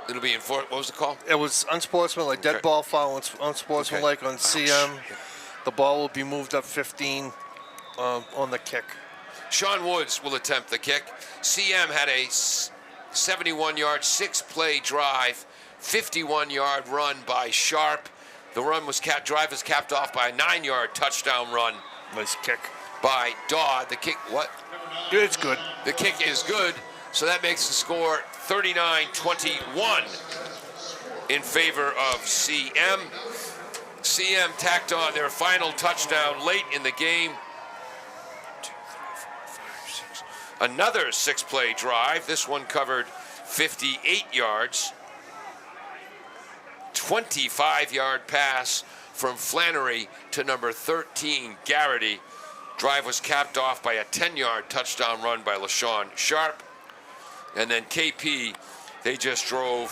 It'll be what was the call? It was unsportsmanlike, dead Okay. ball foul, unsportsmanlike on CM. shit. The ball will be moved up 15 on the kick. Sean Woods will attempt the kick. CM had a 71-yard, 6-play drive, 51-yard run by Sharp. The drive was capped off by a 9-yard touchdown run Nice kick. by Dodd. The kick, what? It's good. The kick is good, so that makes the score 39-21 in favor of CM. CM tacked on their final touchdown late in the game. 2, 3, 4, 5, 6. Another 6-play drive. This one covered 58 yards. 25-yard pass from Flannery to number 13, Garrity. Drive was capped off by a 10-yard touchdown run by LaShawn Sharp. And then KP, they just drove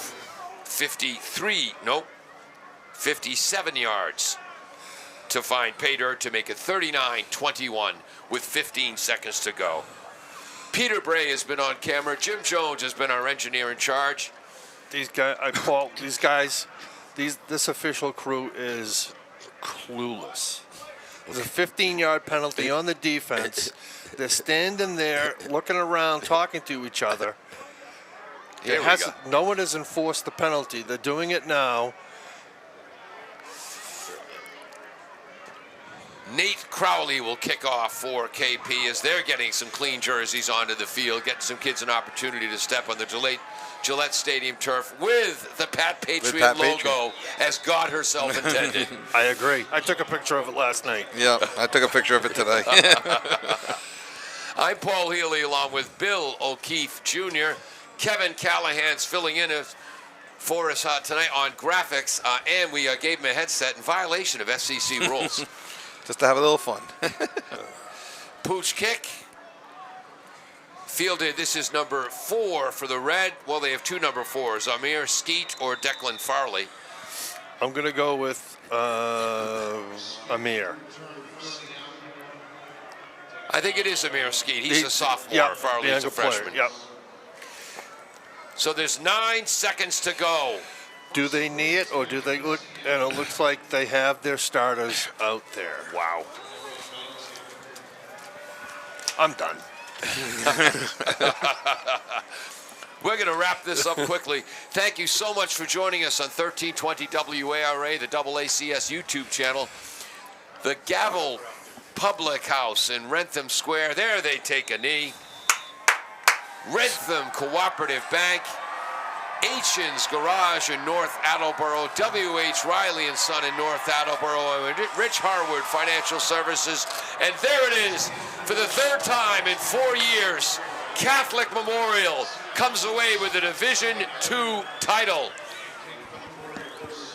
57 yards to find pay dirt to make it 39-21 with 15 seconds to go. Peter Bray has been on camera. Jim Jones has been our engineer in charge. These guys, Paul. These guys, this official crew is clueless. There's a 15-yard penalty on the defense. They're standing there, looking around, talking to each other. Here we go. No one has enforced the penalty. They're doing it now. Nate Crowley will kick off for KP as they're getting some clean jerseys onto the field, getting some kids an opportunity to step on the Gillette Stadium turf with the Pat Patriot logo as God herself intended. I agree. I took a picture of it last night. Yeah, I took a picture of it today. I'm Paul Healy along with Bill O'Keefe Jr. Kevin Callahan's filling in for us tonight on graphics, and we gave him a headset in violation of FCC rules. Just to have a little fun. Pooch kick. Fielded, this is number 4 for the Red. Well, they have 2 number 4s, Amir Skeet or Declan Farley. I'm going to go with Amir. I think it is Amir Skeet. He's a sophomore. Yeah, Farley is a freshman. Player, yep. So there's 9 seconds to go. Do they knee it, or do they look? And it looks like they have their starters out there. Wow. I'm done. We're going to wrap this up quickly. Thank you so much for joining us on 1320 WARA, the AACS YouTube channel. The Gavel Public House in Rentham Square. There they take a knee. Rentham Cooperative Bank. Aitchin's Garage in North Attleboro, W.H. Riley & Son in North Attleboro, and Rich Harwood Financial Services. And there it is, for the 3rd time in 4 years, Catholic Memorial comes away with a Division II title.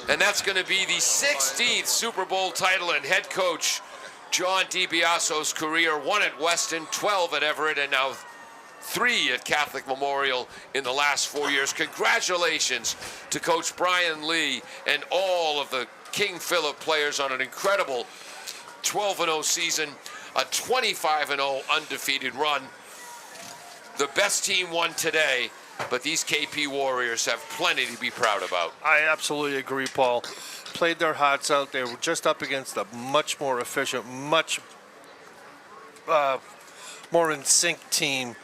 And that's going to be the 16th Super Bowl title in head coach John DiBiaso's career. 1 at Weston, 12 at Everett, and now 3 at Catholic Memorial in the last 4 years. Congratulations to Coach Brian Lee and all of the King Philip players on an incredible 12-0 season, a 25-0 undefeated run. The best team won today, but these KP Warriors have plenty to be proud about. I absolutely agree, Paul. Played their hearts out. They were just up against a much more efficient, much more in sync team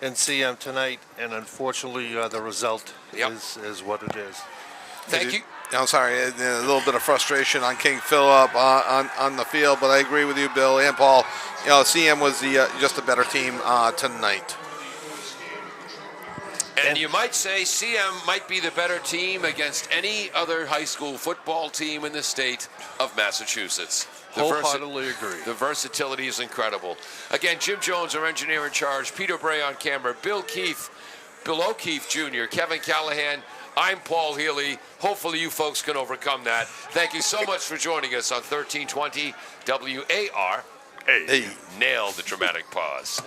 in CM tonight, and unfortunately the result is what it is. Thank you. I'm sorry, a little bit of frustration on King Philip on the field, but I agree with you, Bill and Paul. You know, CM was just a better team tonight. And you might say CM might be the better team against any other high school football team in the state of Massachusetts. Wholeheartedly agree. The versatility is incredible. Again, Jim Jones, our engineer in charge, Peter Bray on camera, Bill O'Keefe Jr., Kevin Callahan. I'm Paul Healy. Hopefully you folks can overcome that. Thank you so much for joining us on 1320 WARA. Nailed the dramatic pause.